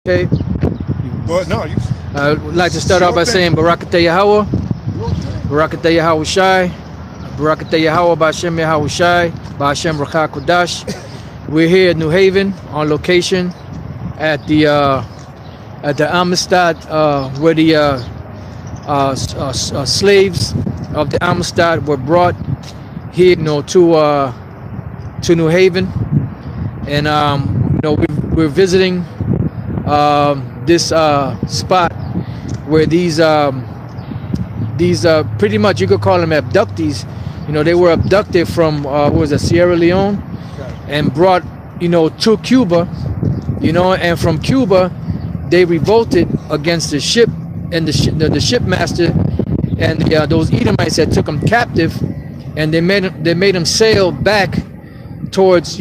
Okay. But no, you. I'd like to start off by saying Barakatah Yahweh, Barakatah Yahweh Shai, Barakatah Yahweh Ba'Shem Yahweh Shai, Ba'Shem Rakha Kodash. We're here at New Haven on location at the Amistad, where the slaves of the Amistad were brought here, to New Haven, and we're visiting this spot where these pretty much you could call them abductees. They were abducted from Sierra Leone, and brought to Cuba, and from Cuba they revolted against the ship and the shipmaster and those Edomites that took them captive, and they made them sail back towards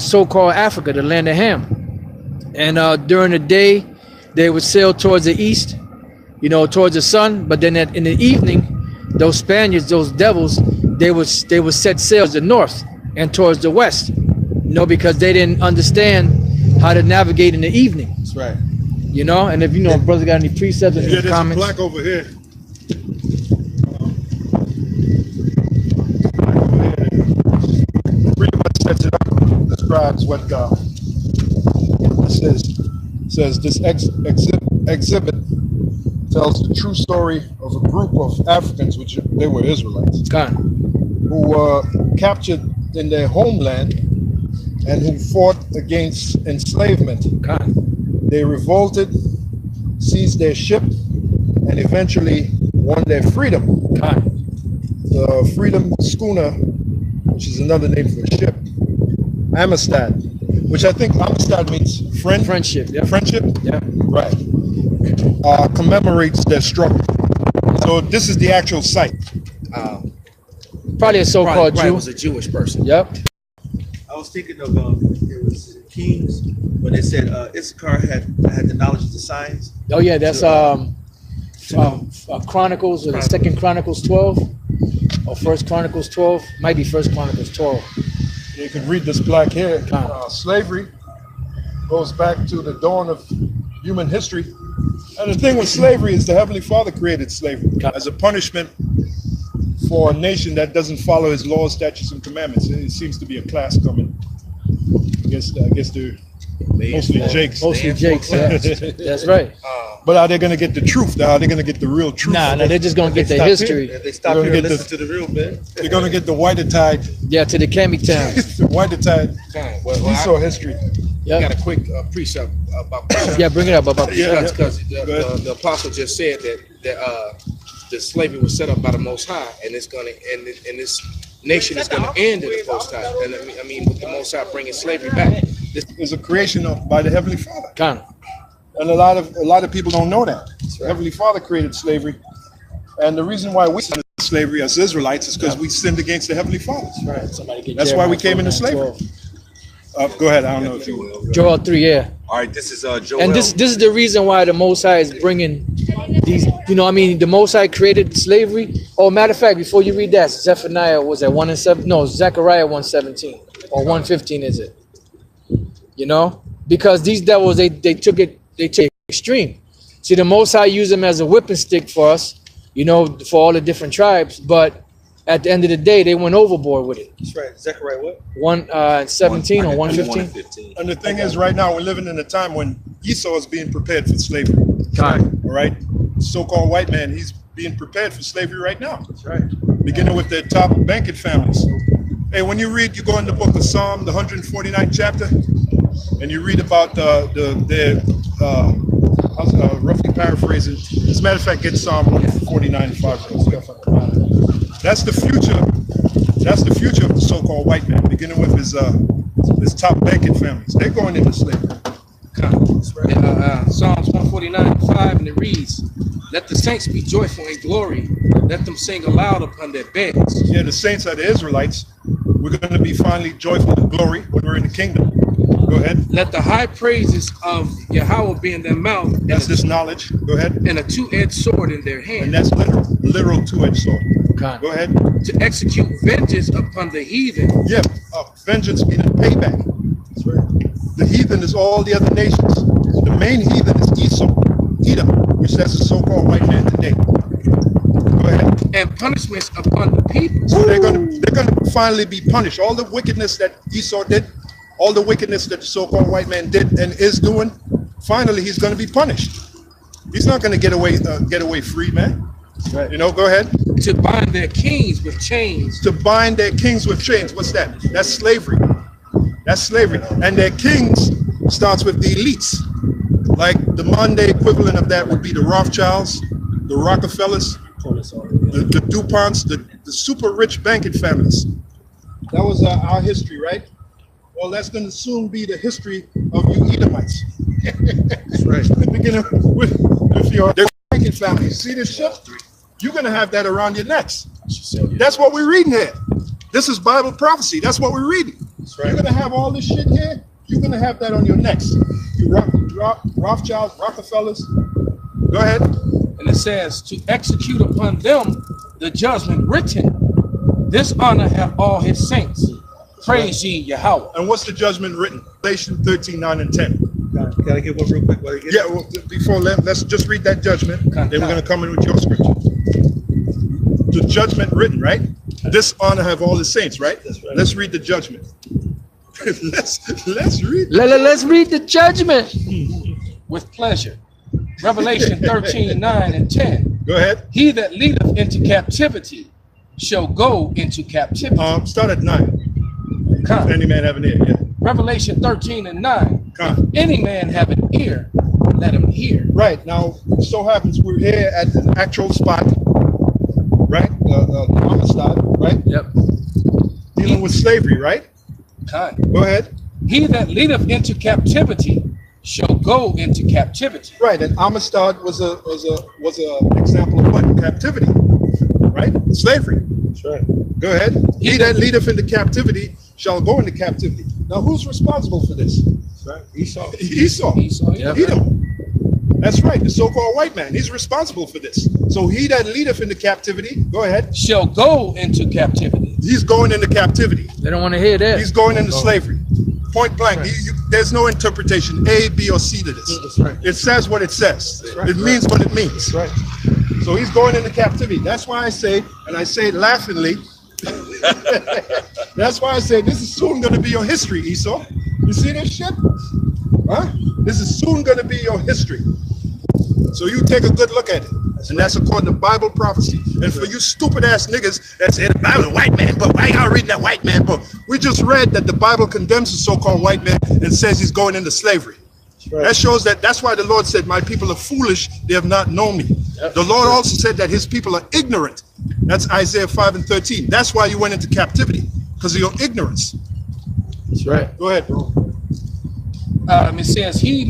so-called Africa, the land of Ham. And during the day, they would sail towards the east, towards the sun. But then in the evening, those Spaniards, those devils, they would set sail to the north and towards the west, because they didn't understand how to navigate in the evening. That's right. And if brother got any precepts and there's comments. There's a plaque over here. Pretty much sets it up, describes what it says. It says this exhibit tells the true story of a group of Africans, which they were Israelites, who were captured in their homeland and who fought against enslavement. They revolted, seized their ship, and eventually won their freedom. The Freedom Schooner, which is another name for a ship, Amistad, which I think Amistad means friendship. Yeah. Friendship? Yeah. Right. Commemorates their struggle. So this is the actual site. Probably a so-called Jew. Was a Jewish person. Yep. I was thinking of it was Kings when they said Issachar had the knowledge of the signs. Oh yeah, that's Chronicles, or the Second Chronicles 12, or First Chronicles 12. Might be First Chronicles 12. You can read this plaque here. Slavery goes back to the dawn of human history. And the thing with slavery is the Heavenly Father created slavery as a punishment for a nation that doesn't follow his laws, statutes, and commandments. It seems to be a class coming. I guess they're mostly Jakes. Mostly Jakes, yeah. That's right. But are they going to get the truth? Are they going to get the real truth? No, they're just going to get the history. If they stop here and listen to the real bit. They're going to get the whiter tide. Yeah, to the Kami town. The whiter tide. We saw history. I got a quick precept about that. Yeah, bring it up about because the apostle just said that the slavery was set up by the Most High, and it's going to and this nation is going to end in the Most High. And I mean, with the Most High bringing slavery back, this is a creation by the Heavenly Father. And a lot of people don't know that. The Heavenly Father created slavery, and the reason why we sinned into slavery as Israelites is because we sinned against the Heavenly Father. That's right. That's why we came into slavery. Go ahead. I don't know if you will. Joel 3, yeah. All right, this is Joel. And this is the reason why the Most High is bringing these. The Most High created slavery. Oh, matter of fact, before you read that, Zephaniah was at 1:7. No, Zechariah 1:17 or 1:15 is it? Because these devils they took it extreme. See, the Most High used them as a whipping stick for us, for all the different tribes. But at the end of the day, they went overboard with it. That's right. Zechariah what? 1:17 or 1:15. And the thing is, right now we're living in a time when Esau is being prepared for slavery. All right. So-called white man, he's being prepared for slavery right now. That's right. Beginning with their top banquet families. Hey, when you go in the book of Psalm, the 149th chapter, and you read about roughly paraphrasing. As a matter of fact, get Psalm 149:5. That's the future. That's the future of the so-called white man, beginning with his top banquet families. They're going into slavery. Psalms 149:5, and it reads, "Let the saints be joyful in glory. Let them sing aloud upon their beds." Yeah, the saints are the Israelites. We're going to be finally joyful in glory when we're in the kingdom. Go ahead. Let the high praises of Yahweh be in their mouth. That's this knowledge. Go ahead. And a two-edged sword in their hand. And that's literal two-edged sword. Go ahead. To execute vengeance upon the heathen. Yeah, vengeance meaning payback. That's right. The heathen is all the other nations. The main heathen so-called white man today. Go ahead. And punishments upon the people. So they're gonna finally be punished. All the wickedness that Esau did, all the wickedness that the so-called white man did and is doing, finally he's gonna be punished. He's not gonna get away free, man. Right. You know, go ahead. To bind their kings with chains. To bind their kings with chains. What's that? That's slavery. That's slavery. And their kings starts with the elites. Like the Monday equivalent of that would be the Rothschilds, the Rockefellers, the DuPonts, the super rich banking families. That was our history, right? Well, that's going to soon be the history of you Edomites. That's right. Beginning with your banking families. See this shit? You're going to have that around your necks. That's what we're reading here. This is Bible prophecy. That's what we're reading. Right. You're going to have all this shit here. You're going to have that on your necks. You Rothschilds, Rockefellers. Go ahead. And it says, to execute upon them the judgment written. This honor have all his saints. Praise ye Yahweh. And what's the judgment written? Revelation 13, 9, and 10. Can I get one real quick? Yeah, well, before let's just read that judgment. Then we're going to come in with your scripture. The judgment written, right? This honor have all the saints, right? That's right. Let's read the judgment. let's read. Let's read the judgment. With pleasure. Revelation 13, 9, and 10. Go ahead. He that leadeth into captivity shall go into captivity. Start at 9. If any man have an ear, yeah. Revelation 13 and 9. If any man have an ear, let him hear. Right. Now, it so happens we're here at an actual spot, right? Amistad, right? Yep. Dealing with slavery, right? Go ahead. He that leadeth into captivity shall go into captivity. Right. And Amistad was a example of what? Captivity, right? Slavery. That's right. Go ahead. He that leadeth into captivity shall go into captivity. Now, who's responsible for this? Right. Esau. Yeah. Edom. That's right. The so-called white man. He's responsible for this. So he that leadeth into captivity, go ahead. Shall go into captivity. He's going into captivity. They don't want to hear that. He's going into slavery. Point blank. Right. There's no interpretation A, B, or C to this. That's right. It says what it says. Right. It means what it means. That's right. So he's going into captivity. That's why I say, and I say it laughingly, that's why I say this is soon going to be your history, Esau. You see this shit? Huh? This is soon going to be your history. So you take a good look at it. And that's according to Bible prophecy. And for you stupid ass niggas that say the Bible, white man book, why y'all reading that white man book? We just read that the Bible condemns the so-called white man and says he's going into slavery. Right. That shows that's why the Lord said, my people are foolish, they have not known me. Yep. The Lord also said that his people are ignorant. That's Isaiah 5 and 13. That's why you went into captivity, because of your ignorance. That's right. Go ahead, bro. It says, he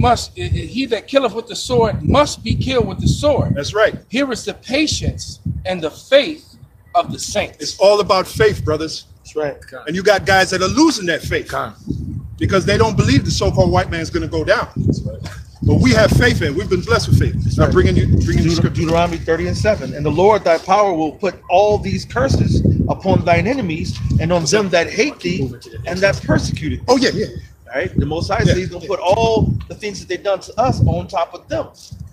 that killeth with the sword must be killed with the sword. That's right. Here is the patience and the faith of the saints. It's all about faith, brothers. That's right. And you got guys that are losing that faith because they don't believe the so-called white man is going to go down. That's right. But we have faith in it. We've been blessed with faith. That's right. bringing you scripture. Deuteronomy 30 and 7. And the Lord thy power will put all these curses upon thine enemies and on them that hate thee and that persecuted thee. Oh, yeah, yeah. Right? The Most High says he's going to put all the things that they've done to us on top of them.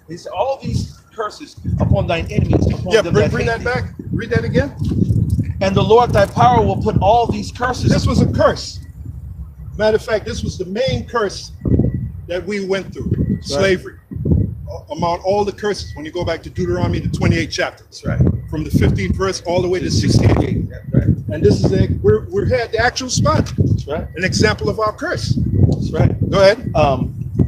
He said, all these curses upon thine enemies. Upon them bring that back. Read that again. And the Lord thy power will put all these curses. This was a curse. Matter of fact, this was the main curse that we went through. Right. Slavery. Among all the curses, when you go back to Deuteronomy, the 28th chapter. That's right. From the 15th verse all the way to 68. Right. And this is we're here at the actual spot. That's right. An example of our curse. That's right. Go ahead.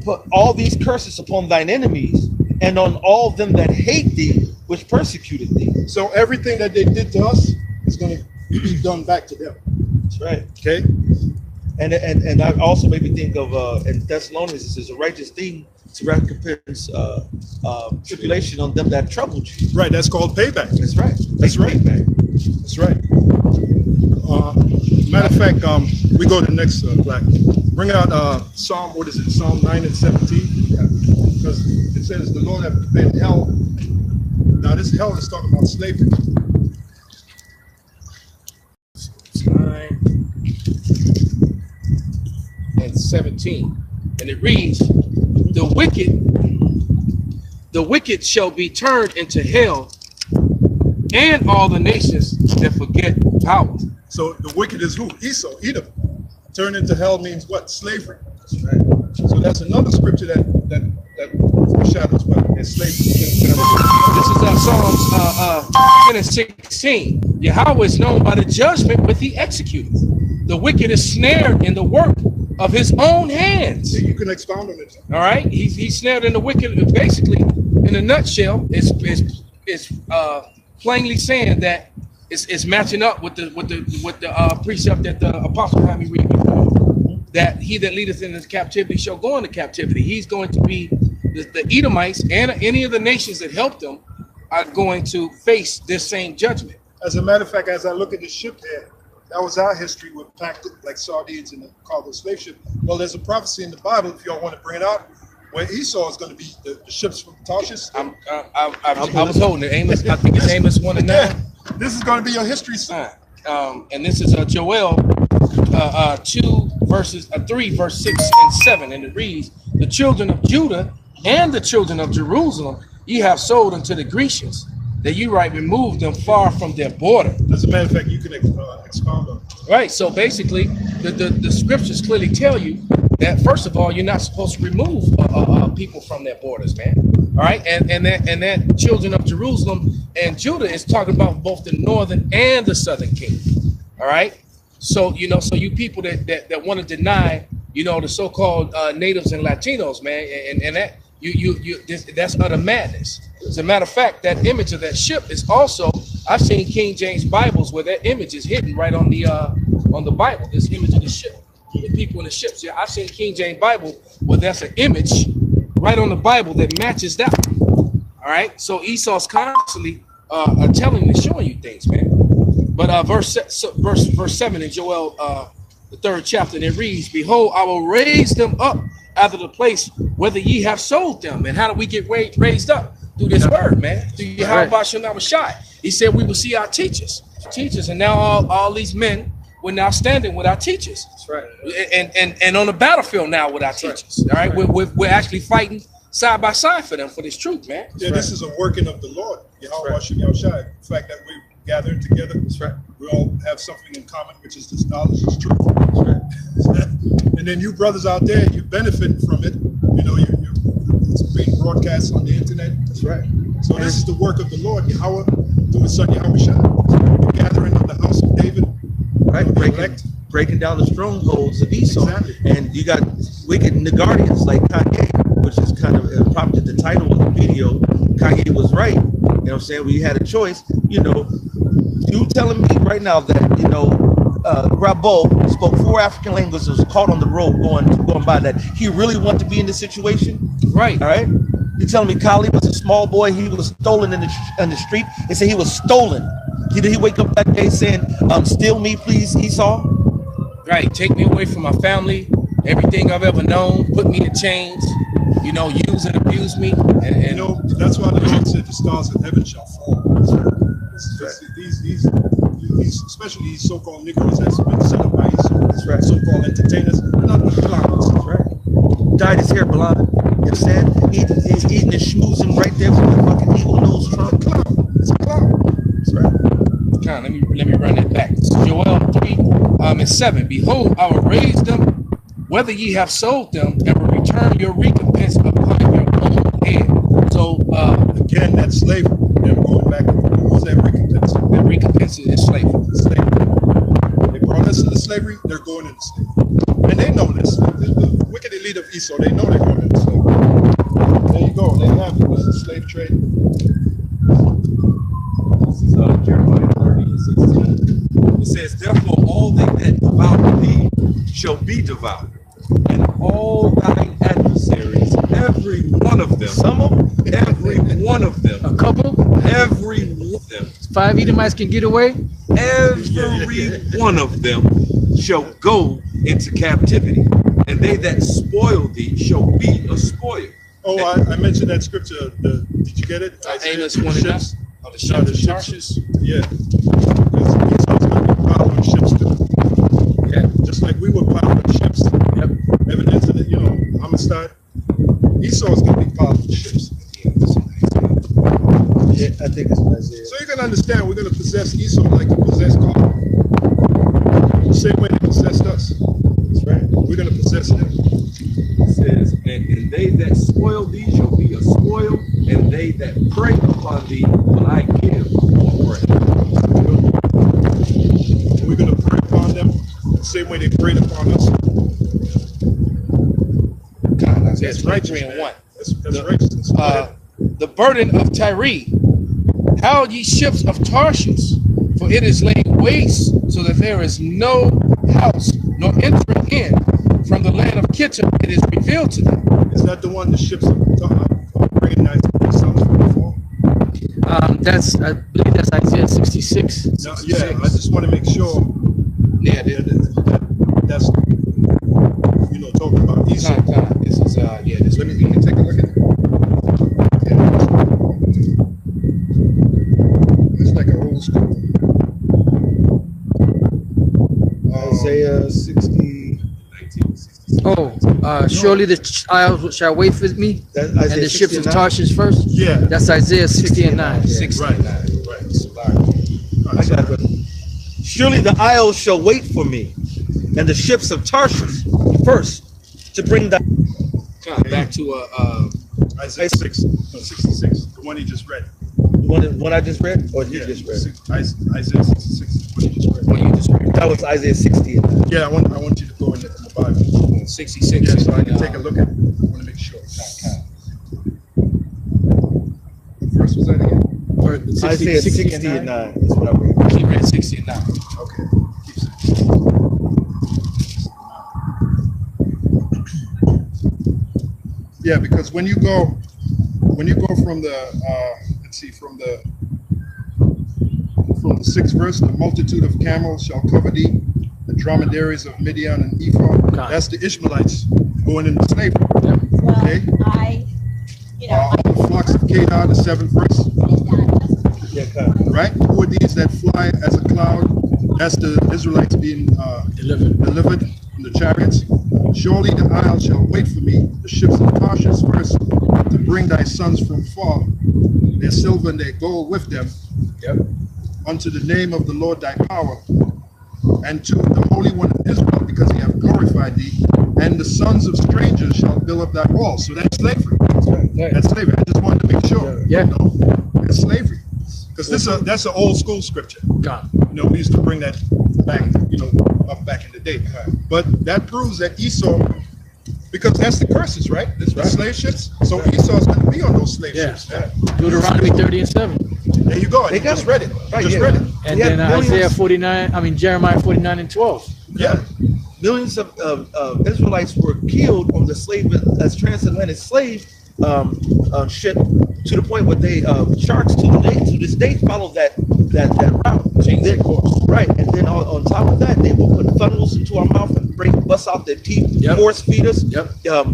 Put all these curses upon thine enemies and on all them that hate thee, which persecuted thee. So everything that they did to us is going to be done back to them. That's right. Okay. And I also made me think of in Thessalonians, it says a righteous thing to recompense tribulation on them that troubled you. Right. That's called payback. That's right. That's right. Payback. That's right. Matter of fact, we go to the next black. Bring out Psalm. What is it? Psalm 9 and 17. Because it says the Lord have prepared hell. Now this hell is talking about slavery. 9 and 17. And it reads, the wicked the wicked shall be turned into hell, and all the nations that forget power. So the wicked is who? Esau, Edom. Turned into hell means what? Slavery. That's right. So that's another scripture that foreshadows what? It's slavery. This is Psalms 10 and 16. Yahweh is known by the judgment which he executeth. The wicked is snared in the work of his own hands. Yeah, you can expound on it. All right, he's snared in the wicked. Basically, in a nutshell, it's plainly saying that it's matching up with the precept that the apostle had me read before, that he that leadeth into captivity shall go into captivity. He's going to be the Edomites and any of the nations that helped them are going to face this same judgment. As a matter of fact, as I look at the ship there, that was our history with packed like sardines in the cargo slave ship. Well, there's a prophecy in the Bible, if y'all want to bring it out, where Esau is going to be the ships from Tarshish. I was holding it. Amos, I think it's Amos 1 and 9. Yeah, this is going to be your history. And this is Joel 2 verses 3 verse 6 and 7, and it reads, the children of Judah and the children of Jerusalem ye have sold unto the Grecians, that you right remove them far from their border. As a matter of fact, you can expound on it. Right. So basically, the scriptures clearly tell you that first of all, you're not supposed to remove people from their borders, man. All right, and that children of Jerusalem and Judah is talking about both the northern and the southern kingdom. All right. So so you people that want to deny, the so-called natives and Latinos, man, and that that's utter madness. As a matter of fact, that image of that ship is also, I've seen King James Bibles where that image is hidden right on the Bible. This image of the ship, the people in the ships. Yeah, I've seen King James Bible where that's an image right on the Bible that matches that one. All right, so Esau's constantly telling and showing you things, man. But verse 7 in Joel, the 3rd chapter, and it reads, "Behold, I will raise them up out of the place whether ye have sold them." And how do we get raised up? Through this word, man. Through Yahweh Shem Shai. He said we will see our teachers, and now all these men we're now standing with our teachers. That's right. And on the battlefield now with our teachers. All right, we're actually fighting side by side for them for this truth, man. Yeah, this is a working of the Lord. Yahweh Shem Shai. The fact that we're gathering together. That's right. We all have something in common, which is this knowledge, this truth. That's right. And then you brothers out there, you benefit from it. It's being broadcast on the internet. That's right. So this is the work of the Lord, Yahweh, through his son Yahweh Shai. The gathering of the house of David. Right, breaking down the strongholds of Esau. Exactly. And you got wicked Guardians like Kanye, which is kind of prompted the title of the video. Kanye was right. You know what I'm saying? We had a choice. You telling me right now that, Rabo spoke 4 African languages, was caught on the road going by that. He really wanted to be in this situation? Right. All right. You're telling me Kali was a small boy, he was stolen in the street? They say he was stolen. Did he wake up that day saying, steal me, please, Esau? Right. Take me away from my family, everything I've ever known, put me in chains, use and abuse me. And that's why the Lord said the stars in heaven shall fall. These especially these so-called Negroes that's been set up by these so-called entertainers, they're not the clowns. That's right. Dyed his hair blonde. You know what I'm saying? He's eating and schmoozing right there with the fucking evil nose Trump. It's a clown. That's right. Let me run that back. Joel 3 and 7. Behold, I will raise them, whether ye have sold them, and will return your recompense upon your own head. So again, that's slavery. They're going back. What was that recompense? That recompense is slavery. They brought us into slavery. They're going into slavery, and they know this. The wicked elite of Esau, they know they're going into slavery. There you go. They have it. This is slave trade. This is Jeremiah 30 and 16. It says, "Therefore all they that devour thee shall be devoured, and all thine adversaries, every one of them, every one of them, A couple? every one of them, 5 Edomites can get away? every one of them shall go into captivity, and they that spoil thee shall be a spoil." Oh, I mentioned that scripture. Did you get it? Amos 1 and 9. Of the ships of Tarshish. Yeah. Because Esau's going to be plowing ships too. Okay. Just like we were plowing ships. Yep. Evidence of the, homicide. Esau's going to be plowing ships. I think it's Isaiah. So you can understand we're going to possess Esau like he possessed God. The same way they possessed us. That's right. We're going to possess them. It says, and they that spoil thee shall be a spoil, and they that prey upon thee will I give for prey. We're going to prey upon them the same way they preyed upon us. That's right, 3 and 1. That's righteousness. The burden of Tyre. How ye ships of Tarshish, for it is laid waste, so that there is no house, nor entering in. From the land of Kittim, it is revealed to them. Is that the one the ships of bringing themselves from before? I believe that's Isaiah 66. No, yeah, I just want to make sure. Yeah, That's talking about Esau. this is this. Let me take a look at it. Yeah. It's like an old school. Isaiah 60. 1966. Oh, surely the isles shall wait for me, That's and Isaiah the ships of 69. Tarshish first. Yeah. That's Isaiah 60 and 9. 69. I got it. Surely the isles shall wait for me, and the ships of Tarshish first to bring the. Back to Isaiah 66, the one he just read. One I just read, or you just read? Isaiah 66, the one he just read. when you just read That was Isaiah 60. Yeah, I want you to go in the Bible. 66. Yeah, so I can take a look at it. I want to make sure. What verse was that again? Isaiah 60 and 9. That's what I read. He read 60 and 9. Okay. Keep saying. Yeah, because when you go from the from the 6th verse, the multitude of camels shall cover thee, the dromedaries of Midian and Ephah. That's the Ishmaelites going into slavery. Well, Okay. All the flocks of Kedar, the 7th verse. Yeah, kind of. Right? Who are these that fly as a cloud? That's the Israelites being delivered from the chariots. Surely the isle shall wait for me, the ships of Tarshish first, to bring thy sons from far, their silver and their gold with them, unto the name of the Lord thy power, and to the Holy One of Israel, because he hath glorified thee. And the sons of strangers shall build up thy walls. So that's slavery. That's slavery. I just wanted to make sure. Yeah. That's slavery. Because that's an old school scripture. God. We used to bring that back, up back in the day. But that proves that Esau, because that's the curses, right? The slave ships. So Esau's going to be on those slave ships. Yeah. Deuteronomy 30 and 7. There you go. They just read it. Read it. And then Isaiah 49, Jeremiah 49 and 12. Yeah. Millions of Israelites were killed on the as transatlantic slave ship, to the point where they sharks to this day follow that route. Change their course. Right, and then on top of that, they will put funnels into our mouth and bust out their teeth, force feed us.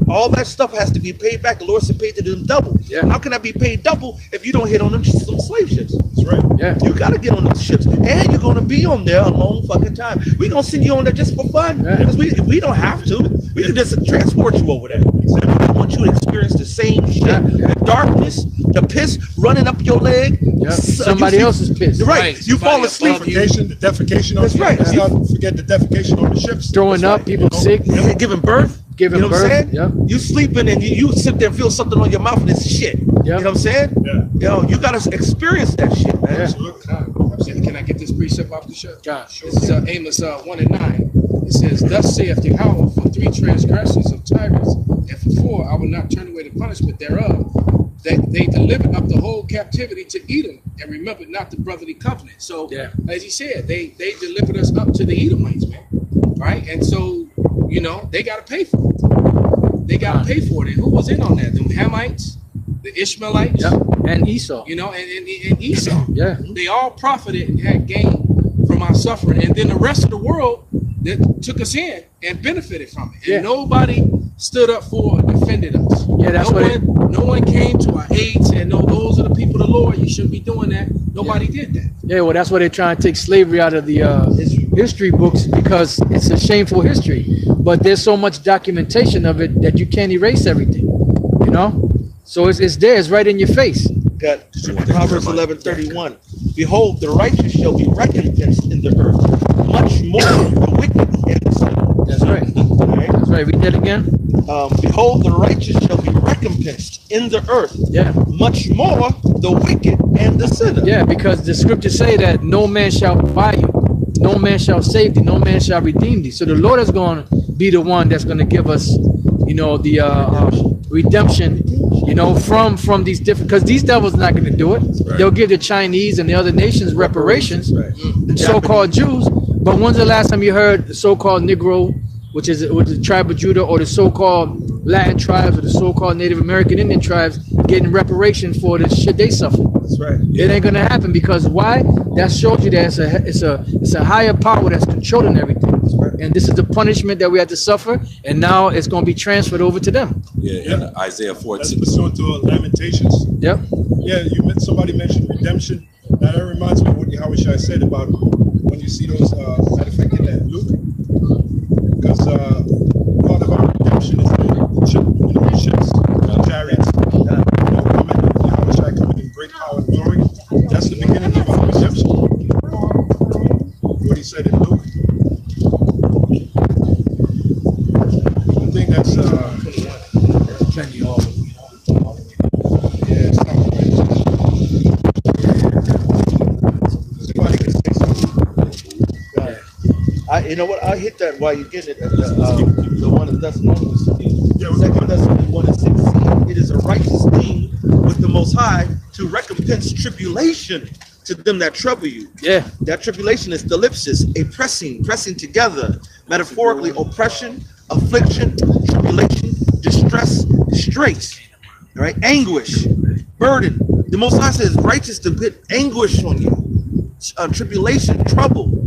All that stuff has to be paid back. The Lord said pay to them double. How can I be paid double if you don't hit on them slave ships? That's right. Yeah. You got to get on those ships, and you're going to be on there a long fucking time. We're going to send you on there just for fun, because we don't have to. We can just transport you over there. I want you to experience the same shit. The darkness, the piss running up your leg. Somebody else's piss. Right. You fall asleep. The defecation on That's right. Let's not forget the defecation on the ships. Throwing up, people sick. Giving birth. Giving you know birth. What I'm saying? Yep. You sleeping and you sit there and feel something on your mouth and it's shit. You know what I'm saying? Yeah. You got to experience that shit, man. Absolutely. Can I get this precept off the show? God. This is Amos 1 and 9. It says, "Thus saith Yahweh, for 3 transgressions of tyrants, and for 4 I will not turn away the punishment thereof. That they delivered up the whole captivity to Edom, and remembered not the brotherly covenant." So, as he said, they delivered us up to the Edomites, man. Right? And so, they got to pay for it. They got to pay for it. And who was in on that? The Hamites, the Ishmaelites, and Esau. And Esau. Yeah. They all profited and had gain from our suffering. And then the rest of the world that took us in and benefited from it. And nobody stood up for or defended us. Yeah, that's no one came to our aid and said, no, those are the people of the Lord. You shouldn't be doing that. Nobody did that. Yeah, well, that's why they're trying to take slavery out of the history books, because it's a shameful history. But there's so much documentation of it that you can't erase everything, So it's there. It's right in your face. Got Proverbs 11:31. Behold, the righteous shall be recompensed in the earth, much more the wicked and the sinner. That's right. Right? That's right. Read that again. Behold, the righteous shall be recompensed in the earth, Yeah. much more the wicked and the sinner. Yeah, because the scriptures say that no man shall buy you, no man shall save thee, no man shall redeem thee. So the Lord is going to be the one that's going to give us, you know, the redemption, you know, from these different, because these devils are not going to do it. Right. They'll give the Chinese and the other nations reparations, Right. the so-called Jews. But when's the last time you heard the so-called Negro, which is the tribe of Judah, or the so-called Latin tribes, or the so-called Native American Indian tribes getting reparation for the shit they suffer? That's right. It ain't gonna happen, because why? That shows you that it's a higher power that's controlling everything, right. and this is the punishment that we had to suffer, and now it's gonna be transferred over to them. Yeah, in Isaiah That's 14. pursuant to Lamentations. Yep. Yeah, somebody mentioned redemption. Now that reminds me of what Yahushua said about when you see those, matter of fact, in that Luke, because part of our redemption is the ships, chariots, Yahushua coming in great power and glory. That's the beginning of our redemption. What he said in Luke. I think that's yeah, something like somebody can say something. You know what? I'll hit that while you get it. The one in Thessalonians. Yeah, we're Second Thessalonians 1:16. It is a righteous thing with the Most High to recompense tribulation to them that trouble you. Yeah. That tribulation is thalipsis, a pressing together. Metaphorically, oppression, affliction, tribulation, distress, straits, right? Anguish, burden. The Most High says righteous to put anguish on you, tribulation, trouble.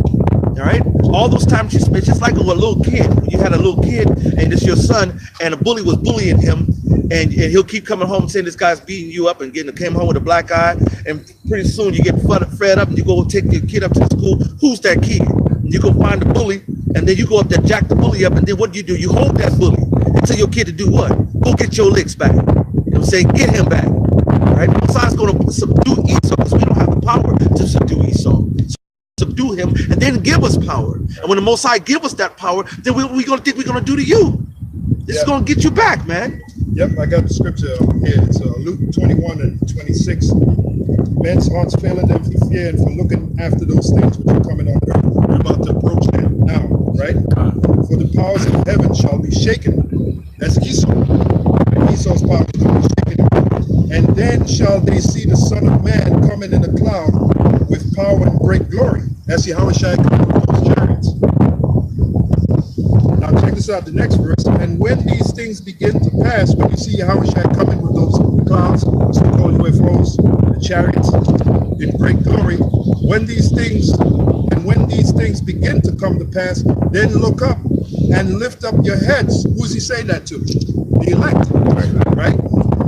All right, all those times you spent, just like a little kid. When you had a little kid and it's your son, and a bully was bullying him, and he'll keep coming home saying this guy's beating you up, and came home with a black eye, and pretty soon you get fed up, and you go take your kid up to the school. Who's that kid? And you go find the bully, and then you go up there, jack the bully up, and then what do? You hold that bully and tell your kid to do what? Go get your licks back. You know what I'm saying? Get him back. All right, Messiah's going to subdue Esau, because we don't have the power to subdue Esau. Subdue him and then give us power. And when the Most High give us that power, then we're going to think we're going to do to you. This is going to get you back, man. Yep, I got the scripture here. It's Luke 21:26. Men's hearts failing them for fear and for looking after those things which are coming on earth. We're about to approach that now, right? For the powers of heaven shall be shaken. That's Esau. Esau's power is going to be shaken. And then shall they see the Son of Man coming in a cloud with power and great glory. That's Yahushua coming with those chariots. Now check this out, the next verse. And when these things begin to pass, when you see Yahushua coming with those clouds, so-called UFOs, the chariots, in great glory, when these things begin to come to pass, then look up and lift up your heads. Who's he saying that to? The elect, right?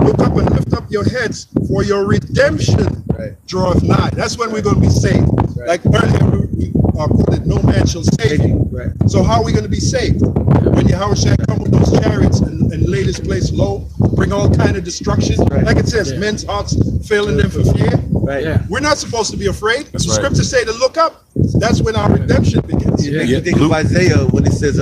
Look up and lift up your heads, for your redemption draweth nigh. That's when we're going to be saved. Like earlier, we quoted, no man shall save you. Right. So how are we going to be saved? When Yahushua come with those chariots and lay this place low, bring all kind of destruction. Like it says, men's hearts failing them for fear. Right. Yeah. We're not supposed to be afraid. That's The right. scriptures say to look up. That's when our redemption begins. You make me think of Isaiah when it says,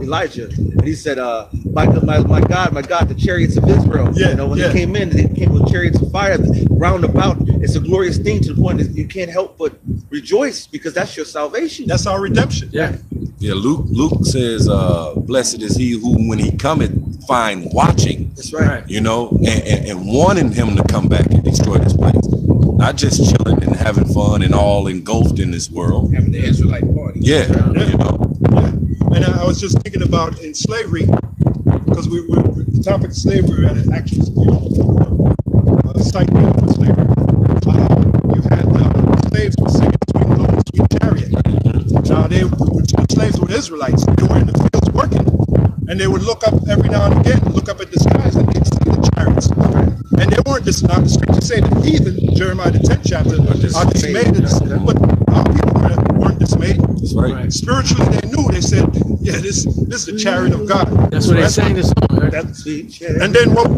Elijah, and he said, my God, the chariots of Israel. Yeah, You know, when yeah. they came with chariots of fire round about. It's a glorious thing to the point that you can't help but rejoice, because that's your salvation. That's our redemption. Yeah. Yeah, Luke says, blessed is he who, when he cometh, find watching. That's right. You know, and wanting him to come back and destroy this place. Not just chilling and having fun and all engulfed in this world. Having the Israelite party. Yeah, you know. And I was just thinking about in slavery, because the topic of slavery at an actual site for slavery. You had slaves were singing Sweet Home, Sweet Chariot. Now they were slaves with Israelites. They were in the fields working, and they would look up every now and again, look up at the skies, and they'd see the chariots. And they weren't just now. The scripture say that heathen, Jeremiah the 10th chapter, are dismayed. But our people weren't dismayed. That's right. Spiritually, they knew. They said, "Yeah, this is the chariot of God." That's what they sang this song, right? And then what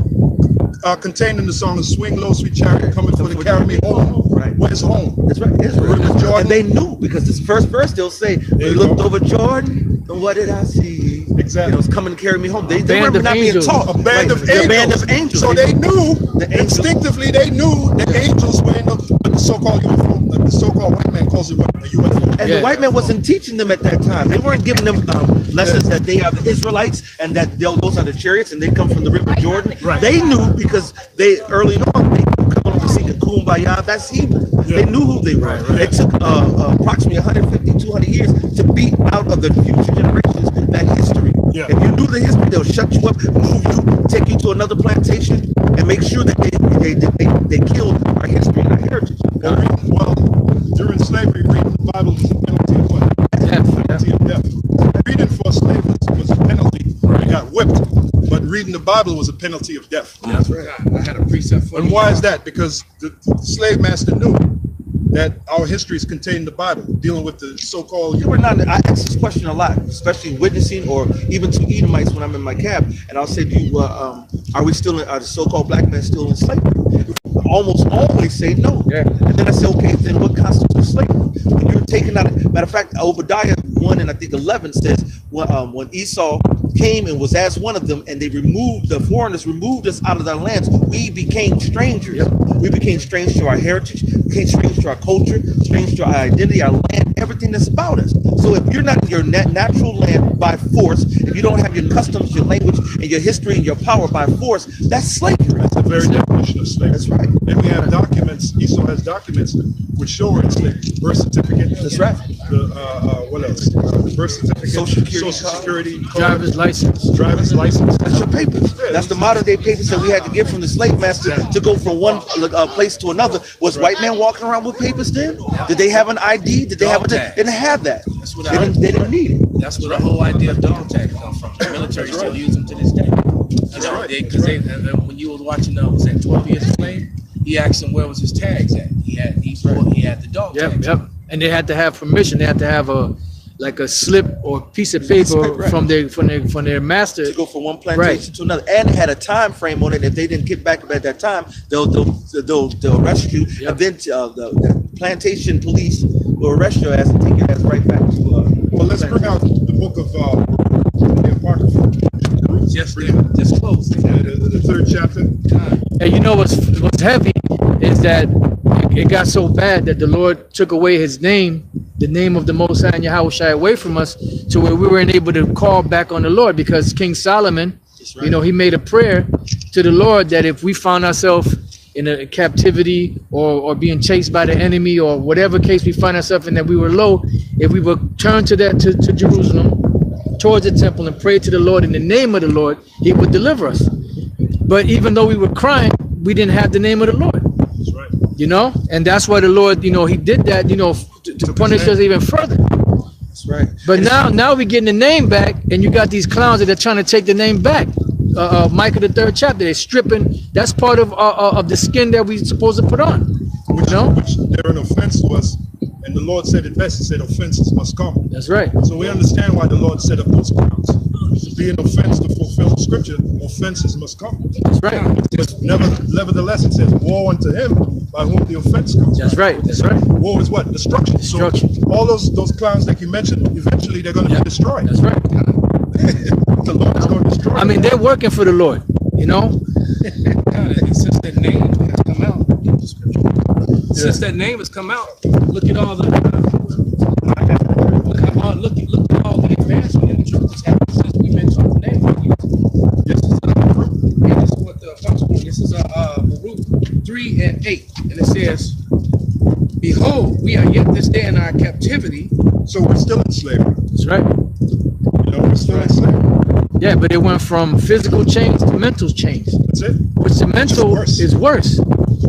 contained in the song "Swing Low, Sweet Chariot, Coming for to Carry Me Home." Right. Where's home? That's right. Israel. River Jordan. And they knew, because this first verse they'll say, "We looked over Jordan, and what did I see?" Exactly. You know, it's coming to carry me home. They band were of not angels. being taught. A band of angels. A band of angels. So they knew, The angels. instinctively, they knew the angels were in the so-called UFO. The so-called white man calls it what, a UFO. And the white man wasn't teaching them at that time. They weren't giving them lessons that they are the Israelites and that those are the chariots and they come from the River Jordan. Right. They knew, because they early on they come on to sing a Kumbaya. That's Hebrew. Yeah. They knew who they were. Right. It took approximately 150, 200 years to beat out of the future generations that history. Yeah. If you knew the history, they'll shut you up, move you, take you to another plantation, and make sure that they killed our history and our heritage. Well, during slavery, reading the Bible was a penalty of what? Penalty of death. Reading for a slave was a penalty. You got whipped. But reading the Bible was a penalty of death. That's right. I had a precept for And you. why is that? Because the slave master knew that our history is contained in the Bible, dealing with the so-called. I ask this question a lot, especially witnessing or even to Edomites when I'm in my cab, and I'll say to you, are the so-called black men still in slavery? Almost always say no. Yeah. And then I say, okay, then what constitutes slavery? When you're taking out, matter of fact, Obadiah 1 and I think 11 says, when Esau came and was as one of them, and the foreigners removed us out of their lands, we became strangers. Yep. We became strange to our heritage, became strange to our culture, strange to our identity, our land, everything that's about us. So if you're not in your natural land by force, if you don't have your customs, your language, and your history and your power by force, that's slavery. That's the very definition of slavery. That's right. And we have documents. Esau has documents which show we're enslaved. Birth certificate. That's right. What else? Birth certificate. Social security card. Driver's license. Driver's license. That's your papers. Yeah, That's the modern day papers that we had to get from the slave master to go from one place to another. Was white men walking around with papers then? Did they have an ID? Did they have They didn't have that. That's what They didn't need it. That's where the whole idea of dog tags come from. The military still use them to this day. You know, because when you was watching, was that 12 Years a Slave? He asked him where was his tags at. He had the dog tags. Yep. And they had to have permission. They had to have a slip or piece of paper Right. from their master. To go from one plantation to another, and it had a time frame on it. If they didn't get back at that time, they'll arrest you, Yep. and then the plantation police will arrest your ass and take your ass right back to. Well, let's bring out the book of the Apocrypha. Just close. The third chapter. And you know what's heavy is that it got so bad that the Lord took away his name, the name of the Most High and Yahweh Shai, away from us, to where we weren't able to call back on the Lord, because King Solomon, he made a prayer to the Lord that if we found ourselves in a captivity or being chased by the enemy or whatever case we find ourselves in, that we were low, if we would turn to Jerusalem, towards the temple, and pray to the Lord in the name of the Lord, he would deliver us. But even though we were crying, we didn't have the name of the Lord. That's right. You know, and that's why the Lord, he did that, to punish us even further. That's right. But now we're getting the name back, and you got these clowns that are trying to take the name back. Micah the 3rd chapter, they're stripping. That's part of the skin that we're supposed to put on. Which they're an offense to us. And the Lord said it best. He said offenses must come. That's right. So we understand why the Lord set up those crowns. To be an offense to fulfill the scripture, offenses must come. That's right. But nevertheless, it says, woe unto him by whom the offense comes. That's right. That's right. Woe is what? Destruction. Destruction. So all those clowns that you mentioned, eventually they're going to be destroyed. That's right. The Lord is going to destroy them. I mean, they're working for the Lord, Since that name has come out, since that name has come out, look at all the look at all the advancement in the truth that's happened since we've been taught the name. This is what the Apostle. This is Baruch 3 and 8, and it says, "Behold, we are yet this day in our captivity." So we're still in slavery. That's right. We're still in slavery. Yeah, but it went from physical chains to mental chains. That's it. Which the mental worse. is worse,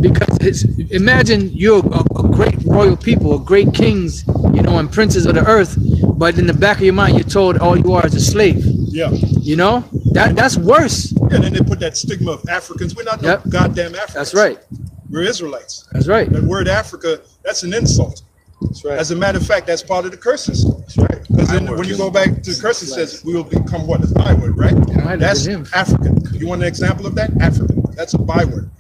because imagine you're a great royal people, a great kings, and princes of the earth, but in the back of your mind you're told all you are is a slave. Yeah. That's worse. And then they put that stigma of Africans. We're not no goddamn Africans. That's right. We're Israelites. That's right. That word Africa, that's an insult. That's right. As a matter of fact, that's part of the curses. That's right. Because then when you go back to the curses, it says we will become what? A byword, right? Might have That's been him. African. You want an example of that? African. That's a byword.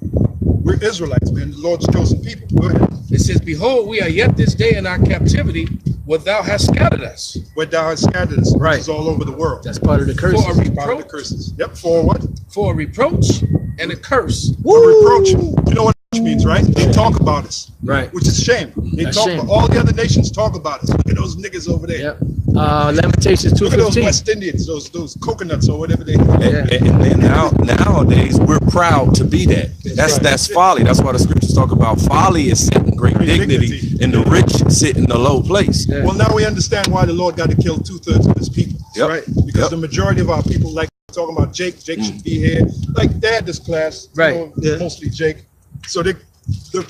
We're Israelites, man. The Lord's chosen people. Go ahead. It says, "Behold, we are yet this day in our captivity, where thou hast scattered us." Where thou hast scattered us, which Right. is all over the world. That's part of the curse. For a Part of the reproach, curses. Yep. For what? for a reproach and a curse. A reproach. You know what reproach means, right? They talk about us. Right. Which is shame. They That's talk shame. about all the other nations talk about us. Look at those niggas over there. Yep. Lamentations Look at those 2:15. West Indians, those coconuts or whatever they. And nowadays we're proud to be that. That's folly. That's why the scriptures talk about folly is sitting great dignity, and the rich sit in the low place. Yeah. Well, now we understand why the Lord got to kill 2/3 of his people, Yep. right? Because the majority of our people, like talking about Jake should be here. Like they had this class, Right. mostly Jake. So they're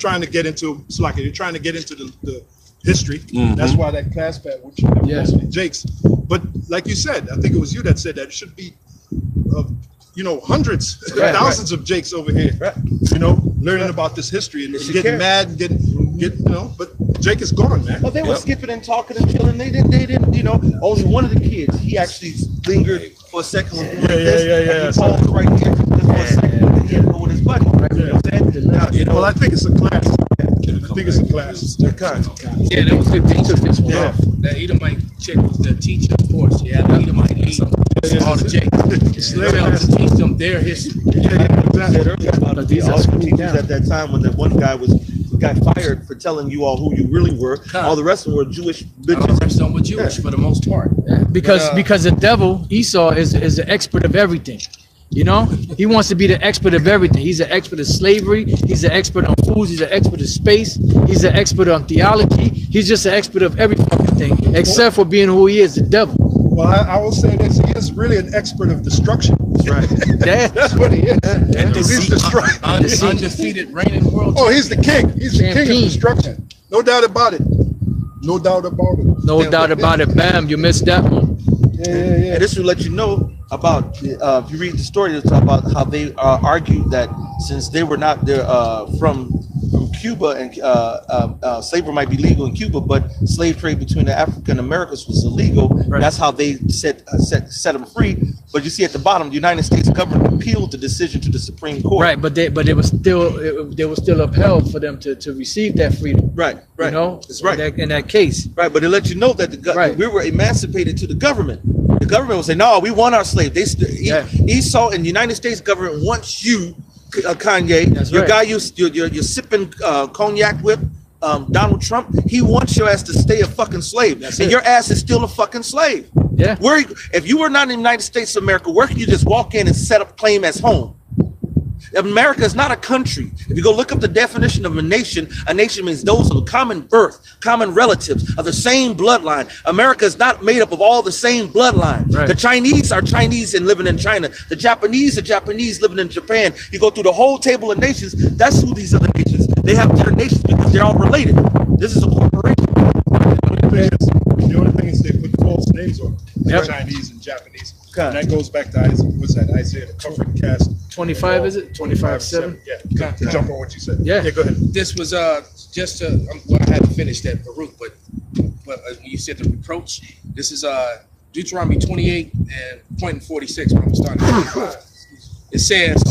trying to get into they're trying to get into the history. That's why that class pack, which mostly Jake's. But like you said, I think it was you that said that it should be, hundreds, thousands of Jakes over here. Right. Learning about this history and should getting care. mad and getting. But Jake is gone, man. Well, they were skipping and talking and chilling. They didn't. Only one of the kids, he actually lingered for a second. Yeah. He paused right here just for a second, and then he had to go with his buddy. You know what I'm saying? Now, Well, I think it's a class. I think it's a class. Yeah, that was good. They took this one off. That Edomite chick was the teacher, of course. Yeah, the Edomite lead. All the Jakes. They failed to teach them their history. But these are school teachers at that time when that one guy got fired for telling you all who you really were. All the rest of them were Jewish All the bitches. rest of them were Jewish for the most part. Because the devil, Esau, is the expert of everything. He wants to be the expert of everything. He's an expert of slavery. He's an expert on foods. He's an expert of space. He's an expert on theology. He's just an expert of every fucking thing, except for being who he is, the devil. Well, I will say this: he is really an expert of destruction. Right. That's what he is. He's destroying. Undefeated reigning world. Oh, he's the king. He's the king of Champion. destruction. No doubt about it. No doubt about it. No doubt about it. Bam, you missed that one. Yeah. And this will let you know about, if you read the story, it's about how they argued that since they were not there from Cuba, and slavery might be legal in Cuba, but slave trade between the African Americans was illegal. Right. That's how they set them free. But you see at the bottom, the United States government appealed the decision to the Supreme Court. Right, but they were still upheld for them to receive that freedom. Right. That's right. In that case. Right, but it let you know that we were emancipated to the government. The government will say, "No, we want our slave." Esau and the United States government wants you, Kanye. That's your right. guy you're sipping cognac with, Donald Trump. He wants your ass to stay a fucking slave, your ass is still a fucking slave. Yeah. If you were not in the United States of America, where can you just walk in and set up claim as home? America is not a country. If you go look up the definition of a nation means those of common birth, common relatives of the same bloodline. America is not made up of all the same bloodline. Right. The Chinese are Chinese and living in China. The Japanese are Japanese living in Japan. You go through the whole table of nations. That's who these other nations. They have their nations because they're all related. This is a corporation. The only thing is they put false names on it, like Yep. Chinese and Japanese. Okay. And that goes back to Isaiah, the comforting cast. 25, is it? 25:7? Yeah. To jump on what you said. Yeah. Go ahead. This was just I had to finish that Baruch, but when you said the reproach, this is Deuteronomy 28 and point in 46. When I'm starting at 25. It says,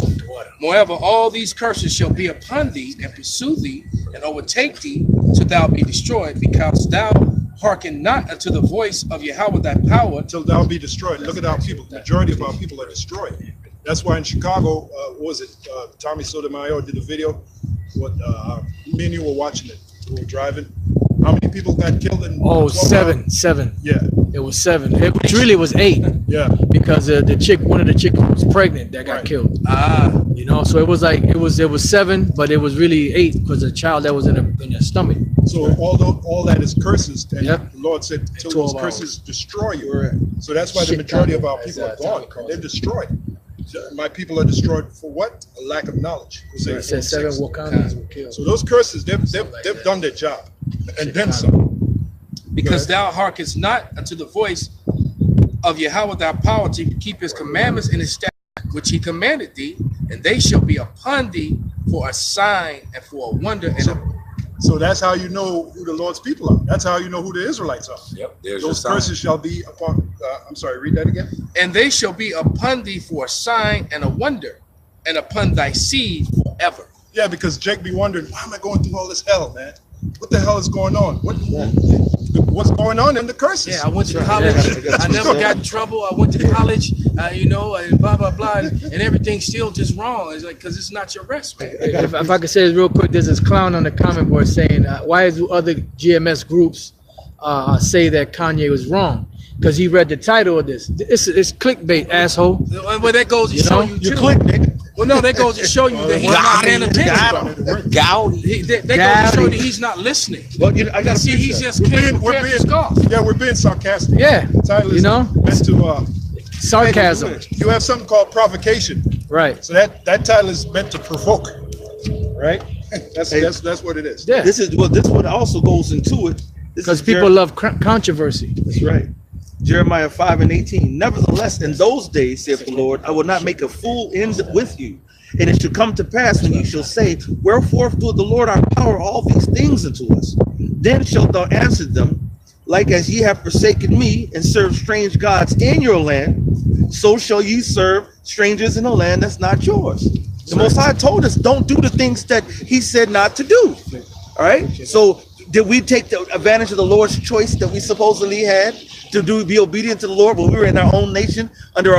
"Moreover, all these curses shall be upon thee and pursue thee and overtake thee till thou be destroyed, because thou hearken not unto the voice of Yahweh thy power." Until thou be destroyed. Look at our people. The majority of our people are destroyed. That's why in Chicago, what was it? Tommy Sotomayor did a video. Me and you were watching it. We were driving. How many people got killed in? Oh, 12 seven. hours? Yeah. It was 7. It really was 8 Yeah. because one of the chicks was pregnant that got Right. killed. So it was like it was 7, but it was really 8 because the child that was in her stomach. So all that is curses, and Yep. the Lord said, "Till 12 those curses destroy you." Right. So that's why the Shit, majority Tommy, of our people as, are gone. Tommy calls They're it. destroyed. My people are destroyed for what? A lack of knowledge. Hosea It said 7 4:6. Wakandans were killed. So those curses, they've done their job, and then some. Because thou hearkenest not unto the voice of Yahweh thy power to keep his commandments and his statutes, which he commanded thee, and they shall be upon thee for a sign and for a wonder. And So that's how you know who the Lord's people are. That's how you know who the Israelites are. Yep, there's Those your curses sign. shall be upon. I'm sorry. Read that again. and they shall be upon thee for a sign and a wonder, and upon thy seed forever. Yeah, because Jake be wondering, why am I going through all this hell, man? What the hell is going on? What's going on in the curses? Yeah, I went to college. I never got in trouble. I went to college, you know, and blah, blah, blah. And everything's still just wrong. It's like, because it's not your rest, man. If I could say this real quick, there's this clown on the comment board saying, why do other GMS groups say that Kanye was wrong? Because he read the title of this. It's clickbait, asshole. Well, that goes to show you, too. click, nigga. Well, no, that goes to show you that he's not paying attention. That goes to show that he's not listening. Well, you know, I got to See, he's just we're being sarcastic. Yeah, The title is you know, meant to sarcasm. you have something called provocation. Right. So that title is meant to provoke, right? That's what it is. Yeah. This is what also goes into it. Because people love controversy. That's right. Jeremiah 5:18. Nevertheless, in those days, saith the Lord, I will not make a fool end with you. And it shall come to pass when you shall say, wherefore doeth the Lord our power all these things unto us? Then shalt thou answer them, like as ye have forsaken me and served strange gods in your land, so shall ye serve strangers in a land that's not yours. The Most High told us, don't do the things that he said not to do. All right. So did we take the advantage of the Lord's choice that we supposedly had to be obedient to the Lord when we were in our own nation under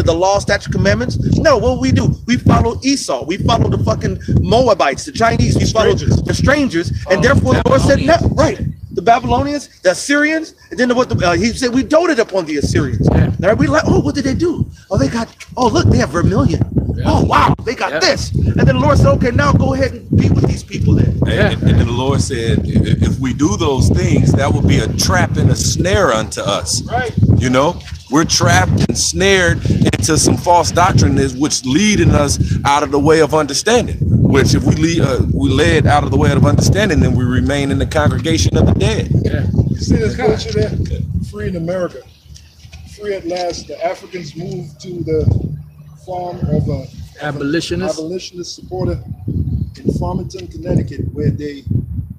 the law, statute, commandments? No, what we do? We follow Esau. We follow the fucking Moabites, the Chinese. We follow the strangers, and therefore the Lord said, no, right. The Babylonians, the Assyrians, and then he said we doted upon the Assyrians. Yeah. We like, oh, what did they do? Oh, look, they have vermilion. Yeah. Oh, wow, they got this. And then the Lord said, okay, now go ahead and be with these people then. And then the Lord said, if we do those things, that will be a trap and a snare unto us. Right. You know, we're trapped and snared into some false doctrine, which leading us out of the way of understanding. Which, if we led out of the way of understanding, then we remain in the congregation of the dead. Yeah. You see this picture there? Free in America. Free at last. The Africans moved to the farm of a abolitionist supporter in Farmington, Connecticut, where they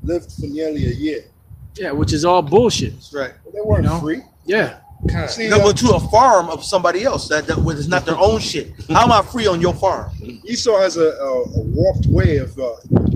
lived for nearly a year. Yeah, which is all bullshit. That's right. Well, they weren't free. Yeah. See, They went to a farm of somebody else that is not their own shit. How am I free on your farm? Esau has a warped way of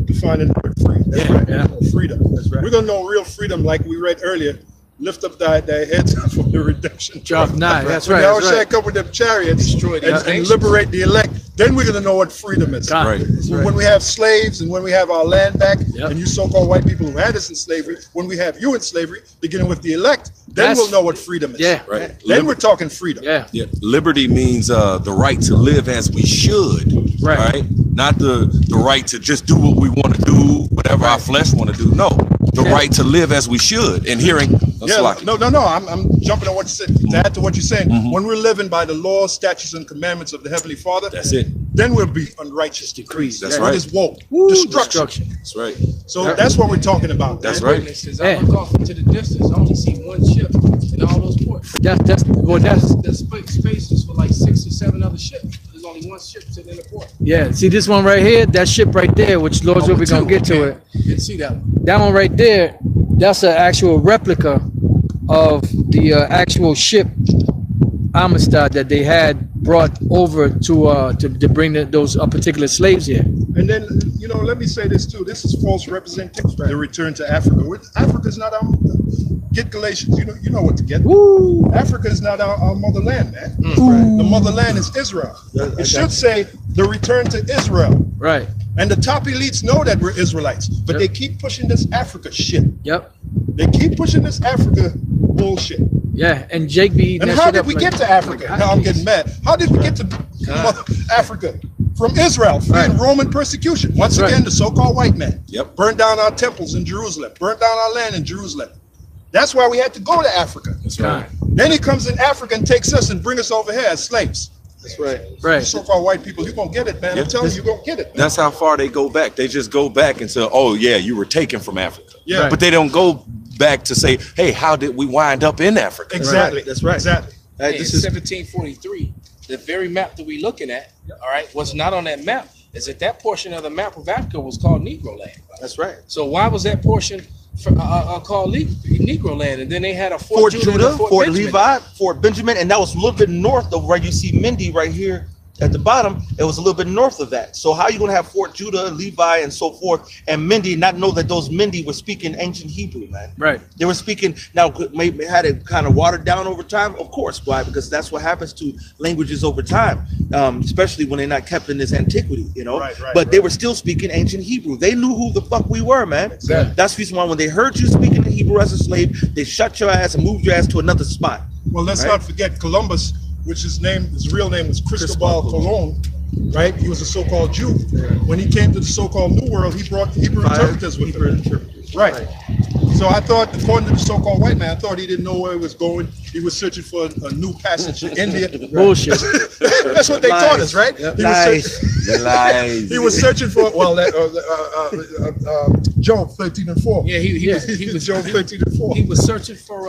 defining the word free. That's right. Yeah. Freedom. That's right. We're gonna know real freedom, like we read earlier. Lift up thy heads for the redemption. Drop nine. That's when right. Yahweh shall come with them chariots and liberate the elect. Then we're gonna know what freedom is. Right. When we have slaves and when we have our land back, and you so-called white people who had us in slavery, when we have you in slavery, beginning with the elect, then we'll know what freedom is. Yeah. Right. Then we're talking freedom. Yeah. Yeah. Liberty means the right to live as we should. Right. Not the right to just do what we want to do, whatever our flesh want to do. No. The right to live as we should. And hearing. No. I'm jumping on what you said to add to what you're saying. When we're living by the laws, statutes, and commandments of the Heavenly Father, that's it. Then we'll be unrighteous decrees. That's right. What is woke? Destruction. That's right. So that's what we're talking about. That's right. I look off into the distance. I only see one ship in all those ports. That's the space is for like 6 or 7 other ships. There's only one ship sitting in the port. Yeah. See this one right here? That ship right there, which Lord's will we're gonna get to it. You can see that one. That one right there, that's an actual replica of the actual ship Amistad that they had brought over to bring those particular slaves here. And then, let me say this too. This is false representation. The return to Africa. Africa's not our. Get Galatians. You know what to get. Woo. Africa is not our motherland, man. Right. The motherland is Israel. It should say the return to Israel. Right. And the top elites know that we're Israelites, but they keep pushing this Africa shit. Yep. They keep pushing this Africa bullshit. Yeah, and Jake be. And how did we get to Africa? Now I'm getting mad. How did we get to Africa? From Israel, fleeing Roman persecution. Once again, the so-called white man. Yep. Burned down our temples in Jerusalem. Burned down our land in Jerusalem. That's why we had to go to Africa. That's right. Then he comes in Africa and takes us and brings us over here as slaves. That's right. Right. So-called white people, you're going to get it, man. I'm telling you, you're going to get it. Man. That's how far they go back. They just go back and say, oh, yeah, you were taken from Africa. Yeah. Right. But they don't go back to say, hey, how did we wind up in Africa? Exactly. Right. That's right. Exactly. This is 1743. The very map that we're looking at, all right, what's not on that map is that portion of the map of Africa was called Negro Land. That's right. So why was that portion called Negro Land? And then they had a Fort Judah, Fort Benjamin. Levi, Fort Benjamin, and that was a little bit north of where you see Mindy right here at the bottom, it was a little bit north of that. So how are you going to have Fort Judah, Levi, and so forth, and Mindy not know that those Mindy were speaking ancient Hebrew, man? Right. They were speaking. Now, maybe had it kind of watered down over time, of course. Why? Because that's what happens to languages over time, especially when they're not kept in this antiquity, you know. But they were still speaking ancient Hebrew. They knew who the fuck we were, man. Exactly. That's the reason why when they heard you speaking in Hebrew as a slave, they shut your ass and moved your ass to another spot. Well, let's not forget Columbus, which his real name was Cristobal Colon, right? He was a so-called Jew. When he came to the so-called New World, he brought Hebrew interpreters with him. Right. So I thought, according to the so-called white man, I thought he didn't know where he was going. He was searching for a new passage to India. Bullshit. That's what they taught us, right? Lies. He was searching for, well, Job 13:4. Yeah, he was Job 13:4. He was searching for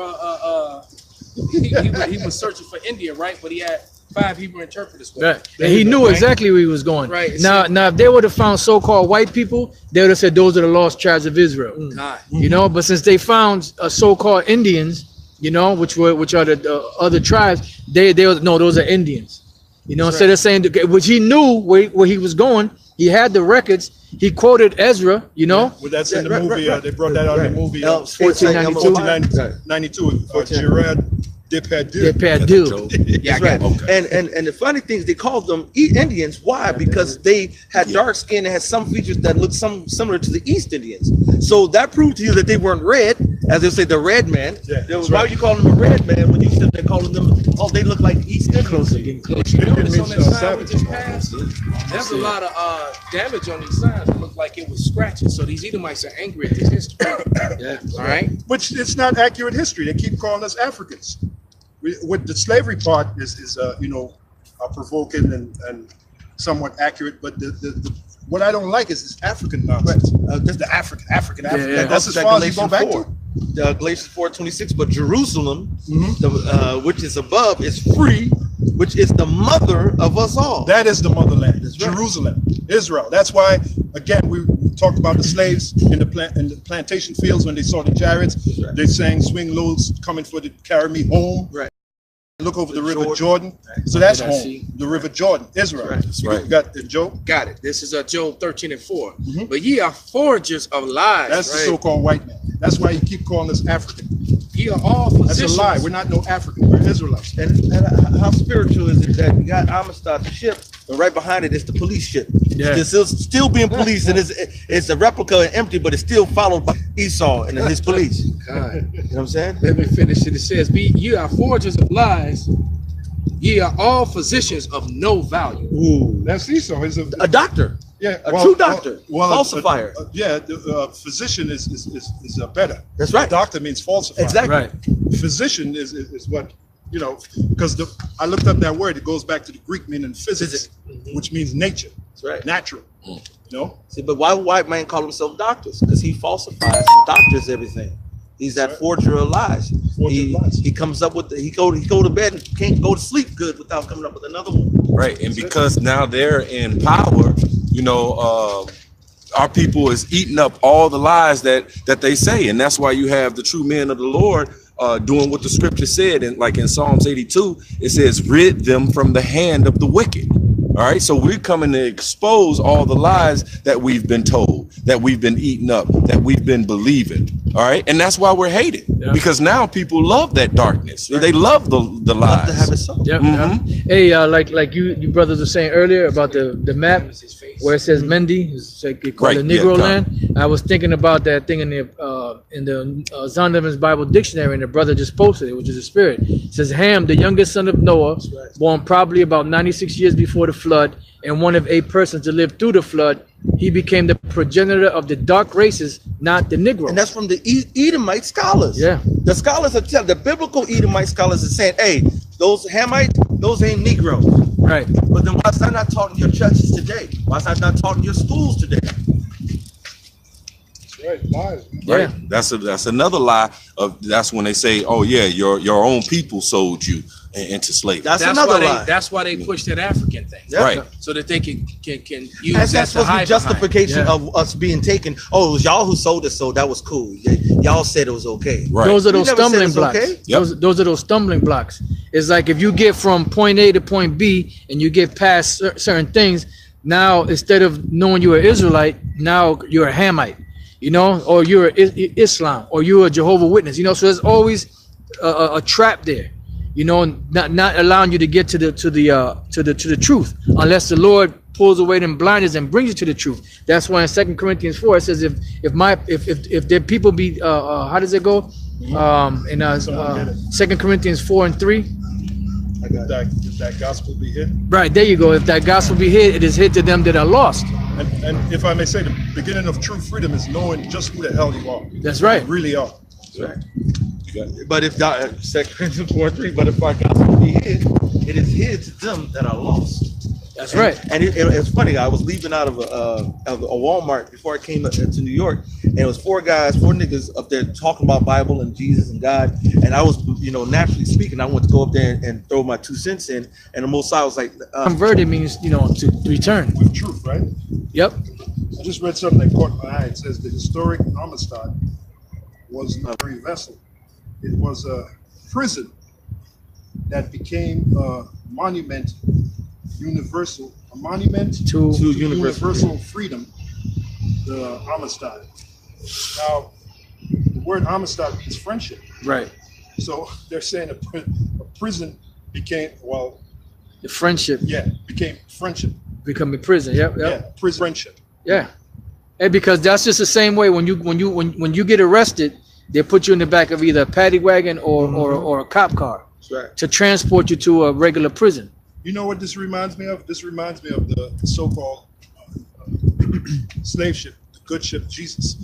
he was searching for India, right? But he had 5 Hebrew interpreters. Right. And he knew exactly where he was going. Right. Now, if they would have found so-called white people, they would have said those are the lost tribes of Israel. God. You know, but since they found so-called Indians, you know, which are the other tribes, they no, those are Indians. You know, instead of saying, which he knew where he was going, he had the records. He quoted Ezra, you know. Well, that's in the movie. They brought that out in the movie. 1492. Gerard Depardieu. Yeah, right. And the funny thing is they called them Indians. Why? Because they had dark skin and had some features that looked similar to the East Indians. So that proved to you that they weren't red, as they say, the red man. Why are you calling them a red man when you said they're calling them? Oh, they look like East Indians. You notice on that sign we just passed, there's a lot of damage on these signs. It looked like it was scratches. So these Edomites are angry at this history. Yeah. All right. Which it's not accurate history. They keep calling us Africans. With the slavery part is provoking and somewhat accurate, but the what I don't like is this African nonsense. The African. Yeah. That's as far as you go back to. Galatians 4:26. But Jerusalem, which is above, is free, which is the mother of us all. That is the motherland. That's right. Jerusalem, Israel. That's why, again, we talked about the slaves in the plantation fields when they saw the chariots. Right. They sang "Swing Lows coming for to carry me home." Right. Look over the river Jordan. So that's home. The river Jordan, Israel. That's right. You got the Job. Got it. This is Job 13:4. But ye are forgers of lies. That's the so-called white man. That's why you keep calling us African. Ye are all physicians. That's a lie. We're not no African. We're Israelites. And how spiritual is it that you got Amistad, the ship, and right behind it is the police ship? Yeah. It's still being policed, and it's a replica and empty, but it's still followed by Esau and his police. God. You know what I'm saying? Let me finish it. It says, ye are forgers of lies. Ye are all physicians of no value. Ooh, that's Esau. He's A doctor. Yeah, A true doctor. Well, falsifier. The physician is better. That's right. Doctor means falsifier. Exactly. Right. Physician is what, because I looked up that word. It goes back to the Greek meaning physics, which means nature. That's right. Natural. See, but why would white man call himself doctors? Because he falsifies and doctors everything. He's that forger of lies. He comes up with he go to bed and can't go to sleep good without coming up with another one. Right, and because now they're in power, our people is eating up all the lies that they say, and that's why you have the true men of the Lord doing what the scripture said, and like in Psalms 82, it says, "Rid them from the hand of the wicked." All right, so we're coming to expose all the lies that we've been told, that we've been eating up, that we've been believing. All right, and that's why we're hated, because now people love that darkness. They love the lies. Love to have it so. Hey, like you brothers were saying earlier about the map where it says Mendy, it's like they call it Negro land. I was thinking about that thing in the Zondervan's Bible Dictionary, and the brother just posted it, which is a spirit. It says Ham, the youngest son of Noah, born probably about 96 years before the flood, and one of 8 persons to live through the flood. He became the progenitor of the dark races, not the Negro. And that's from the Edomite scholars. Yeah. The scholars are telling, the biblical Edomite scholars are saying, hey, those Hamites, those ain't Negroes. Right. But then why is that not taught in your churches today? Why is that not taught in your schools today? Right, lies. Yeah. Right. That's another lie. That's when they say, "Oh yeah, your own people sold you." into slavery. That's another why lie. that's why they push that African thing. Yeah. Right. So that they can use That's that to supposed to be hide justification Yeah. of us being taken. Oh, it was y'all who sold us, so that was cool. Y'all said it was okay. Right. Those are You those never said stumbling it's blocks. okay? Yep. Those are those stumbling blocks. It's like if you get from point A to point B and you get past certain things, now instead of knowing you're an Israelite, now you're a Hamite, you know, or you're Islam, or you're a Jehovah Witness, you know. So there's always a trap there, you know, not allowing you to get to the truth unless the Lord pulls away them blinders and brings you to the truth. That's why in 2 Corinthians 4 it says if there people be how does it go? In 2 Corinthians 4 and 3. If that gospel be hid. Right, there you go. If that gospel be hid, it is hid to them that are lost. And if I may say, the beginning of true freedom is knowing just who the hell you are. That's right. You really are. Right. But if 2 Corinthians 4:3, but if our gospel be hid, it is hid to them that are lost. That's right. And it's funny. I was leaving out of a Walmart before I came to New York, and it was four niggas up there talking about Bible and Jesus and God. And I was, naturally speaking, I went to go up there and throw my 2 cents in. And the Most High was like, Converted means, to return. With truth, right? Yep. I just read something that caught my eye. It says the historic Amistad was not a very vessel. It was a prison that became a monument, a monument To to universal freedom, the Amistad. Now, the word Amistad means friendship. right. So they're saying a prison became, The friendship became friendship. become a prison. Yep. Yeah, prison friendship. Yeah. And because that's just the same way when you get arrested, they put you in the back of either a paddy wagon or a cop car that's right. to transport you to a regular prison. You know what this reminds me of? This reminds me of the so-called slave ship, the good ship Jesus,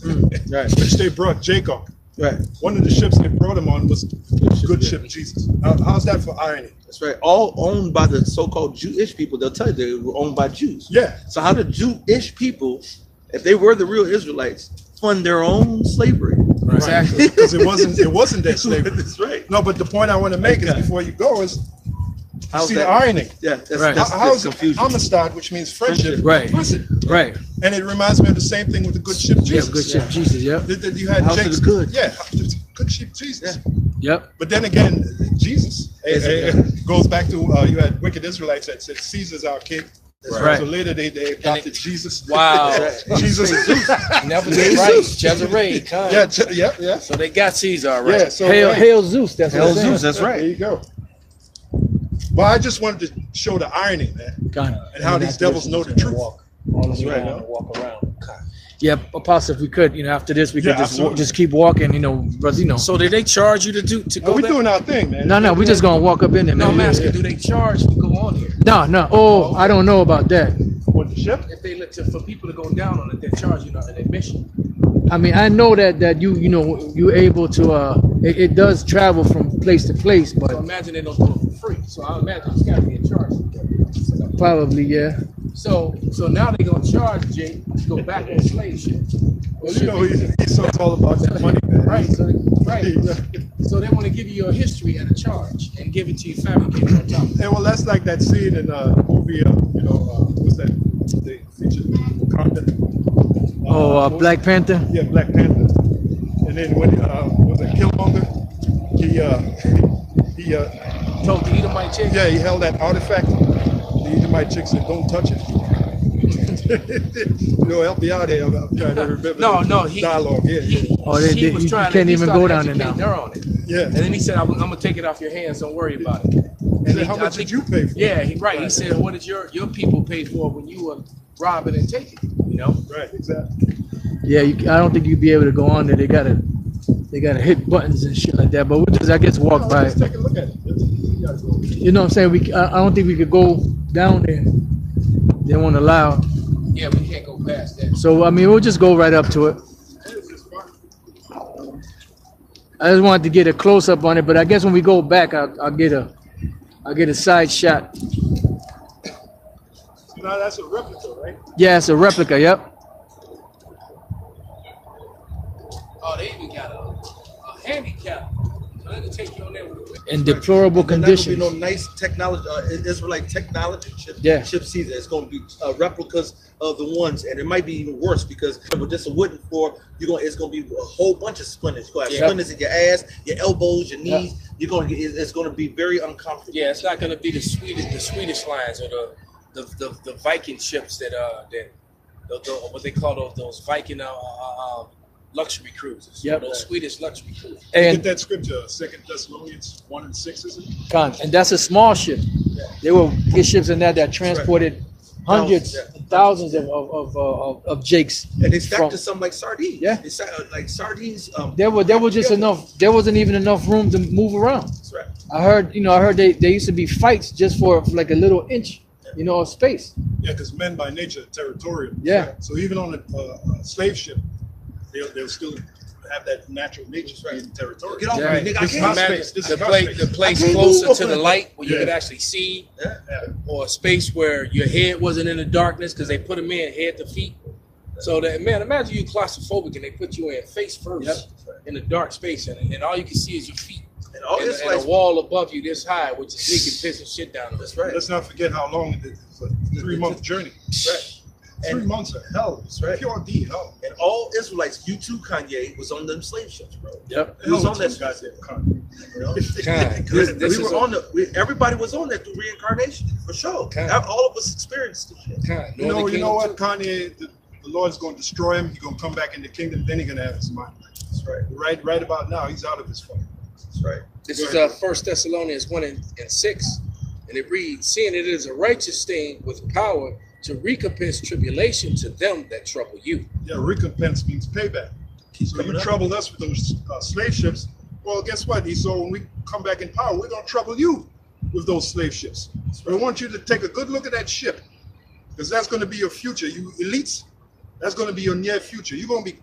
Right. which they brought Jacob. Right. One of the ships they brought him on was good ship Jesus. How's that for irony? That's right. All owned by the so-called Jewish people. They'll tell you they were owned by Jews. Yeah. So how did Jewish people, if they were the real Israelites, fund their own slavery? Right. Exactly. Because it wasn't their slavery. That's right. No, but the point I want to make is before you go is How's see that? the irony. Yeah, that's, Right. that's, How's that's confusion. Amistad, which means friendship, Right. prison? Right. And it reminds me of the same thing with the good ship Jesus. Yeah, good ship Jesus. Yep. That you had House of Jake's the good. Yeah, good ship Jesus. Yep. But then again, Jesus goes back to you had wicked Israelites that said Caesar's our king. Right. So later they adopted Jesus. Wow. Jesus. Never did right. Cesare. Yeah. So they got Caesar right. Yeah. So Hail Zeus. That's Hail what Zeus, that's There right. you go. Well, I just wanted to show the irony, man, and how these devils know the truth. That's right. Walk around. Yeah, Apostle, if we could, after this, we could absolutely. just keep walking, brother, So did they charge you to go We're there? doing our thing, man. No, we just gonna walk up in there, No, man. I'm asking, do they charge to go on here? No. Oh, I don't know about that. What, the ship? If they look for people to go down on it, they charge you an admission. I mean, I know that you're able to. It does travel from place to place, So but imagine they don't do it for free. So I imagine it's got to be a charge. probably yeah. So now they're gonna charge Jake to go back on slave ship. Well, he's all about that money, man. Right. So they want to give you your history at a charge and give it to you fabricated on top. Hey, well, that's like that scene in the movie, what's that? They featured Wakanda. Black Panther. Yeah, Black Panther. And then when was it Killmonger? He Told the Edomite chick. yeah, he held that artifact. The Edomite chick said, "Don't touch it." Help me out here. I'm trying to remember. No, dialogue. Yeah. You can't even go down there now. On it. Yeah. And then he said, I'm gonna take it off your hands. Don't worry about it. He said, how much did you pay for it? Yeah, He said, what did your people pay for when you were robbing and taking? Right, exactly. Yeah, I don't think you'd be able to go on there. They gotta hit buttons and shit like that. But we'll just, I guess, walk by. Let's take a look at it. You guys go. You know what I'm saying? I don't think we could go down there. They won't allow. Yeah, we can't go past that. So I mean, we'll just go right up to it. I just wanted to get a close up on it, but I guess when we go back, I'll get a side shot. So now that's a replica, right? Yeah, it's a replica. Yep. Oh, they even got a handicap. So they can take you on there with in deplorable And there's not conditions. gonna be no nice technology, Israelite technology chips either. It's gonna be replicas of the ones, and it might be even worse because with just a wooden floor, it's gonna be a whole bunch of splinters. You're gonna have splinters in your ass, your elbows, your knees. It's gonna be very uncomfortable. Yeah, it's not gonna be the Swedish lines or the Viking ships that what they call those Viking luxury cruises. Yep. Those Swedish luxury cruises. Get And that scripture, 2 Thessalonians 1:6, is it? and that's a small ship. They will get ships in that transported hundreds and thousands of jakes. And they stacked to something like sardines. Yeah. They stacked like sardines. There was just enough. There wasn't even enough room to move around. That's right. I heard there used to be fights just for like a little inch, of space. Yeah, because men by nature are territorial. Yeah. So even on a slave ship, they'll still have that natural nature being territorial. Get off Yeah. me, nigga. I This is can't my imagine. space. This The is my place, space. the place I can't closer move. to the light where you Yeah. could actually see, Yeah. or a space where your head wasn't in the darkness because they put them in head to feet. So that, man, imagine you claustrophobic and they put you in face first in a dark space, and all you can see is your feet. And all this And like a wall above you this high, which is leaking piss and shit down on. that's right. Let's not forget how long it is. It's a 3-month journey. Right. 3 months of hell. That's right. Pure D hell. And all Israelites, you too, Kanye, was on them slave ships, bro. Yep. He was Hell on with that. those goddamn con. You know? Kind. we This is were on everybody was on that through reincarnation for sure. Kind. All of us experienced this shit. Kind. You know what, Kanye, the Lord's going to destroy him. He's going to come back in the kingdom. Then he's going to have his mind. That's right. Right about now, he's out of his phone. That's right. This is 1 Thessalonians 1:6, and it reads, "Seeing it is a righteous thing with power to recompense tribulation to them that trouble you." Yeah, recompense means payback. So you troubled us with those slave ships. Well, guess what, Esau? When we come back in power, we're going to trouble you with those slave ships. We want you to take a good look at that ship, because that's going to be your future. You elites, that's going to be your near future. You're going to be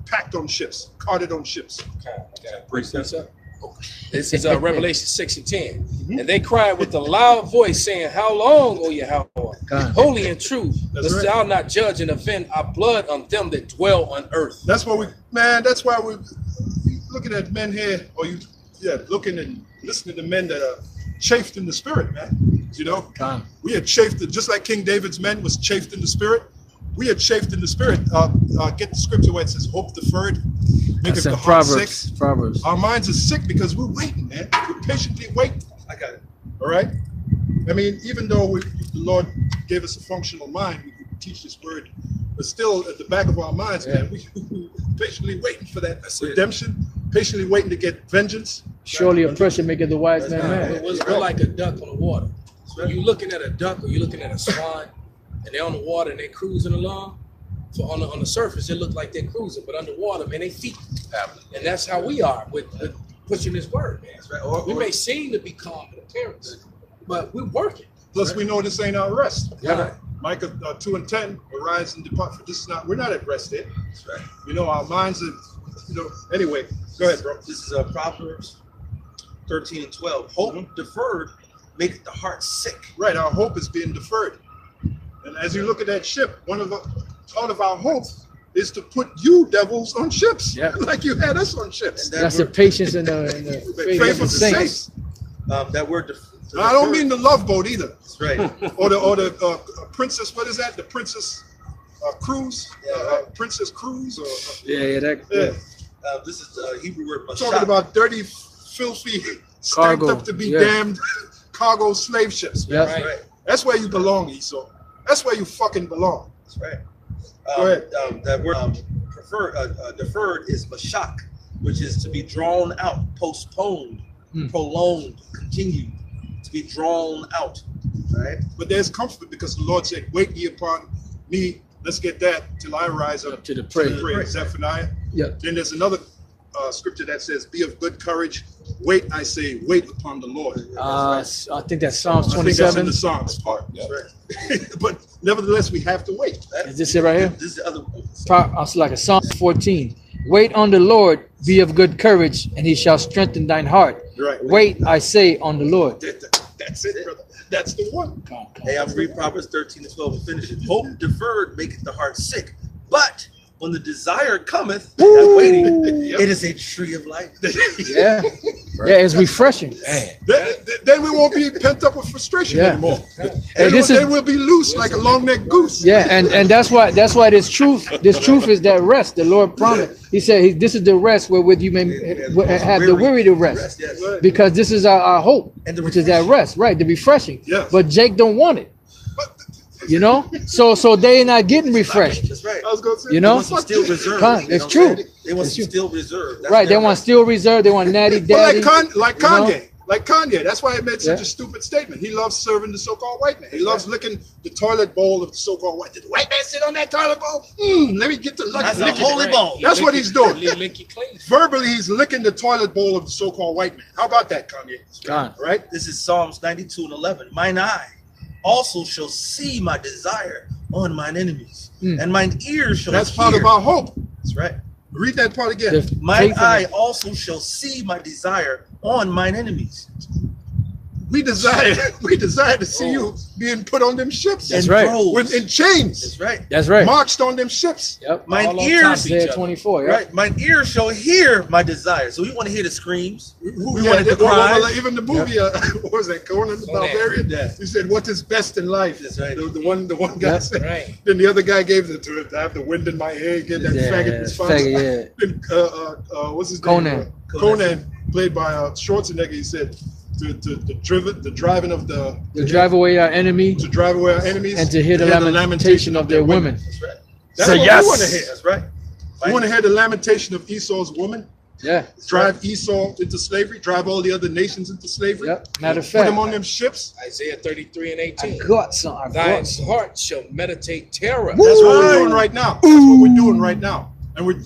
packed on ships, carted on ships. Break this up. This is Revelation 6:10. And they cried with a loud voice, saying, "How long, O Yahweh, holy and true, dost thou not judge and avenge our blood on them that dwell on earth?" That's why we're looking at men here, or looking and listening to men that are chafed in the spirit, man. We are chafed, just like King David's men was chafed in the spirit. We are chafed in the spirit. Get the scripture where it says, "Hope deferred, make That's it in the heart Proverbs. sick." Proverbs. Our minds are sick because we're waiting, man. We're patiently waiting. I got it. All right. I mean, even though the Lord gave us a functional mind, we could teach this word, but still at the back of our minds, man, we patiently waiting for that redemption, patiently waiting to get vengeance. Surely oppression maketh the wise man mad. We're like a duck on the water. So you looking at a duck or you're looking at a swan, and they're on the water and they're cruising along. So on the surface, it looks like they're cruising, but underwater, man, they feet. And that's how we are with pushing this word, man. Right. We may seem to be calm in appearance, but we're working. Plus, we know this ain't our rest. Yeah. Micah 2:10, arise and depart. For this is not. We're not at rest yet. That's right. Our minds are. Anyway, go ahead, bro. This is Proverbs 13:12. Hope deferred maketh the heart sick. Right, our hope is being deferred. And as you look at that ship, part of our hope is to put you devils on ships, like you had us on ships. That's the patience and the faith of the saints. That word. I don't mean the love boat either. That's right. or the princess. What is that? The princess cruise. Princess cruise. This is the Hebrew word. I'm talking about dirty, filthy, stacked Cargo, up to be damned cargo slave ships. Yeah. That's right. That's where you belong, Esau. That's where you fucking belong. That's right. Go ahead. That word deferred is mashak, which is to be drawn out, postponed, prolonged, continued, to be drawn out. Right. But there's comfort because the Lord said, "Wait ye upon me." Let's get that till I rise up to the praise. Zephaniah. Yeah. Then there's another scripture that says, "Be of good courage. Wait, I say, wait upon the Lord." I think that's Psalms I think that's in 27. the Psalms part. That's right. But nevertheless, we have to wait. Is this it right here? This is the other. It's like a Psalm 14. Wait on the Lord, be of good courage, and he shall strengthen thine heart. Right. Wait, I say, on the Lord. That's it, brother. That's the one. Hey, I'm reading Proverbs 13:12 and finish it. Hope deferred maketh the heart sick, but when the desire cometh, that waiting, it is a tree of life. Yeah. Yeah, it's refreshing. Man. Then we won't be pent up with frustration Yeah. anymore. Hey, this is- Then we'll be loose like a long-necked goose. Yeah, and that's why this truth is that rest. The Lord promised. He said, "This is the rest wherewith you may have the weary to rest." Yes. Because this is our hope, And the which is that rest, right? The refreshing. Yes. But Jake don't want it. You know, so they not getting refreshed. That's right. I was gonna say, You know? They want some still reserved. Con- you know it's what I'm true. saying? They want some still reserved. That's Right? They their want rest. still reserved. They want natty But daddy. like you know? Kanye, like Kanye. That's why he made such Yeah. a stupid statement. He loves serving the so-called white man. He loves licking the toilet bowl of the so-called white. Did the white man sit on that toilet bowl? Let me get the That's a lick holy bowl. That's what he's doing. Lick it clean. Verbally, he's licking the toilet bowl of the so-called white man. How about that, Kanye? Con. Right? This is Psalms 92:11. Mine eye also shall see my desire on mine enemies, and mine ears shall That's hear. part of our hope. That's right. Read that part again. The Mine faithfulness. eye also shall see my desire on mine enemies. We desire to see you being put on them ships. That's And right. droves. In chains. That's right. That's right. Marched on them ships. Yep. Mine All on ears, top of each Isaiah other. 24. Yep. right? Mine ears shall hear my desire. So we want to hear the screams. We wanted the cries. even the movie, what was that? Conan the Barbarian. Yeah. He said, "What is best in life?" That's right. The one guy Yeah. said. Right. Then the other guy gave it to him. To have the wind in my hair, get that faggot response. faggot, yeah. Then what's his Conan. name? Conan, played by Schwarzenegger. He said, "The driving of the To drive away our enemy to drive away our enemies and to hear the lamentation of their women. That's right. That's Say what yes. we want to hear. That's right. We want to hear the lamentation of Esau's woman. Yeah. Drive Esau into slavery. Drive all the other nations into slavery. Yep. Matter of Put fact, them on them ships. Isaiah 33:18. I got some. I Thine got some. heart shall meditate terror. That's what we're doing right now. That's what we're doing right now. And we're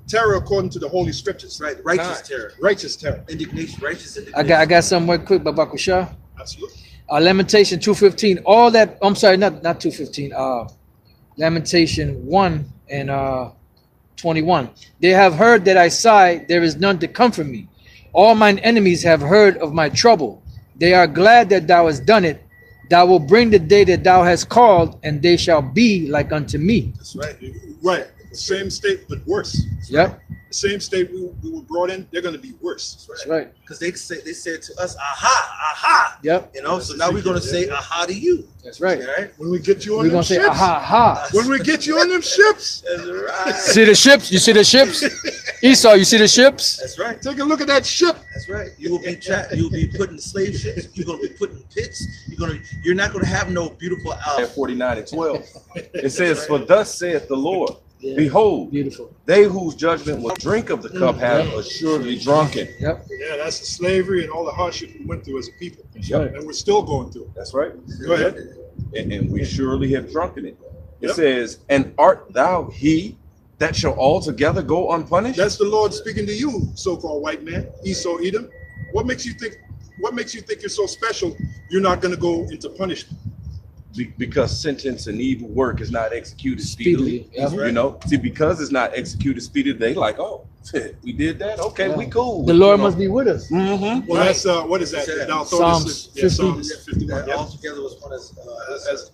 terror according to the Holy Scriptures. Right. Righteous Time. terror. Righteous terror. Indignation. Righteous indignation. I got something real quick, Babakusha. Absolutely. Lamentation 2:15. All that. I'm sorry, not 2:15. Lamentation 1 and 21. They have heard that I sigh. There is none to comfort me. All mine enemies have heard of my trouble. They are glad that thou hast done it. Thou wilt bring the day that thou hast called, and they shall be like unto me. That's right. Right. The same state, but worse. Yep. The same state we were brought in, they're going to be worse. That's right. Because they said to us, aha, aha. Yep. You know, so now we're going to say aha to you. That's right. All right. When we get you on We're them gonna say ships. aha ha. When we get you on them ships. That's right. See the ships? You see the ships? Esau, you see the ships? That's right. Take a look at that ship. That's right. You will be trapped. You will be put in slave ships. You're going to be put in pits. You're not going to have no beautiful At 49:12. It says, "For thus saith the Lord, Yeah. behold, Beautiful. they whose judgment will drink of the cup have assuredly drunken." Yep. Yeah, that's the slavery and all the hardship we went through as a people. right. And we're still going through. That's right. Go ahead. And we surely have drunken it. It Yep. says, "And art thou he that shall altogether go unpunished?" That's the Lord speaking to you, so-called white man, Esau, Edom. What makes you think you're so special? You're not going to go into punishment. Because sentence and evil work is not executed speedily. Yep. You know, see, because it's not executed speedily, they like, oh, we did that. Okay, Yeah. we cool. The Lord must be with us. Mm-hmm. Well, that's what is that? Yeah. Now, Psalms 50. Psalms 51. That Yep. altogether was one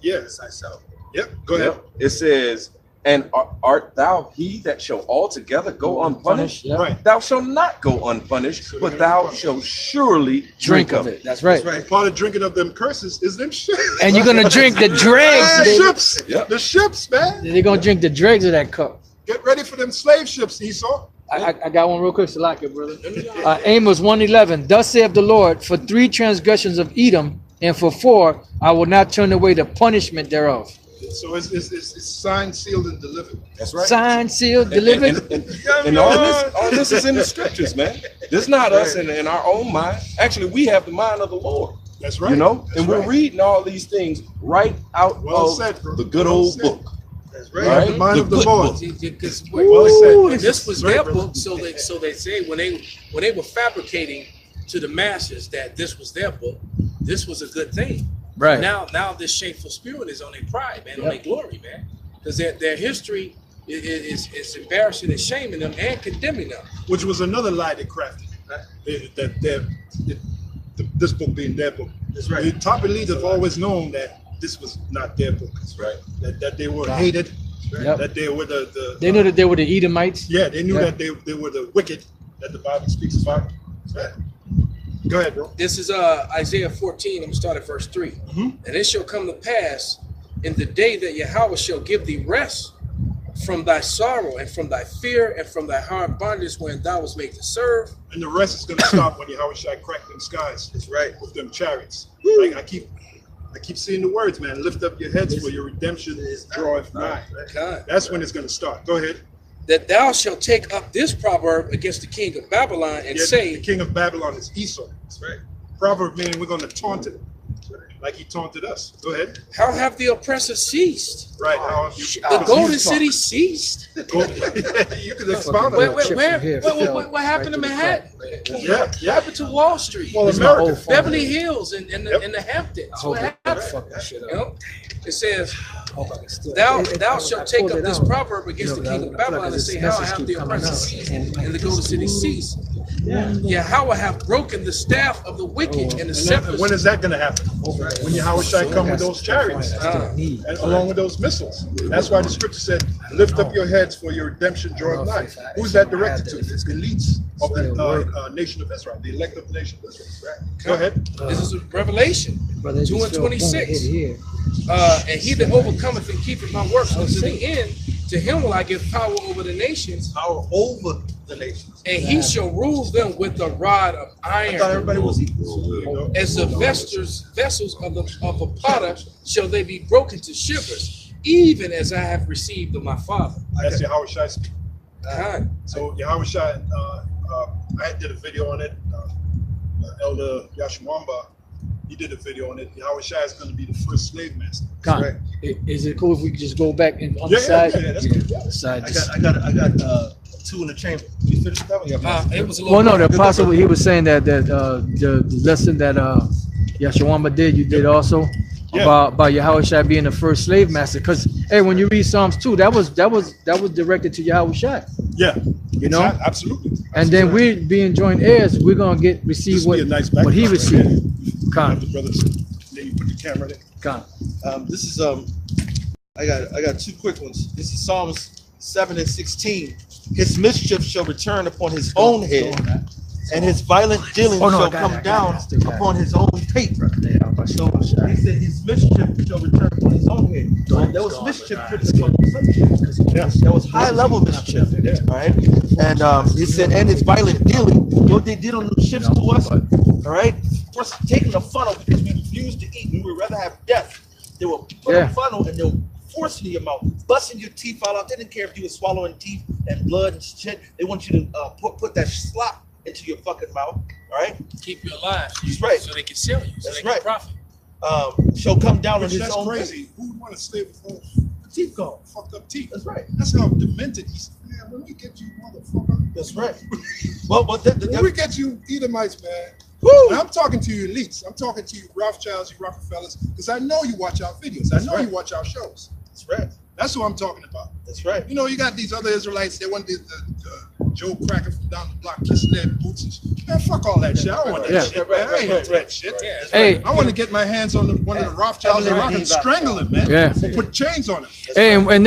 Yes. thyself. Yep. Go ahead. Yep. It says, "And art thou he that shall altogether go unpunished? Yep. Right. Thou shalt not go unpunished, but thou shalt surely drink of it." That's right. That's right. Part of drinking of them curses is them ships. And you're gonna drink the The dregs. baby. ships. Yep. The ships, man. They're gonna drink the dregs of that cup. Get ready for them slave ships, Esau. I got one real quick, Salaka, brother. Amos 1:11. Thus saith the Lord, for 3 transgressions of Edom, and for 4, I will not turn away the punishment thereof. So it's signed, sealed, and delivered. That's right. Signed, sealed, delivered. And all this is in the scriptures, man. This is not us in our own mind. Actually, we have the mind of the Lord. That's right. You know, That's and we're right. reading all these things right out Well of said, bro. the good Well old said. book. That's We right. have Right. the mind The of the good Lord. book. Because Well said. this was Right, their brother. book, so they say when they were fabricating to the masses that this was their book, this was a good thing. Right. Now this shameful spirit is on their pride, man, on their glory, man, because their history is embarrassing and shaming them and condemning them. Which was another lie they crafted. This book being their book. That's right. The top elite have always known that this was not their book. That's right. That they were hated. Yep. That they were the They knew that they were the Edomites. yeah, they knew Yeah. that they were the wicked that the Bible speaks about. Right. Go ahead, bro. This is Isaiah 14. I'm going to start at verse 3. Mm-hmm. And it shall come to pass in the day that Yahweh shall give thee rest from thy sorrow and from thy fear and from thy hard bondage when thou was made to serve. And the rest is going to stop when Yahweh Shai crack them skies. That's right. With them chariots. Like I keep seeing the words, man. Lift up your heads for your redemption draweth nigh. God. That's when it's going to start. Go ahead. That thou shalt take up this proverb against the king of Babylon and say, the king of Babylon is Esau. That's right. Proverb meaning we're going to taunt him, like he taunted us. Go ahead. how have the oppressor ceased? Right. How The golden city ceased. You can expound on What happened to Manhattan? Yeah. What happened to Wall Street? Well, America. Beverly Hills and the Hamptons. What happened? Fuck that shit up. You know? It says, thou shalt take up this proverb against the king of Babylon and say, how have the oppressor ceased and the golden city ceased? Yahweh have broken the staff of the wicked and the scepter. When is that going to happen? When Yahweh Shai come with those chariots and along with those missiles. That's why the scripture said, lift up your heads for your redemption draweth nigh. Who's that directed to? It's the elites of the nation of Israel, the elect of the nation of Israel. Right? Go ahead. This is Revelation 2:26. And he that overcometh and keepeth my works unto the end, to him will I give power over the nations. Power over the nations. And he shall rule them with the rod of I thought iron. everybody was equal. As the vessels of a potter shall they be broken to shivers, even as I have received of my Father. That's Yahweh Shai speaking. God. So Yahweh Shai, I did a video on it. Elder Yashwamba, he did a video on it. Yahweh Shai is going to be the first slave master. Right. Is it cool if we just go back and on the side? Yeah, that's good. The side. I got two in the chamber. You finished that one? It was a little. Well, no, the apostle, he was saying that the lesson that Yashwamba did, you did also about Yahweh Shai being the first slave master. Because hey, when you read Psalms 2, that was directed to Yahweh Shai. Yeah, you know, absolutely. And then we being joint heirs, we're gonna receive what he received. Con. Brothers, then you put the camera there. Con. This is I got two quick ones. This is Psalms 7:16. His mischief shall return upon his own head, and his violent dealings shall come down upon his own pate. So he said his mischief shall return upon his own head. There was mischief written upon the subject. There was high level mischief. All right. And he said, and his violent dealing, what they did on the ships to us. All right. First taking a funnel because we refused to eat. We would rather have death. They were putting a funnel and they were forcing your mouth, busting your teeth all out. They didn't care if you were swallowing teeth and blood and shit. They want you to put that slop into your fucking mouth. All right. Keep you alive. That's right. So they can sell you. So That's they can profit. Shall come down on his That's own crazy. pate. Who would want to slave with Teeth gone. fucked up teeth? That's right. That's how demented he's. Man, when we get you, motherfucker. That's right. Well, when we get you Edomites, man. Woo! And I'm talking to you elites. I'm talking to you Rothschilds, you Rockefellers, because I know you watch our videos. I know you watch our shows. That's right. That's what I'm talking about. That's right. You know, you got these other Israelites. They want the Joe Cracker from down the block kissing their boots. And, man, fuck all that shit. I don't want that shit, man. I ain't into that shit. Hey, I want to get my hands on one of the Rothschilds and rock and strangle him, man. Yeah. Put chains on him. Hey, and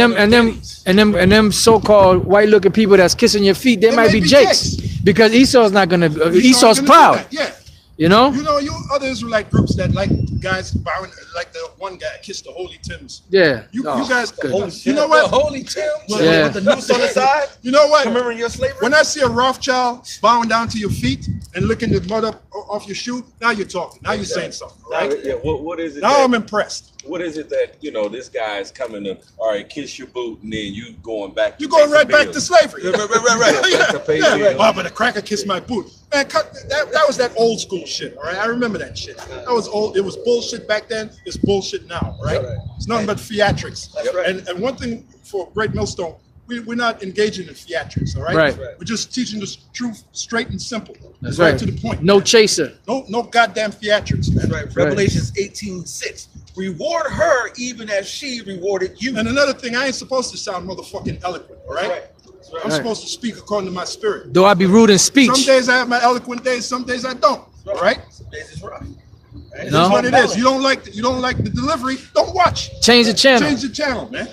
them so-called white-looking people that's kissing your feet, they might be jakes. Because Esau's not gonna. Esau's proud. Yeah. You know. You know, you other Israelite groups that like guys bowing, like the one guy kissed the Holy Tims. Yeah. You guys, goodness. you know what? The Holy Tim. Yeah. With the noose on the side. You know what? Remembering your slavery. When I see a Rothschild bowing down to your feet and licking the mud up off your shoe, now you're talking. Now you're saying something, right? Yeah, what is it? Now I'm impressed. What is it that, you know, this guy is coming to, all right, kiss your boot, and then you going back. You're going right back to slavery. Right. Yeah, to pay yeah. bills. Oh, but a cracker kissed my boot. Man, that was that old school shit, all right? I remember that shit. That was old. It was bullshit back then. It's bullshit now, right? It's nothing but theatrics. That's right. And one thing for Great Millstone, we're not engaging in theatrics, all right? Right. We're just teaching the truth straight and simple. That's right right. to the point. No chaser. No goddamn theatrics, man. That's right. Revelations 18:6. Reward her even as she rewarded you. And another thing, I ain't supposed to sound motherfucking eloquent, all right? That's right. I'm supposed to speak according to my spirit. Though I be rude in speech. Some days I have my eloquent days, some days I don't. All right? Some days it's rough. That's what it is. You don't like the delivery, don't watch. Change the channel. Change the channel, man.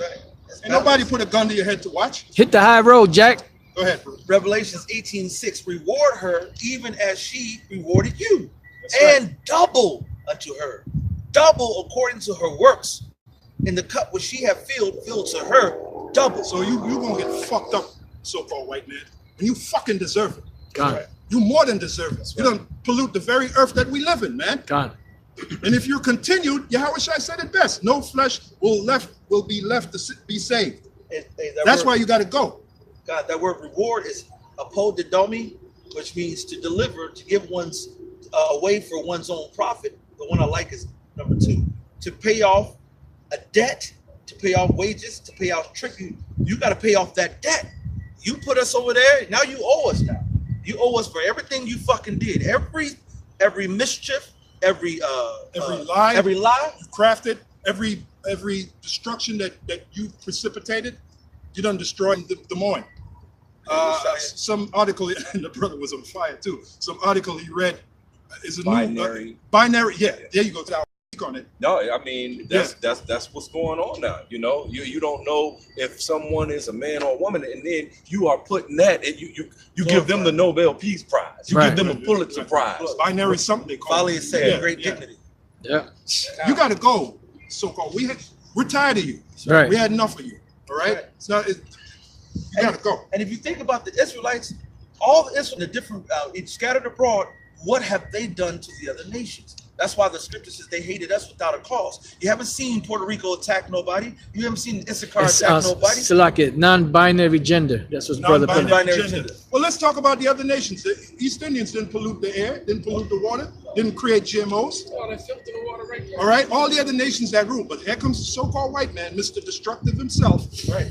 Ain't nobody put a gun to your head to watch. Hit the high road, Jack. Go ahead, bro. Revelations 18:6. Reward her even as she rewarded you, That's and double unto her, double according to her works. In the cup which she have filled to her double. So you gonna get fucked up, so-called white man, and you fucking deserve it. God. You more than deserve it. You don't pollute the very earth that we live in, man. God. And if you're continued, Yahweh Shai said it best. No flesh will be left to be saved. That's why you got to go. God, that word reward is apodidomi, which means to deliver, to give one's away for one's own profit. The one I like is number 2, to pay off a debt, to pay off wages, to pay off tricking. You got to pay off that debt. You put us over there. Now you owe us. Now you owe us for everything you fucking did. Every mischief, every lie you crafted, every destruction that you precipitated. You done destroyed the Moines. Some article, and the brother was on fire too. Some article he read is a binary. Binary, yeah. There you go. On it. No, I mean that's what's going on now. You know, you don't know if someone is a man or a woman, and then you are putting that, and you give them the Nobel Peace Prize. You give them a Pulitzer Prize. Binary something they call it. Folly is saying great dignity. Yeah. You got to go. So-called. We're tired of you. Right. We had enough of you. All right. You got to go. And if you think about the Israelites, all the Israelites, the different scattered abroad, what have they done to the other nations? That's why the scripture says they hated us without a cause. You haven't seen Puerto Rico attack nobody. You haven't seen Issachar attack nobody. It's like a non-binary gender. That's what's brother put. Non-binary gender. Well, let's talk about the other nations. The East Indians didn't pollute the air, didn't pollute the water, didn't create GMOs. Oh, they filter the water right there. All right, all the other nations that rule. But here comes the so-called white man, Mr. Destructive himself. Right.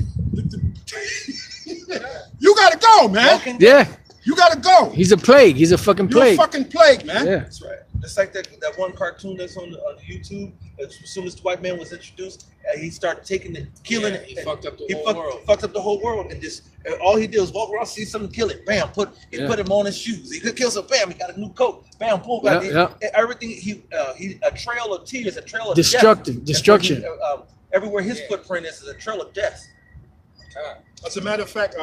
You got to go, man. Yeah. You got to go. He's a plague. He's a fucking You're a plague. fucking plague, man. Yeah. That's right. It's like that one cartoon that's on YouTube. As soon as the white man was introduced, he started taking it, killing it. He fucked up the whole world. Fucked up the whole world, and just all he did was walk around, see something, kill it, bam, put him on his shoes. He could kill some, bam, he got a new coat, bam, pull back. Everything he a trail of tears, a trail of destruction. Everywhere his footprint is a trail of death. As a matter of fact,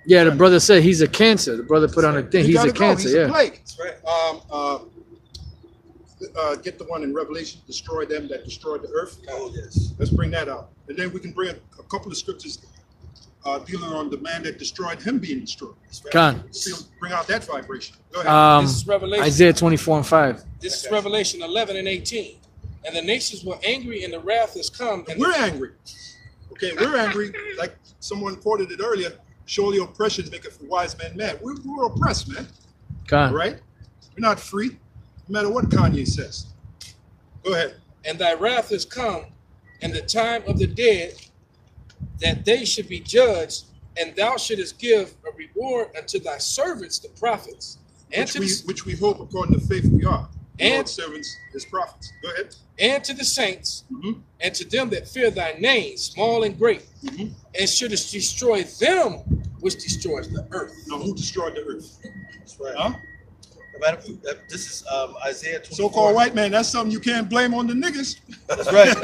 yeah, the brother said he's a cancer. The brother put on a thing. He's a cancer. He's a plague. That's right. Get the one in Revelation, destroy them that destroyed the earth. Oh, yes. Let's bring that out. And then we can bring a couple of scriptures dealing on the man that destroyed him being destroyed. Con. Bring out that vibration. Go ahead. This is Revelation. Isaiah 24:5. This is Revelation 11 and 18. And the nations were angry, and the wrath has come. And we're angry. Okay, we're angry. Like someone quoted it earlier. Surely oppression maketh a wise man mad. We're oppressed, man. Con. Right? We're not free, no matter what Kanye says. Go ahead. And thy wrath is come, and the time of the dead, that they should be judged, and thou shouldest give a reward unto thy servants, the prophets, and which we hope, according to faith, we are. And servants, his prophets. Go ahead. And to the saints, and to them that fear thy name, small and great, and shouldest destroy them which destroys the earth. Now, who destroyed the earth? That's right. Huh? This is Isaiah 24. So-called white man, that's something you can't blame on the niggas. That's right.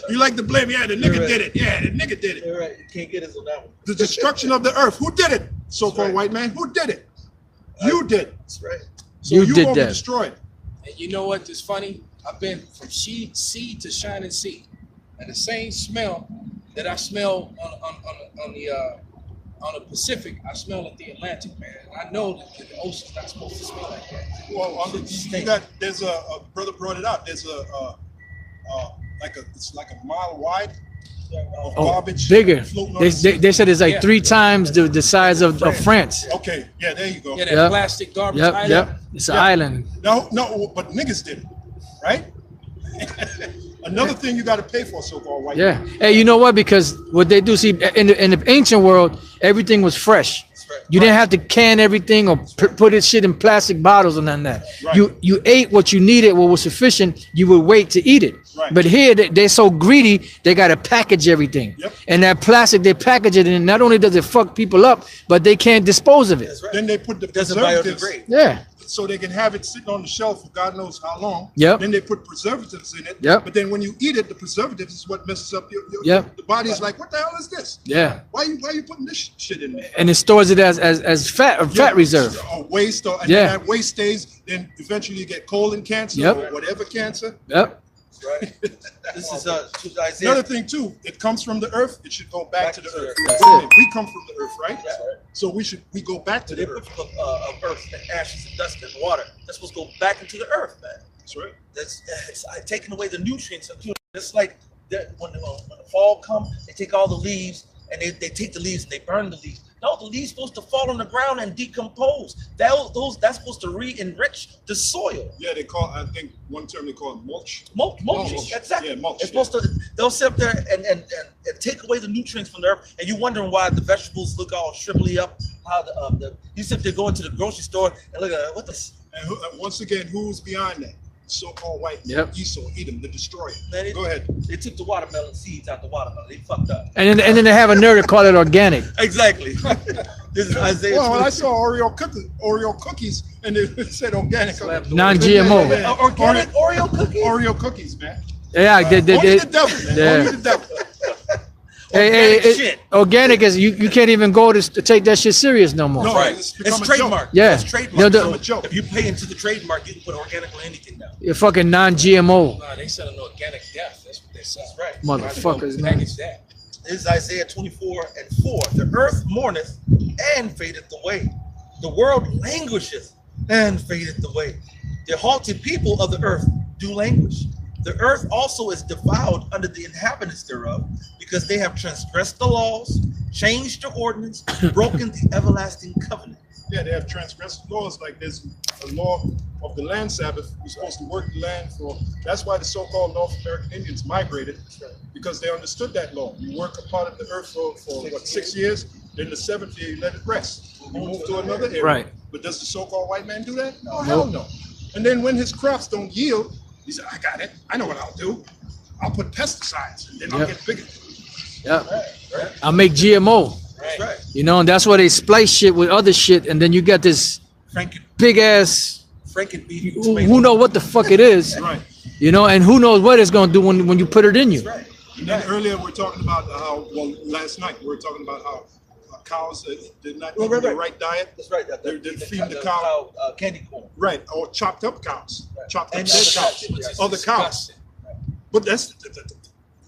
You like to blame, yeah, the nigga did it. Yeah, the nigga did it. You're right. You can't get us on that one. The destruction of the earth. Who did it? So-called white man. Who did it? You did. That's right. So you did won't that. Be destroyed. And you know what is funny? I've been from sea to shining sea. And the same smell that I smell on the Pacific, I smell at the Atlantic, man. I know that the ocean's not supposed to smell like that. Well, there's a brother brought it out. There's it's like a mile wide of garbage. Bigger. They they said it's like 3 times the size of France. Okay, yeah, there you go. Yeah, that plastic garbage island. Yep. It's an island. No, but niggas did it, right? Another thing you got to pay for, so-called white. Yeah. Hey, you know what? Because what they do, see, in the ancient world, everything was fresh. Right. You didn't have to can everything or put it shit in plastic bottles or none of that. Right. You ate what you needed, what was sufficient. You would wait to eat it. Right. But here they're so greedy, they got to package everything. Yep. And that plastic, they package it, and not only does it fuck people up, but they can't dispose of it. That's right. Then they put the Doesn't preservatives. biodegrade. Yeah. so they can have it sitting on the shelf for God knows how long. Yep. Then they put preservatives in it. Yep. But then when you eat it, the preservatives is what messes up your Yep. the body is like, what the hell is this? Yeah. Why you putting this shit in there? And it stores it as fat, or fat reserve. Or waste, and Yeah. then that waste stays. Then eventually you get colon cancer Yep. or whatever cancer. Yep. Right. This is to Isaiah. Another thing too, it comes from the earth. It should go back to the earth. That's it. We come from the earth, right? So we go back to They the put earth. from earth and ashes and dust and water. That's supposed to go back into the earth, man. That's right. That's taking away the nutrients. It's like when the fall comes, they take all the leaves and they take the leaves and they burn the leaves. No, the leaves supposed to fall on the ground and decompose. That's supposed to re-enrich the soil. Yeah, they call. I think one term they call it mulch. Mulching, exactly. Yeah, mulch. It's supposed to. They'll sit up there and take away the nutrients from the earth, and you're wondering why the vegetables look all shrivelly up. How you sit there going to the grocery store and look at what this. And once again, who's behind that? So-called white Esau, Edom, the destroyer. Man, Go ahead. They took the watermelon seeds out the watermelon. They fucked up. And then they have a nerve to call it organic. Exactly. This is Isaiah. Well, I saw Oreo cookies, and it said organic. Non-GMO. Organic Oreo cookies. Oreo cookies, man. Yeah, Only the devil, man. Yeah. Only the devil. Shit. Organic is you can't even go to take that shit serious no more. No, Right. it's become It's a joke. trademark. Yeah. It's trademark. You know, Become a joke. If you pay into the trademark, you can put organic on anything now. You're fucking non-GMO Nah, they selling organic death. That's what they sell. That's right. motherfuckers, man. Package that. This is Isaiah 24:4. The earth mourneth and fadeth away. The world languisheth and fadeth away. The haughty people of the earth do languish. The earth also is defiled under the inhabitants thereof, because they have transgressed the laws, changed the ordinance, broken the everlasting covenant. Yeah, they have transgressed laws. Like there's a law of the land Sabbath. You're supposed to work the land for. That's why the so-called North American Indians migrated, because they understood that law. You work a part of the earth for what, 6 years, then the 7th year you let it rest. You move to another area. Right. But does the so-called white man do that? No, hell no. And then when his crops don't yield, he said, I got it. I know what I'll do. I'll put pesticides, and then I'll get bigger. Yeah. I'll make GMO. That's right. You know, and that's why they splice shit with other shit, and then you got this big ass. Frankenbeef. Who know what the fuck it is? Right. You know, and who knows what it's gonna do when you put it in you. Right. And then earlier we're talking about how, well, last night we were talking about how cows did not eat the right diet. That's right. They're feeding the cow candy corn. Right, or chopped up cows, chopped up And dead other cows, cows. other cows. But that's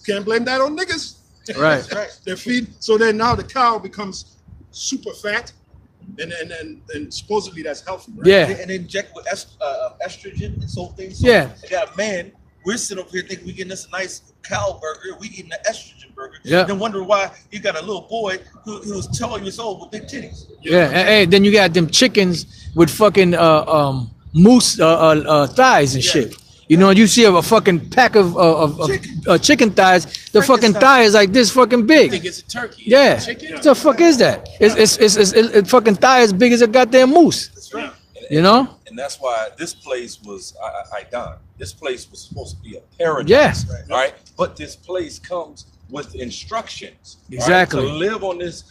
can't blame that on niggas. Right. Right. They're feeding, so then now the cow becomes super fat, and supposedly that's healthy. Right? Yeah. And they inject with estrogen and so things. So Yeah. They got a man. We're sitting over here thinking we getting this nice cow burger. We eating an estrogen burger. Yeah. Then wonder why you got a little boy who was 12 years old with big titties. Yeah. And hey, then you got them chickens with fucking moose thighs and shit. You know, you see a fucking pack of chicken thighs. The fucking thigh is like this fucking I big. think it's a turkey. Yeah. Chicken. What the fuck is that? It's fucking thigh as big as a goddamn moose. That's right. You know? And that's why this place was Idan. This place was supposed to be a paradise. Yeah. Right. But this place comes with instructions. Exactly. Right? To live on this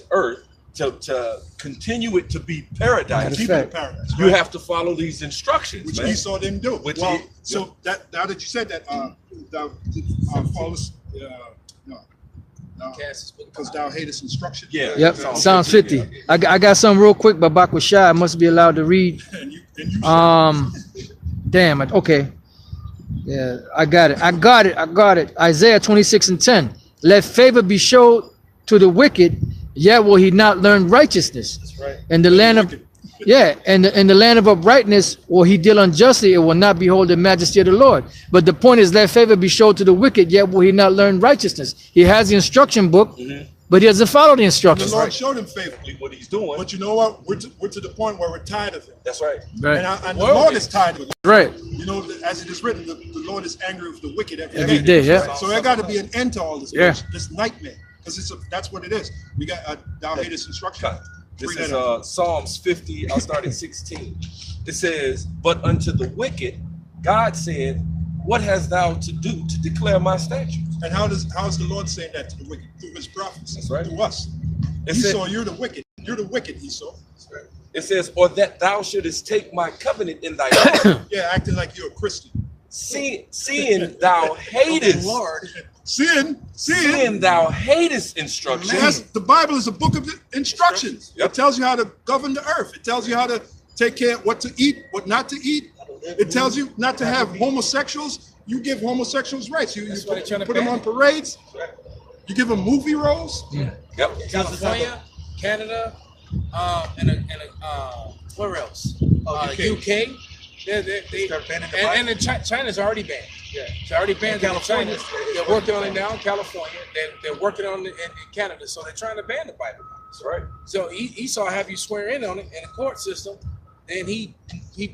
earth, to continue it to be paradise, Keep it in paradise. you have to follow these instructions. Which man. Esau didn't do. Which Well, he- so that now that you said that, because thou hatest instruction. Yeah. Yep. Psalms 50. I got something real quick, but Bakwashai I must be allowed to read. And you Damn it. Okay. Yeah, I got it. Isaiah 26:10. Let favor be showed to the wicked, yet will he not learn righteousness. That's right. And the land of and the land of uprightness will he deal unjustly, it will not behold the majesty of the Lord. But the point is, let favor be showed to the wicked, yet will he not learn righteousness. He has the instruction book, but he doesn't follow the the instructions. Lord showed him favor. What he's doing. But you know what? We're to the point where we're tired of it. That's right. Right. And the Lord is tired of it. Right. You know, as it is written, the Lord is angry with the wicked Every day, yeah. So there got to be an end to all this, Yeah. this nightmare, because that's what it is. We got thou hatest instruction. This Bring is that up. Psalms 50. I'll start at 16. It says, "But unto the wicked, God said, What hast thou to do to declare my statutes?" And how is the Lord saying that to the wicked? Through his prophets. That's right. To us. It Esau, said- you're the wicked. You're the wicked, Esau. It says, or that thou shouldest take my covenant in thy heart. Yeah, acting like you're a Christian. Seeing thou hatest, Lord. Seeing. thou hatest instruction. Yes, the Bible is a book of instructions. Yep. It tells you how to govern the earth. It tells you how to take care of what to eat, what not to eat. It tells you not to have homosexuals. You give homosexuals rights. You put them on parades. You give them movie roles. Yep. California, Canada, where else? UK. China's already banned. Yeah, it's already banned in California. They're working on it now in California. They're working on it in Canada. So they're trying to ban the Bible. That's right. So Esau have you swear in on it in the court system, then he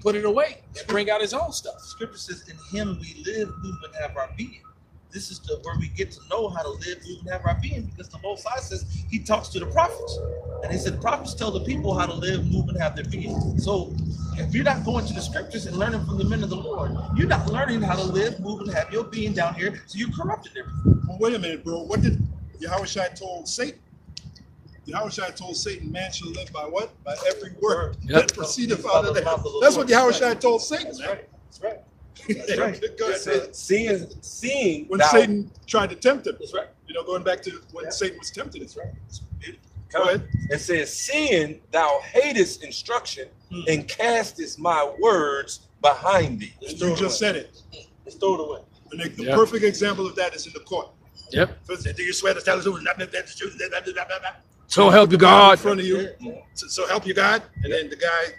put it away and bring out his own stuff. Scripture says, in him we live, move, and have our being. This is where we get to know how to live, move, and have our being, because the Most High says he talks to the prophets. And he said prophets tell the people how to live, move, and have their being. So if you're not going to the scriptures and learning from the men of the Lord, you're not learning how to live, move, and have your being down here, so you're corrupting everything. Well, wait a minute, bro. What did Yahushua told Satan? Yahushua told Satan, man shall live by what? By every word that proceedeth out of the mouth. That's what Yahushua told Satan. That's right. That's right. That's right. Go ahead. Seeing When thou, Satan tried to tempt him. That's right. You know, going back to when Satan was tempted. That's right. Go ahead. It says, seeing thou hatest instruction and castest my words behind thee. You just said it. Let's throw it away. And the perfect example of that is in the court. Yep. First, do you swear to tell the truth? So help you In God. front of you. So help you God. And then the guy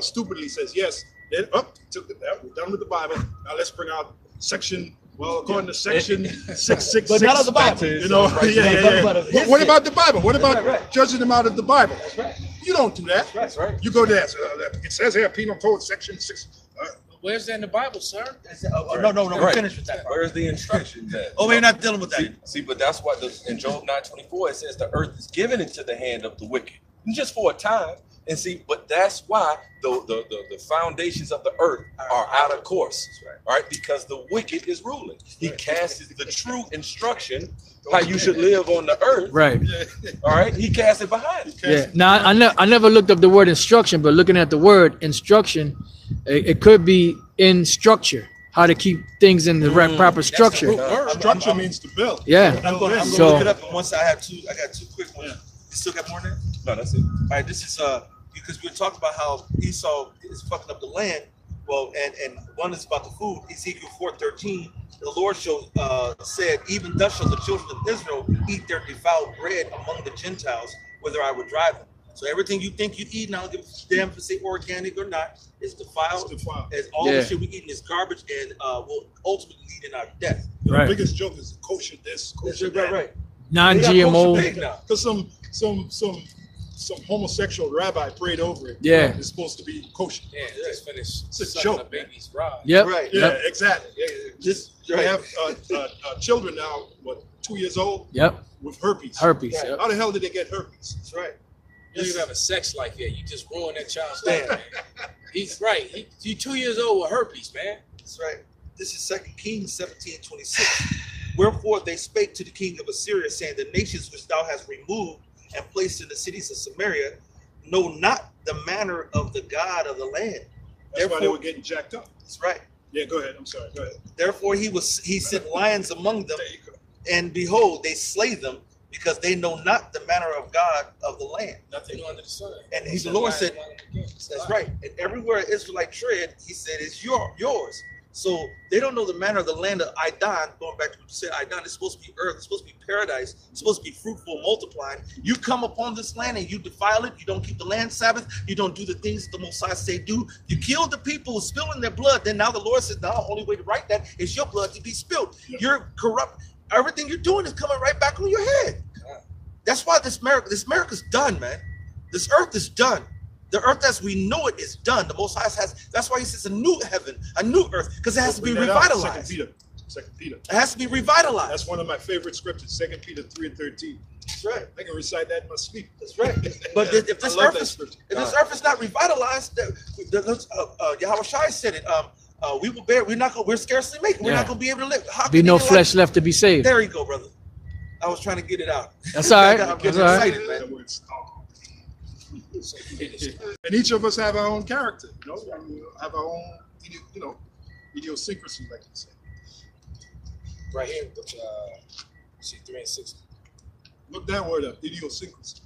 stupidly says yes. Then we're done with the Bible. Now let's bring out section. Well, according to section 666. But not of the Bible. You know, But what about the Bible? What about judging them out of the Bible? That's right. You don't do that. That's right. You go there. It says here, Penal Code section 6. Where's that in the Bible, sir? No, we're finished with that part. Where's the instructions at? Oh, we're not dealing with that. See, but that's what in Job 9:24 it says the earth is given into the hand of the wicked, and just for a time. And see, but that's why the foundations of the earth are out of course, all right? Because the wicked is ruling. He casts the true instruction how you should live on the earth, Right. all right? He casts it behind. Yeah. Now I never looked up the word instruction, but looking at the word instruction, it could be in structure, how to keep things in the right proper structure. Structure means to build. Yeah. I'm going to So- look it up. And once I got two quick ones. You still got more than that? No, that's it. All right, this is because we were talking about how Esau is fucking up the land. Well, and one is about the food. Ezekiel 4:13. The Lord said, even thus shall the children of Israel eat their defiled bread among the Gentiles, whither I would drive them. So everything you think you eat, and I don't give a damn if it's organic or not, is defiled. As all the shit we eating is garbage and will ultimately lead in our death. The biggest joke is kosher this, kosher that. Right. Non-GMO. Because some homosexual rabbi prayed over it. Yeah. It's supposed to be kosher. Yeah, just finished It's a sucking joke, a baby's rod. Yep. Right. Yeah, Yep. exactly. Just We have children now, 2 years old, Yep. with herpes. Herpes. Right. Yep. How the hell did they get herpes? That's right. You don't even have a sex life yet. You just ruined that child's life, man. He's right. He's 2 years old with herpes, man. That's right. This is 2 Kings 17:26. Wherefore they spake to the king of Assyria, saying, the nations which thou hast removed and placed in the cities of Samaria know not the manner of the God of the land. That's why they were getting jacked up. That's right. Yeah, go ahead. I'm sorry. Go ahead. Therefore he sent lions among them, There you go. and behold, they slay them, because they know not the manner of God of the land. Nothing new under the sun. And the Lord said, that's right. And everywhere an Israelite tread, he said, it's yours. So they don't know the manner of the land of Idan. Going back to what you said, Idan is supposed to be earth. It's supposed to be paradise. It's supposed to be fruitful, multiplying. You come upon this land and you defile it. You don't keep the land Sabbath. You don't do the things the Most High say do. You kill the people spilling their blood. Then now the Lord says, now the only way to right that is your blood to be spilled. Yeah. You're corrupt. Everything you're doing is coming right back on your head. That's why this America's done, man. This earth is done. The earth as we know it is done. The Most High has. That's why he says a new heaven, a new earth, because it has to be revitalized. Second Peter. It has to be revitalized. That's one of my favorite scriptures. 2 Peter 3:13. That's right. I can recite that in my sleep. That's right. But if this I love earth that is, scripture. if this earth is not revitalized, Yahushua said it. We will bear. We're scarcely making. We're not going to be able to live. How Be can no you flesh left to be saved. There you go, brother. I was trying to get it out. That's all right. I'm That's getting all right. excited, man. That word's And each of us have our own character, you know, we have our own, you know, idiosyncrasy, like you said. Right here, see 3 and 6. Look that word up, idiosyncrasy.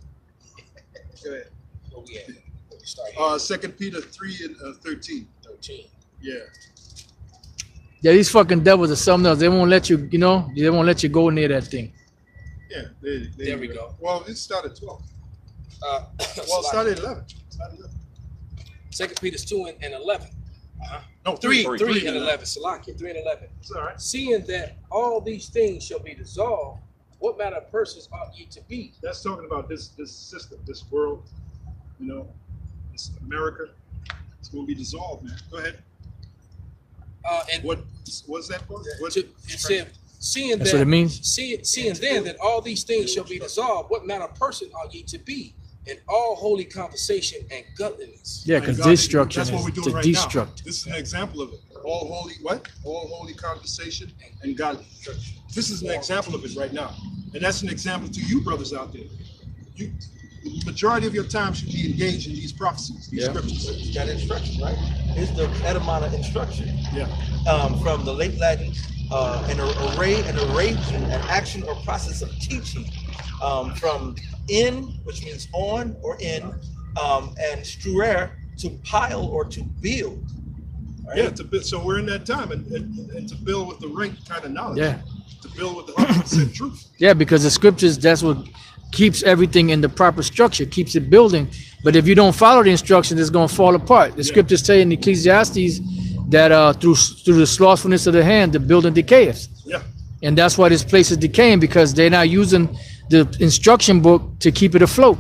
Go ahead. Where we at? Where we start here? 2 Peter 3 and 13. 13. Yeah. Yeah, these fucking devils are something else. They won't let you, you know, they won't let you go near that thing. Yeah. There we go. Well, it started 12. Well, Well, it started 11. Started 11. 2 Peter 2 and 11. No, 3 and 11. Salakia, 3 and 11. It's all right. Seeing that all these things shall be dissolved, what manner of persons ought ye to be? That's talking about this system, this world, you know, this America. It's going to be dissolved, man. Go ahead. And What's that for? it said, seeing That's what it that, means? seeing then that all these things shall be dissolved, what manner of person ought ye to be in all holy conversation and godliness? Yeah, because destruction That's what we're is to doing right now. destruct. This is an example of it. All holy what? All holy conversation and godliness. This is an example of it right now. And that's an example to you brothers out there. You, the majority of your time should be engaged in these prophecies, these scriptures. It's got instruction, right? It's the etymology instruction. Yeah. From the late Latin, an arrangement, an action or process of teaching. From in, which means on or in, and struere, to pile or to build. Right? Yeah, to build. So we're in that time, and to build with the right kind of knowledge. Yeah. To build with the 100% truth. Yeah, because the scriptures, that's what keeps everything in the proper structure, keeps it building. But if you don't follow the instructions, it's going to fall apart. The scriptures say in Ecclesiastes that through the slothfulness of the hand, the building decayeth. Yeah. And that's why this place is decaying, because they're not using the instruction book to keep it afloat.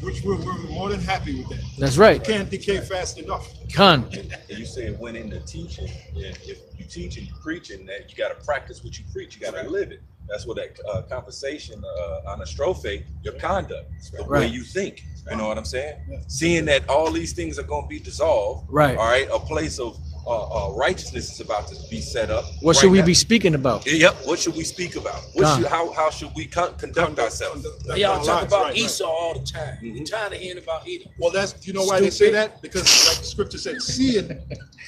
Which we're more than happy with that. That's right. It can't decay fast enough. Con. And you said went into teaching. Yeah, if you teach and you preaching, that you got to practice what you preach. You got to live it. That's what that conversation on a strophe, your conduct, the way you think. You know what I'm saying? Yeah. Seeing that all these things are going to be dissolved. Right. All right. A place of righteousness is about to be set up. What should we be speaking about? Yep. What should we speak about? How should we conduct ourselves? Y'all talk about Esau all the time. You're tired of hearing about Edom. Well, that's, you know why they say that? Because like the scripture said, seeing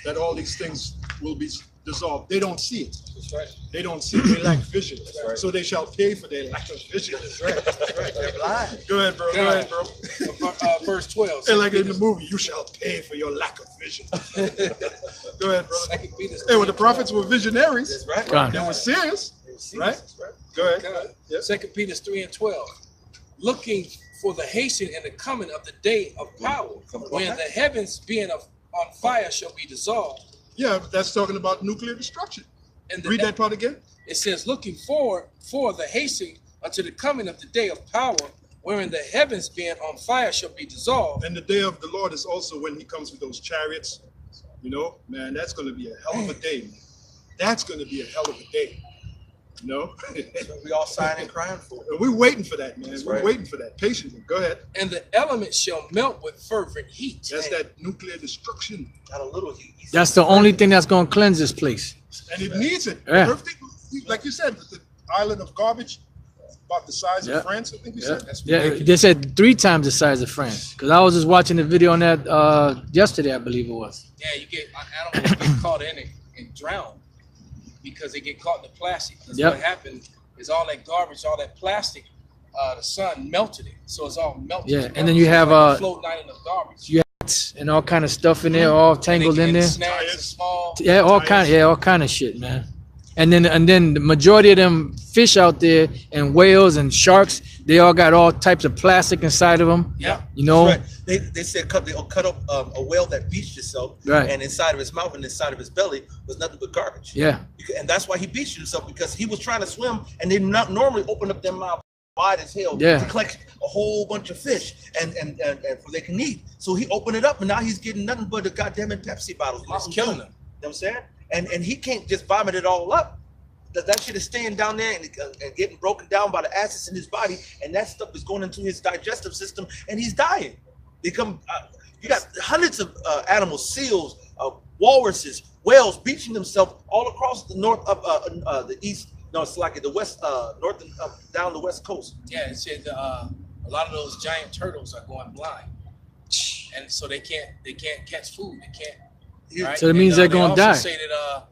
that all these things will be dissolved, they don't see it. That's right. They don't see it. They lack vision. right. So they shall pay for their lack of vision. That's right. That's right. They're blind. Go ahead, bro. Go ahead, bro. Verse 12. And like in the movie, you shall pay for your lack of vision. Go ahead, bro. Hey, well, the prophets were visionaries. That's right. Con. They were serious, right? Go ahead. Yep. 2 Peter 3 and 12. Looking for the hasten and the coming of the day of power, when the heavens being on fire shall be dissolved. Yeah, but that's talking about nuclear destruction. And Read that part again. It says, looking forward for the hastening unto the coming of the day of power, wherein the heavens being on fire shall be dissolved. And the day of the Lord is also when he comes with those chariots. You know, man, that's going to be a hell of a day, man. That's going to be a hell of a day. You know? That's what we all signed and crying for. We're waiting for that, man. We're right. waiting for that patiently. Go ahead. And the elements shall melt with fervent heat. That's that nuclear destruction. Not a little heat. That's the only thing that's going to cleanse this place. And it needs it. Yeah. Everything, like you said, the island of garbage, about the size of France, I think you said. That's Yeah, they said 3 times the size of France. Because I was just watching the video on that yesterday, I believe it was. Yeah, you get animals get caught in it and drown because they get caught in the plastic. That's what happened is all that garbage, all that plastic, the sun melted it. So it's all melted. Yeah, together. and then you So have, it's like a floating island of garbage. You and all kind of stuff in there, all tangled in there. Snacks and small. Yeah, all kind of shit, man. And then the majority of them fish out there and whales and sharks, they all got all types of plastic inside of them. Yeah. You know. Right. They said they'll cut up a whale that beached itself, Right. and inside of his mouth and inside of his belly was nothing but garbage. Yeah. And that's why he beached himself, because he was trying to swim, and they not normally open up their mouth wide as hell Yeah. to collect a whole bunch of fish and for they can eat. So he opened it up, and now he's getting nothing but the goddamn Pepsi bottles. It's killing them. You know what I'm saying? And he can't just vomit it all up. That shit is staying down there and getting broken down by the acids in his body, and that stuff is going into his digestive system, and he's dying. You got hundreds of animals, seals, walruses, whales beaching themselves all across the north of the east. No, it's like the west, down the west coast. Yeah, it said a lot of those giant turtles are going blind. and so they can't catch food. They can't. Right? So that means they're gonna they die. also say that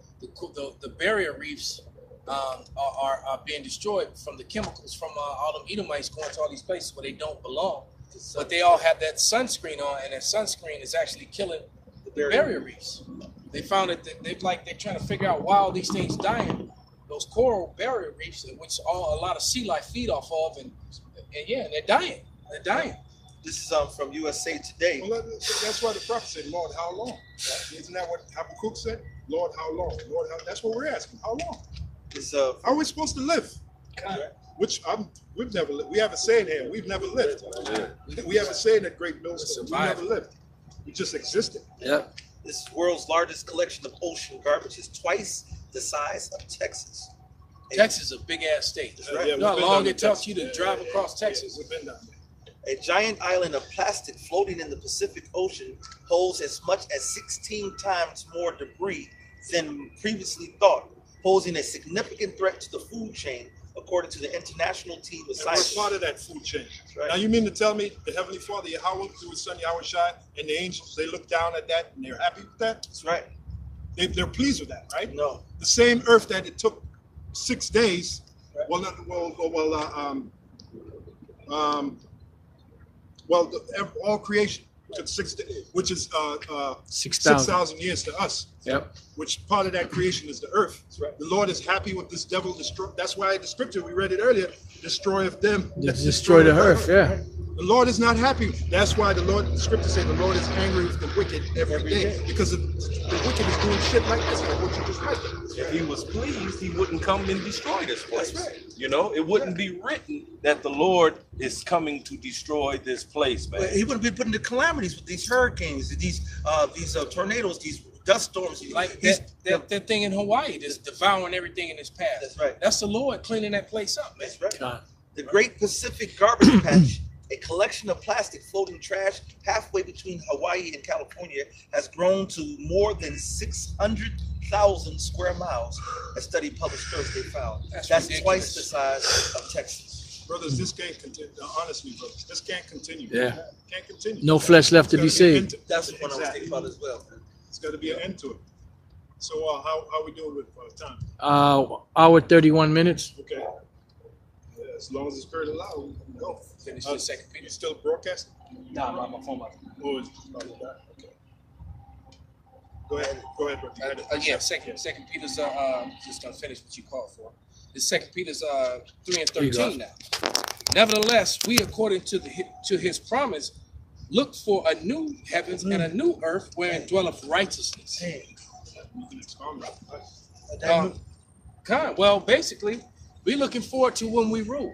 the barrier reefs are being destroyed from the chemicals from all them Edomites going to all these places where they don't belong. But they all have that sunscreen on, and that sunscreen is actually killing the barrier reefs. They found that they're trying to figure out why all these things dying. Those coral barrier reefs, which a lot of sea life feed off of, and they're dying. They're dying. This is from USA Today. Well, that's why the prophet said, Lord, how long? Isn't that what Habakkuk said? Lord, how long? Lord, that's what we're asking. How long? How are we supposed to live? Which we've never lived. We have a saying here. We've never lived. We have a saying at Great Millstone. We never lived. We just existed. Yeah. This world's largest collection of ocean garbage is twice the size of Texas. Texas is a big ass state. Right? You know how long it takes you to drive across Texas? We've been down there. A giant island of plastic floating in the Pacific Ocean holds as much as 16 times more debris than previously thought, posing a significant threat to the food chain, according to the international team of scientists. We're part of that food chain. Right. Now, you mean to tell me the Heavenly Father, Yahweh, through His Son Yahweh Shai, and the angels, they look down at that and they're happy with that? That's right. They're pleased with that, right? No. The same earth that it took 6 days. Right. All creation took 6 days, which is 6,000. 6,000 years to us. Yep. Which part of that creation is the earth. That's right. The Lord is happy with this devil destroy. That's why the scripture we read it earlier, destroyeth them. Destroy the earth. Yeah. The Lord is not happy. That's why the scripture says the Lord is angry with the wicked every day. Because the wicked is doing shit like this, like what you just read. If he was pleased, he wouldn't come and destroy this place. That's right. You know, it wouldn't be written that the Lord is coming to destroy this place, man. He wouldn't be putting the calamities with these hurricanes, these tornadoes, these dust storms. Like that thing in Hawaii, just devouring everything in its path. That's right. That's the Lord cleaning that place up, man. That's right. The Great Pacific Garbage Patch, a collection of plastic floating trash halfway between Hawaii and California, has grown to more than 600,000 square miles. A study published Thursday found. That's twice the size of Texas. Brothers, this can't continue. Honestly, brothers, this can't continue. Yeah. Can't continue. No flesh left to be saved. That's what I was thinking about as well. It's got to be an end to it. So how are we doing with time? Hour 31 minutes. Okay. Yeah, as long as the Spirit allows, we can go. Finish the second Peter. You still broadcasting? Nah, my phone. Oh, it's okay. Go ahead, brother. Yeah, second Peter's just gonna finish what you called for. It's Second Peter's 3 and 13 now. Nevertheless, we according to his promise look for a new heavens and a new earth wherein dwelleth righteousness. Well, basically, we're looking forward to when we rule.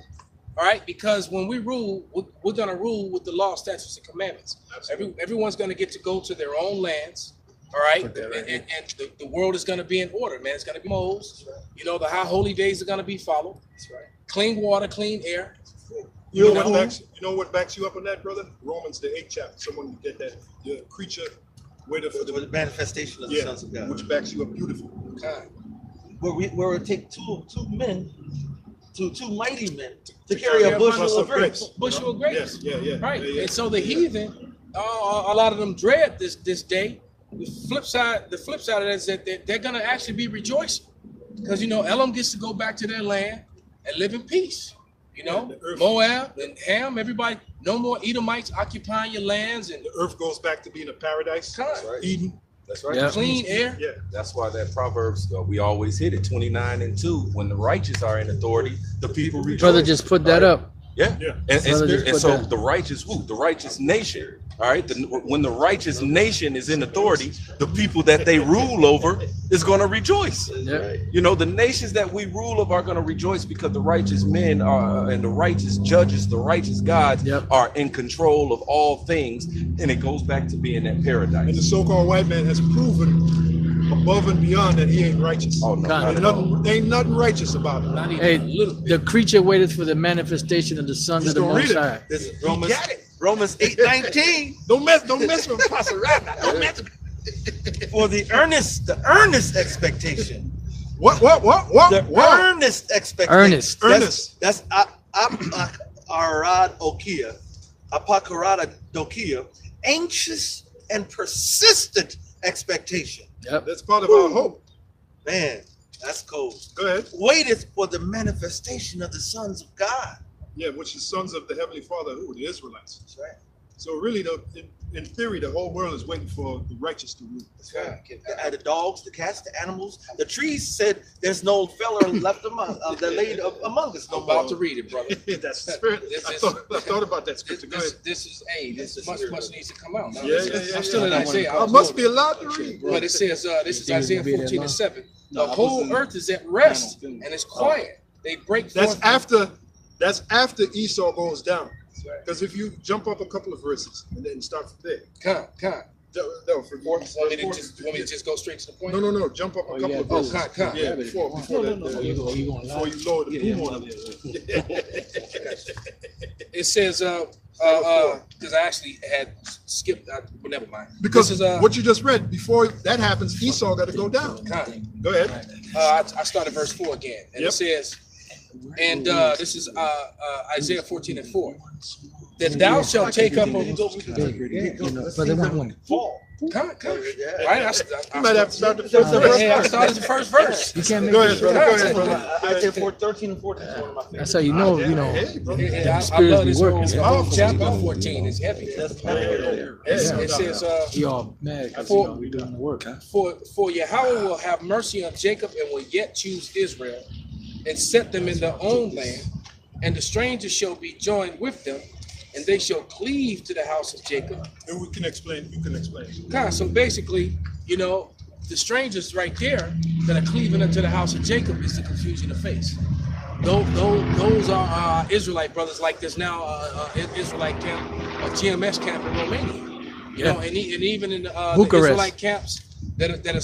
All right, because when we rule, we're going to rule with the law, statutes, and commandments. Everyone's going to get to go to their own lands. All right, and the world is going to be in order, man. It's going to be moles. You know, the high holy days are going to be followed. That's right. Clean water, clean air. You know what backs you up on that, brother? Romans the 8th chapter. Someone did that. The creature waited for the manifestation of the sons of God, which backs you up beautifully. Okay. Where it take two mighty men to carry a bushel of grapes. Bushel of grapes. Yeah. Right. Yeah. And so the heathen, a lot of them dread this day. The flip side of that is that they're gonna actually be rejoicing, because Elam gets to go back to their land and live in peace. Moab and Ham, everybody, no more Edomites occupying your lands, and the earth goes back to being a paradise. That's right. Eden. That's right. Yeah. Clean air. Yeah. That's why that Proverbs, we always hit it, 29 and 2. When the righteous are in authority, the people rejoice. Brother just put that up. Yeah. Yeah. And Brother, so that. the righteous who? The righteous nation. All right. When the righteous nation is in authority, the people that they rule over is going to rejoice. Yeah. The nations that we rule over are going to rejoice because the righteous men and the righteous judges, the righteous gods are in control of all things. And it goes back to being that paradise. And the so-called white man has proven above and beyond that he ain't righteous. Oh, no. Ain't nothing righteous about it. Not even Hey, a little bit. the creature waited for the manifestation of the sons of the Most High. This is Romans 8:19. Don't mess with Pastor Radna. Don't mess with For the earnest expectation. What? The earnest expectation. Earnest. That's Aparad Dokia anxious and persistent expectation. Yep. That's part of our hope. Man, that's cool. Go ahead. Waited for the manifestation of the sons of God. Yeah, which is sons of the Heavenly Father, who? The Israelites. That's right. So really, in theory, the whole world is waiting for the righteous to rule. That's right. The dogs, the cats, the animals, the trees said there's no feller left among that laid among us. I'm about to read it, brother. That's the spirit. I thought about that scripture. Go ahead. This is much needs to come out. Yeah. I'm still in Isaiah. I must be allowed to read. But it says, this is Isaiah 14:7. The whole earth is at rest and it's quiet. They break forth. That's after Esau goes down. Because if you jump up a couple of verses and then start from there. Con. No, for more. Want me to just go straight to the point? No. Jump up a couple of verses. Con. Yeah, before you lower the boom on it. It says, because I actually had skipped. But never mind. Because what you just read, before that happens, Esau got to go down. Con. Go ahead. I started verse 4 again, and it says, and this is Isaiah 14:4. That thou shalt take up a Fall. Come. You might have to start the first verse. I started the first verse. You can't make Go ahead, brother. Isaiah 13 and 14 is one of my favorites. That's how you know. I love this whole chapter 14. It's heavy. It says, He all mad because we doing the work. For Yahweh will have mercy on Jacob and will yet choose Israel and set them in their own land, and the strangers shall be joined with them, and they shall cleave to the house of Jacob. And we can explain. You can explain. So basically, the strangers right there that are cleaving unto the house of Jacob is the confusion of face. Those are Israelite brothers, like there's now Israelite camp, a GMS camp in Romania. And even in the Israelite camps that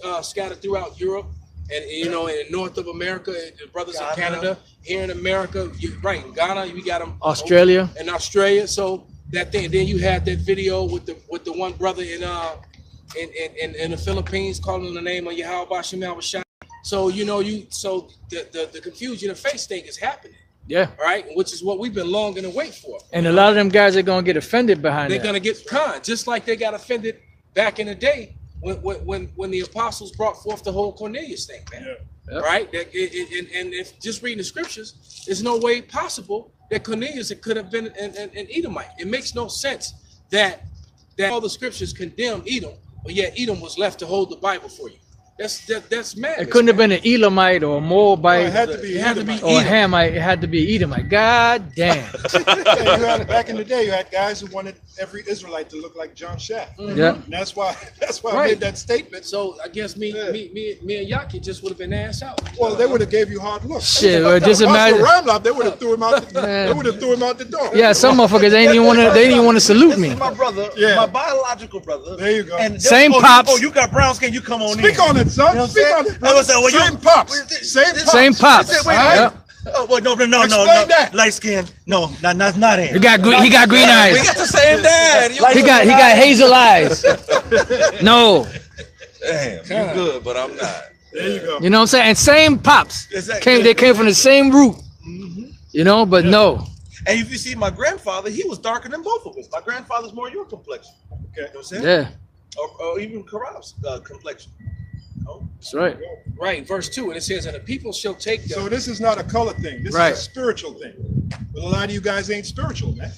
are scattered throughout Europe. And in North of America, the brothers in Canada, here in America, in Ghana, we got them. Australia. In Australia, so that thing. Then you had that video with the one brother in the Philippines calling the name of Yahweh Bashem Al-Bashai. So the confusion of face thing is happening. Yeah. Right, which is what we've been longing to wait for. And a lot of them guys are gonna get offended behind They're gonna get just like they got offended back in the day. When the apostles brought forth the whole Cornelius thing, man, right? And if just reading the scriptures, there's no way possible that Cornelius could have been an Edomite. It makes no sense that all the scriptures condemn Edom, but yet Edom was left to hold the Bible for you. That's mad. It couldn't have been an Elamite or a Moabite. It had to be or a Hamite. It had to be Edomite. God damn. Back in the day, you had guys who wanted every Israelite to look like John Shaft. Yeah. And that's why I made that statement. So I guess me and Yaki just would have been ass out. Well, they would have gave you hard looks. Shit, just imagine. They would have threw him out. They would have threw him out the door. Yeah, some motherfuckers they didn't even want to salute me. This is my brother, my biological brother. There you go. And same pops. Oh, you got brown skin. You come on in. Speak on it, son. You know what I'm Speak saying? on it. Brother. Same pops. Same pops. Wait. Oh, well, no. That. Light skin. No, not him. He got green eyes. We got the same dad. He got hazel eyes. No. Damn, you good, but I'm not. There you go. You know what I'm saying? And same pops. Exactly. They came from the same root. But no. And if you see my grandfather, he was darker than both of us. My grandfather's more your complexion. Okay. You know what I'm saying? Yeah. Or even Karab's complexion. That's right. Right, verse 2, and it says, and the people shall take them. So this is not a color thing. This is a spiritual thing. But a lot of you guys ain't spiritual, man.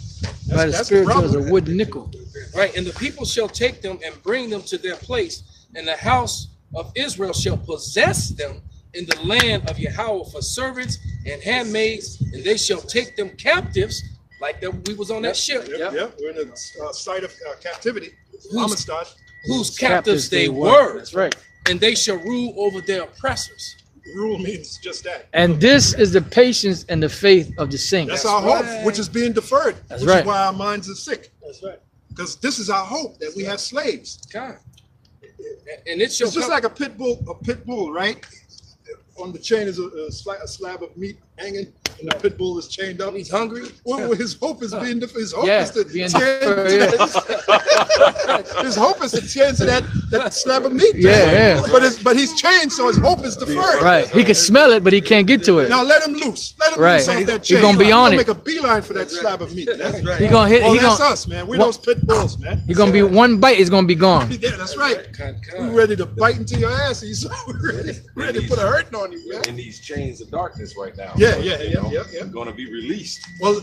That's spiritual as a wooden nickel. Right, and the people shall take them and bring them to their place, and the house of Israel shall possess them in the land of Yahweh for servants and handmaids, and they shall take them captives, like that we was on that ship. Yep. We're in the site of captivity. Amistad. Whose captives they were. That's right. And they shall rule over their oppressors. Rule means just that. And this is the patience and the faith of the saints. That's our hope, which is being deferred. That's which right. is why our minds are sick. That's right. Because this is our hope, that we have slaves. God. And it shall It's just like a pit bull, right? On the chain is a slab of meat hanging, and the pit bull is chained up. He's hungry. Well, his hope is being his hope Yeah, is to being chain his hope is to chain to that slab of meat. Yeah. But he's chained, so his hope is deferred. Right. He can smell it, but he can't get to it. Now let him loose. immediately Right. off that He chain. gonna be on He'll it. make a beeline for that slab of meat. That's right. He gonna hit. Oh, He that's gonna. us, man. We're those pit bulls, man. He gonna be one bite. It's gonna be gone. Yeah, that's right. Con. We're ready to bite into your ass. He's ready to put a hurting on you, man. In these chains of darkness right now. Yeah, So, yeah, you yeah, know, yeah, yeah. Going to be released. Well,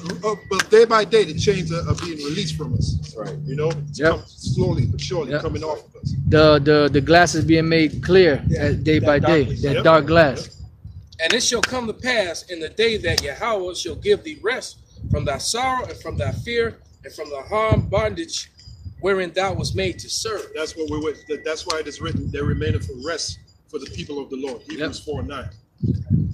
but day by day, the chains are being released from us. That's right. You know, it's Yep. slowly but surely Yep. coming off of us. The glass is being made clear day by day. That Yep. dark glass. And it shall come to pass in the day that Yahweh shall give thee rest from thy sorrow and from thy fear and from the harm bondage wherein thou was made to serve. That's what we're with. That's why it is written, there remaineth for rest for the people of the Lord. Hebrews 4:9.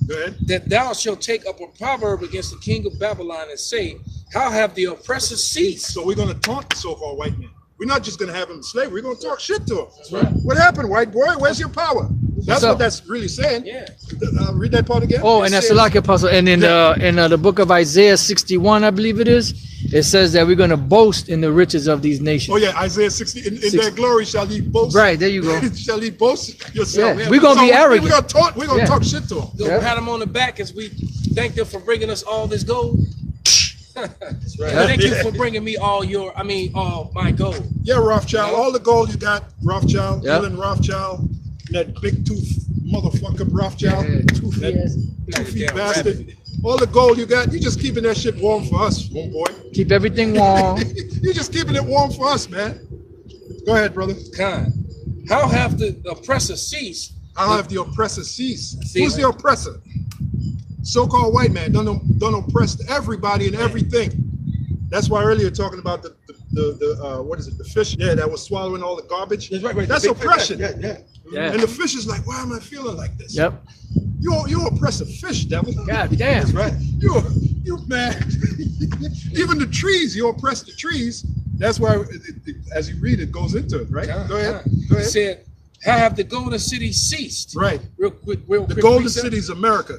Go ahead. That thou shalt take up a proverb against the king of Babylon and say, how have the oppressors ceased? So we're going to taunt the so-called white man. We're not just going to have him in slavery. We're going to talk shit to him. That's right. What happened, white boy? Where's your power? That's So- what that's really saying. Yeah. Read that part again. Oh, It and that's says- the like apostle. And in the book of Isaiah 61, I believe it is, it says that we're gonna boast in the riches of these nations. Oh yeah, Isaiah 60. In their glory shall he boast. Right, there you go. Shall he boast yourself? Yeah, we're gonna be arrogant. We're gonna Yeah. talk shit to him. Go pat them on the back as we thank them for bringing us all this gold. That's right. Thank you for bringing me all my gold. Yeah, Rothschild. Yeah. All the gold you got, Rothschild, Yeah. Dylan Rothschild, that big tooth motherfucker Rothschild, Yeah, that Like a two-feet damn bastard. rabbit. All the gold you got, you just keeping that shit warm for us, homeboy. Keep everything warm. You just keeping it warm for us, man. Go ahead, brother. Con. How have the oppressors ceased? I'll have the oppressor cease. See, Who's the oppressor? So-called white man done oppress everybody and everything. That's why earlier talking about the what is it? The fish? Yeah, that was swallowing all the garbage. That's right. That's The big fish, oppression. Yeah. Yeah. And the fish is like, why am I feeling like this? Yep. You oppress a fish, devil. God damn. That's right. You man. Even the trees, you oppress the trees. That's why, as you read, it goes into it, right? Con. Go ahead. Con. Go It ahead. said, how have the golden cities ceased? Right. Real quick. The golden city is America.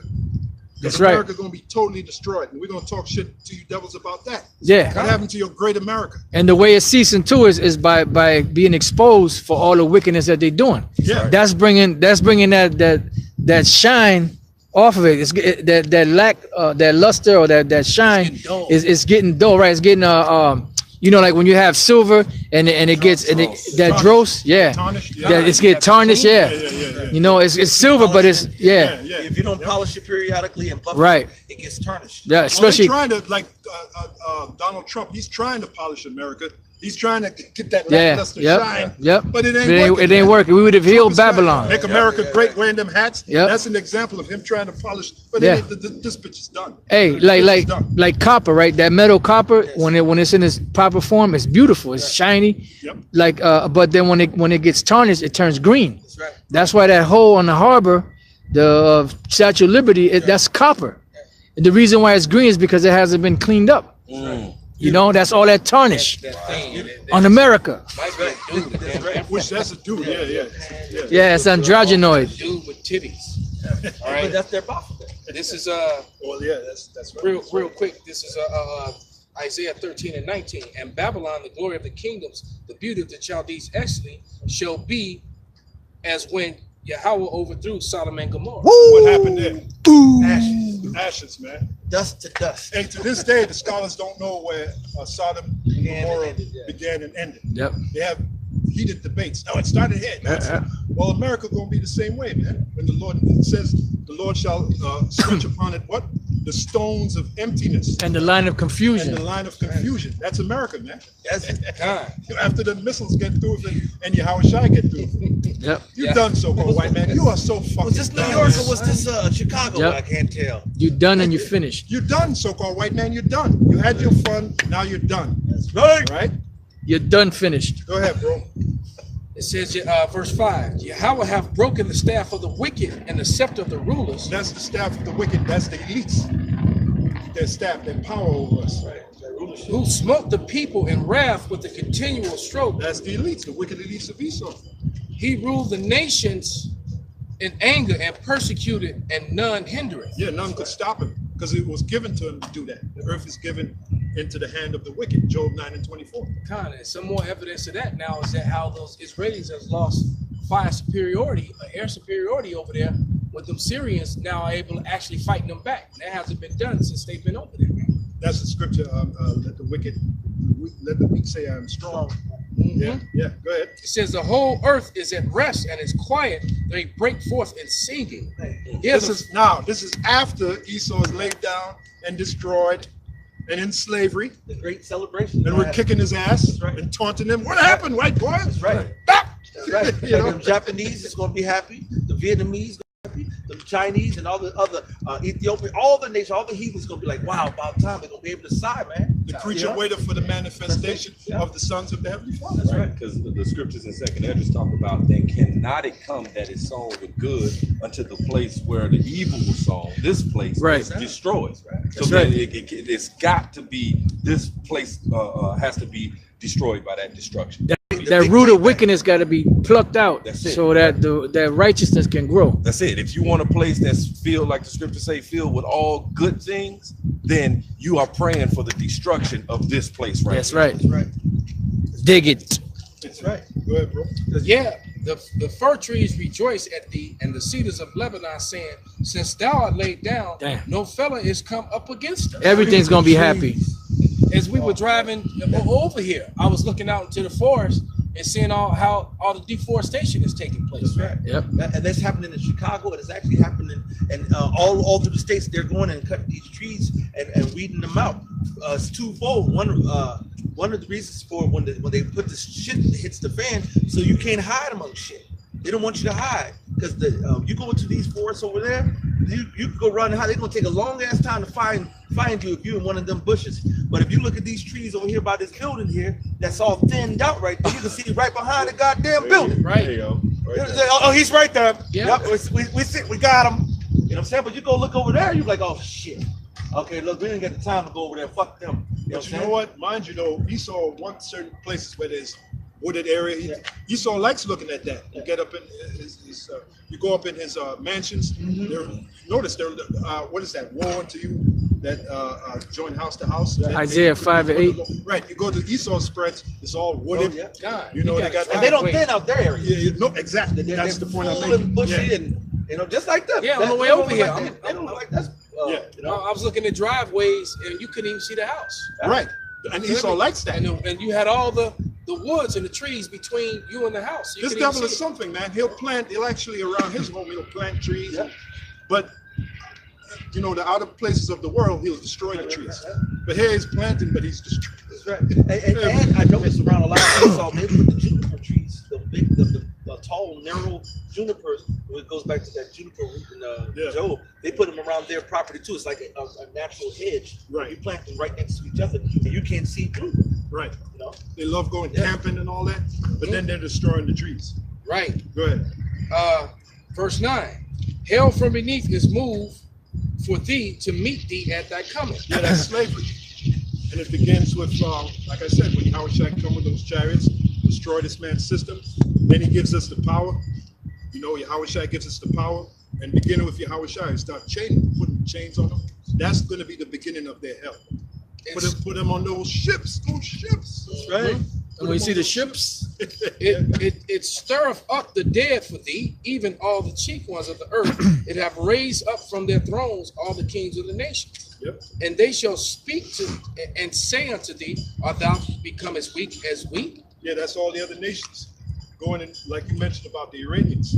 That's right. America going to be totally destroyed, and we're going to talk shit to you devils about that. Yeah. What happened to your great America? And the way it's ceasing too is by being exposed for all the wickedness that they're doing. Yeah. That's bringing that shine off of it. It's that lack, that luster or that shine getting dull. is getting dull, right? It's getting like when you have silver and it gets and that dross, yeah, Tarnished? Yeah. that it's getting tarnished, yeah. Yeah. You know, it's silver, but it's yeah, If you don't polish it periodically and buff Right. it gets tarnished. yeah. Well, Especially they're trying to, like Donald Trump, he's trying to polish America. He's trying to get that yeah, lackluster yep, shine. yep. But it ain't It working. ain't man. working. We would have Trump healed is trying to Babylon. Make America great, wearing them hats. Yep. That's an example of him trying to polish. But Yeah. this bitch is done. Hey, This bitch is done. like copper, right? That metal copper, when it's in its proper form, it's beautiful. It's shiny. Yep. Like but then when it gets tarnished, it turns green. That's right. That's why that hole on the harbor, the Statue of Liberty, that's copper. And the reason why it's green is because it hasn't been cleaned up. You know, that's all that tarnish That thing. on America. Might be a dude. That damn Which that's a dude. Yeah. Yeah, it's androgynoid. dude with titties. All But right. that's their buff. This is Well, yeah, that's right. real quick. This is Isaiah 13:19. And Babylon, the glory of the kingdoms, the beauty of the Chaldees, actually shall be as when Yahweh overthrew Sodom and Gomorrah. What happened there? Ashes, man. Dust to dust. And to this day, the scholars don't know where Sodom and Gomorrah began and ended. Yep. They have heated debates. No, it started here. Well, America gonna be the same way, man. When the Lord says, the Lord shall stretch upon it what? The stones of emptiness And the line of and confusion. the line of confusion. That's America, man. That's Con. After the missiles get through it and Yahweh Shai get through it. Yep. You Yeah. done, so-called white man. You are so fucking was this New done, York man. or was this Chicago? Yep. I can't tell. You done and you finished. You're done, so-called white man. You're done. You had your fun. Now you're done. That's right. All right? You're done finished. Go ahead, bro. It says, verse 5, Yahweh hath broken the staff of the wicked and the scepter of the rulers. That's the staff of the wicked. That's the elites. Their staff, their power over us. Who smote the people in wrath with a continual stroke. That's the elites, the wicked elites of Esau. He ruled the nations in anger and persecuted, and none hindereth. Yeah, none could stop him because it was given to him to do that. The earth is given into the hand of the wicked. Job 9:24. Con, and some more evidence of that now is that how those Israelis has lost fire superiority, air superiority over there with them Syrians now able to actually fighting them back. That hasn't been done since they've been over there. That's the scripture. Let the weak say I am strong. Yeah, go ahead. It says the whole earth is at rest and is quiet. They break forth in singing. This is after Esau is laid down and destroyed and in slavery. The great celebration. And we're kicking his ass and taunting him. What happened, white boy? That's right. Stop! That's right. You know? The Japanese is going to be happy. The Vietnamese happy. The Chinese and all the other Ethiopian, all the nations, all the heathens going to be like, wow, about time they're going to be able to sigh, man. The creature waited for the manifestation of the sons of the Heavenly Father. That's right, because the scriptures in Second Esdras talk about, then cannot it come that is sown with good unto the place where the evil was sown. This place is destroyed. So then it's got to be, this place has to be destroyed by that destruction. That root of wickedness got to be plucked out so that that righteousness can grow. That's it. If you want a place that's filled, like the scriptures say, filled with all good things, then you are praying for the destruction of this place right That's here. right. That's right. Dig it. That's right. Go ahead, bro. Yeah, the fir trees rejoice at thee, and the cedars of Lebanon, saying, since thou art laid down, no fellow is come up against us. Everything's gonna be happy. As we were driving over here, I was looking out into the forest and seeing how all the deforestation is taking place. That's right. Yep. And that's happening in Chicago, and it's actually happening and all through the states. They're going and cutting these trees and weeding them out. It's twofold. One of the reasons for when they put this shit that hits the fan, so you can't hide among shit. They don't want you to hide because you go into these forests over there, you can go run and hide. They're gonna take a long ass time to find you if you're in one of them bushes. But if you look at these trees over here by this building here, that's all thinned out right there. You can see right behind the goddamn building. There you go. Right there. Oh, he's right there. Yeah. Yep, we got him. You know what I'm saying? But you go look over there, you're like, oh shit. Okay, look, we didn't get the time to go over there. Fuck them. But you know what? Mind you, though, Esau wants certain places where there's wooded area. Esau likes looking at that. You get up in you go up in his mansions. Notice there. What is that? Woe unto you that join house to house. Isaiah 5:8. Right. You go to Esau's spreads. It's all wooded. Oh, yeah. God, You know they got. And they don't thin out their area. Yeah, no, exactly. That's the point I'm full making. and bushy and just like that. Yeah, on the way over here. They don't look like that. I was looking at driveways and you couldn't even see the house. Right. And Esau likes that. And you had all the woods and the trees between you and the house. So This devil is something, man. He'll actually around his home, he'll plant trees. Yeah. But, you know, the outer places of the world, he'll destroy the trees. But here he's planting, but he's destroying. That's right. And I noticed around a lot of Esau, they put the juniper trees, the tall, narrow junipers. It goes back to that juniper root in Job. They put them around their property too. It's like a natural hedge. Right. You plant them right next to each other, and you can't see through. Right. You know. They love going camping and all that, but then they're destroying the trees. Right. Go ahead. Verse 9. Hell from beneath is moved for thee to meet thee at thy coming. Yeah, that's slavery. And it begins with, like I said, when Yahushua come with those chariots, destroy this man's system, then he gives us the power. You know, Yahushua gives us the power, and beginning with Yahushua, start putting chains on them. That's going to be the beginning of their hell. Put them on those ships. That's right. And when you see the ships, it stirreth up the dead for thee, even all the chief ones of the earth. It have raised up from their thrones all the kings of the nations. Yep. And they shall speak to and say unto thee, art thou become as weak as we? Yeah, that's all the other nations. Going in, like you mentioned about the Iranians.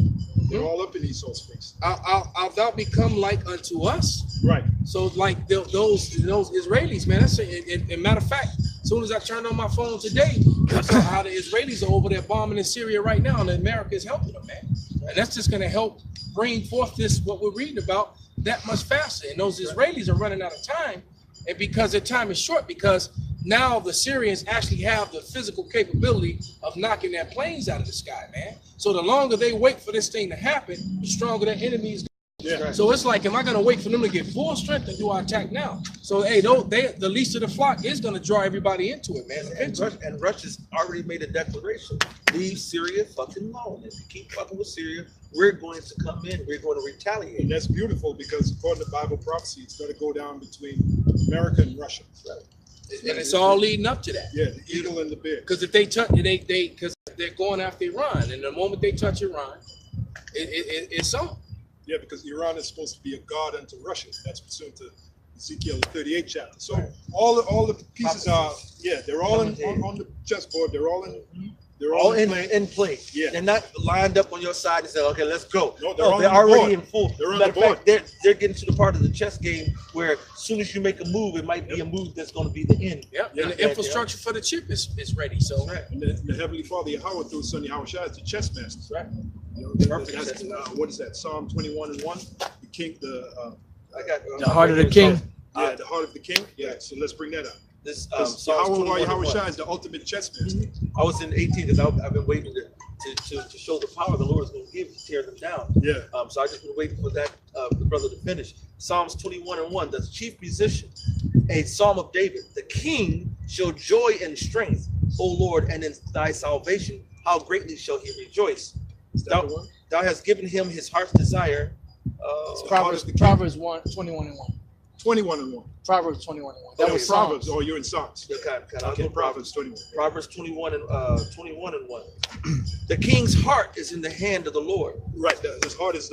They're all up in Esau's face. Art thou become like unto us? Right. So like those Israelis, man, that's a matter of fact, as soon as I turned on my phone today, I saw how the Israelis are over there bombing in Syria right now, and America is helping them, man. And that's just going to help bring forth this, what we're reading about, that much faster. And those Israelis are running out of time, and because their time is short, because now the Syrians actually have the physical capability of knocking their planes out of the sky, man. So the longer they wait for this thing to happen, the stronger their enemies. Yeah. So it's like, am I going to wait for them to get full strength and do our attack now? So, hey, the least of the flock is going to draw everybody into it, man. And Russia's already made a declaration. Leave Syria fucking alone. If you keep fucking with Syria, we're going to come in. We're going to retaliate. And that's beautiful because according to Bible prophecy, it's going to go down between America and Russia. Right. And it's all leading up to that. Yeah, the eagle and the bear. Because if they touch, because they're going after Iran, and the moment they touch Iran, it's on. Yeah, because Iran is supposed to be a god unto Russia. That's pursuant to Ezekiel 38 chapter. So all the pieces are, yeah, they're all on the chessboard. They're all in play. In play. Yeah. They're not lined up on your side and say, okay, let's go. No, They're already in full. They're on Matter the of board. fact, they're getting to the part of the chess game where as soon as you make a move, it might be a move that's going to be the end. Yep. Yeah. And the infrastructure for the chip is ready. So And the Heavenly Father Yahweh through Son Yahweh Shai is the chess master. Right. You know, that's, what is that? Psalm 21:1. The king, I got The heart of the king. yeah, the heart of the king. Yeah. So let's bring that up. This Yahweh Shai is the ultimate chess master. I was in 18 because I've been waiting to show the power the Lord is going to give to tear them down. Yeah. So I just been waiting for that the brother to finish. Psalms 21:1, the chief musician, a psalm of David. The king shall joy in strength, O Lord, and in thy salvation, how greatly shall he rejoice. Is that the one? Thou hast given him his heart's desire. Proverbs 21:1. 21:1. Proverbs 21:1. That That was was Proverbs. Psalms. Oh, you're in Psalms. Okay, Proverbs 21. Proverbs 21:1. The king's heart is in the hand of the Lord. Right. His heart is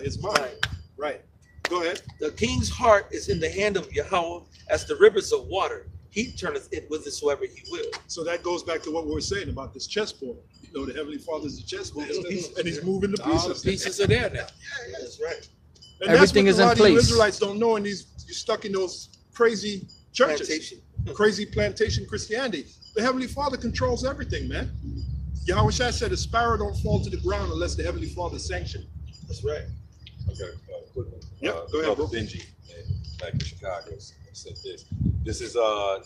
his mind. Right. Go ahead. The king's heart is in the hand of Yahweh as the rivers of water. He turneth it whithersoever he will. So that goes back to what we were saying about this chessboard. You know, the Heavenly Father is the chessboard, and he's moving the all the pieces. pieces are there now. That's right. And Everything that's is in what a lot of you place. Israelites don't know, and you're stuck in those crazy churches, Plantation. crazy plantation Christianity. The Heavenly Father controls everything, man. Yahweh Shai said a sparrow don't fall to the ground unless the Heavenly Father sanctioned. That's right. Okay, quick one. Yep, go ahead, bro. Benji, back in Chicago, said this. This is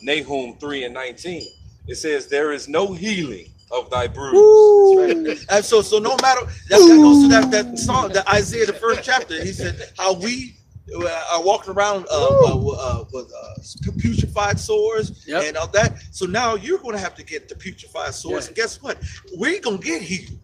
Nahum 3:19. It says, "There is no healing of thy bruise." And so no matter that goes to that song, that Isaiah, the first chapter. He said how we are walking around with putrefied sores and all that. So now you're going to have to get the putrefied sores, and guess what? We're gonna get healed.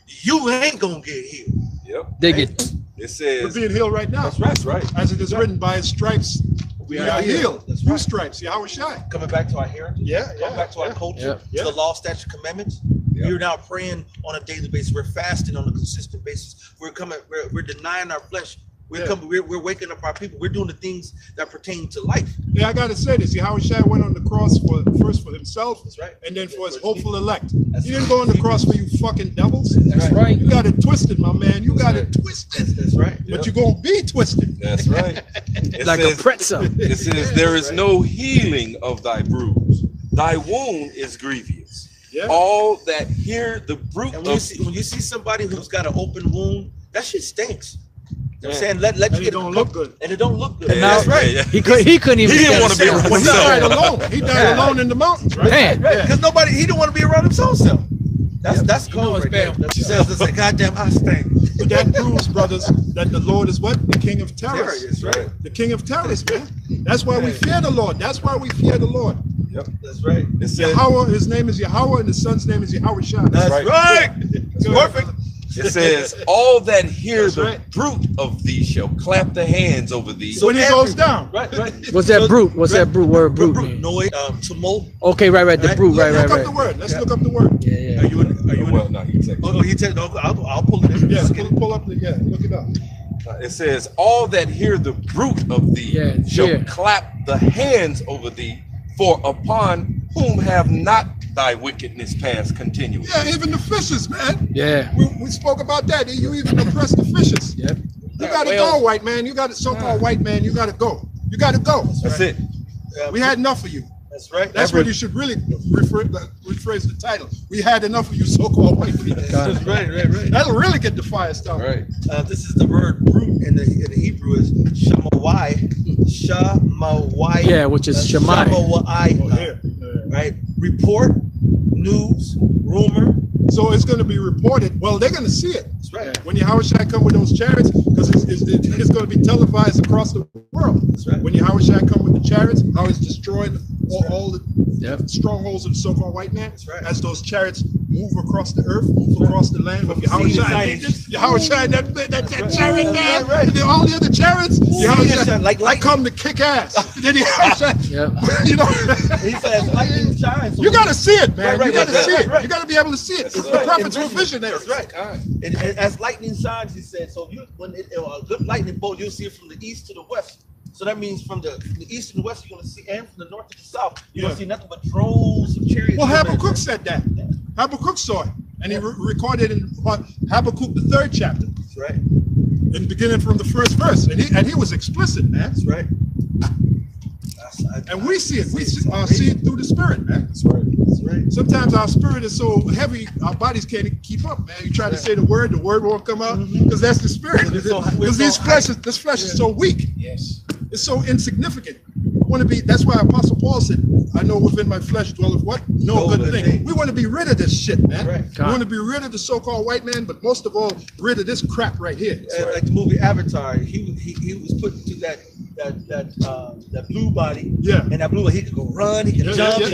You ain't gonna get healed. Yep. Dig it. It says, We're being healed right now. That's right. As it is written, by his stripes we are healed. That's Whose right. stripes? Yahweh Shai. Coming back to our heritage, coming back to our culture, Yeah. to the law, statute, commandments. Yeah. We're now praying on a daily basis. We're fasting on a consistent basis. We're denying our flesh. We're waking up our people. We're doing the things that pertain to life. Yeah, I got to say this. Yahweh Shai went on the cross first for himself, That's right. and then for his hopeful elect. That's He didn't go on the cross for you fucking devils. That's right. You got it twisted, my man. You got it twisted. That's right. But you're going to be twisted. That's right. It Like says, a pretzel. It says, "There is no healing of thy bruise. Thy wound is grievous. Yeah. All that hear the bruit And of when you see somebody who's got an open wound, that shit stinks. You know what I'm saying? Let And you it get don't look good. And it don't look good. Yeah, That's right. Yeah. He couldn't even. He didn't get want to be himself. around Well, he himself. died alone. He died alone in the mountains, right? Man. Because he didn't want to be around himself. That's You know cold. it's bad. She says, "Listen, goddamn, I stink." But that proves, brothers, that the Lord is what? The King of terrors. That's right. The King of terrors, man. That's why we fear the Lord. That's why we fear the Lord. Yep. That's right. It says, Yahweh, his name is Yahweh, and his son's name is Yahweh Shai. That's right. right. Go ahead, Perfect. brother. it says, "All that hear That's the right. bruit of thee shall clap their hands over thee." When he goes down. Right. What's that brute? What's that brute? Word brute Brute, mean? noise, tumult. Okay, right. The Right. brute. Right. Look up the right. word. Let's look up the word. Yeah. Are you in? Are you in? Well, no, he texted. Oh, he said, "No, I'll pull it in." Yeah, Just get it. pull up the, look it up. It says, "All that hear the bruit of thee Yeah, shall yeah. clap the hands over thee, for upon whom have not thy wickedness passed continually." Yeah, even the fishes, man. Yeah. We spoke about that. You even oppress the fishes. Yep. You got to go, white man. You got to, so-called white man, you got to go. You got to go. That's it. We had enough of you. That's right. That's what you should really rephrase the title. We had enough of you so-called white people. That's right. That'll really get the fire started. Right. This is the word brute in the Hebrew is shamawai. Shamawai. Yeah, which is Shammai. Shamawai. Oh, here. Right. Report, news, rumor. So it's going to be reported. Well, they're going to see it. That's right. When Yahweh Shai come with those chariots, because it's going to be televised across the world. That's right. When Yahweh Shai come with the chariots, how he's destroying all the Yep. strongholds of the so-called white man. That's right. As those chariots move across the earth, move across the land. But Yahushua, that chariot man, and then all the other chariots, Yahushua, I come to kick ass. Then you know, he says lightning shines. You gotta see it, man. You gotta see it. You gotta be able to see it. The prophets were visionaries. That's right. And as lightning shines, he said, so when a good lightning bolt, you'll see it from the east to the west. So that means from the east and the west, you're going to see, and from the north to the south, you're going to see nothing but droves of chariots. Well, Habakkuk said that. Habakkuk saw it. And he recorded in Habakkuk, the 3rd chapter. That's right. And beginning from the 1st verse. And he was explicit, man. That's right. And we see it. We see it through the spirit, man. That's right. That's right. Sometimes our spirit is so heavy, our bodies can't keep up, man. You try to say the word won't come out because that's the spirit. Because this flesh is so weak. Yes. It's so insignificant. That's why Apostle Paul said, I know within my flesh dwelleth what? No good thing. We want to be rid of this shit, man. Right. We want to be rid of the so-called white man, but most of all, rid of this crap right here. Like the movie Avatar, he was put into that blue body. Yeah. And that blue body, he could go run, he could jump, he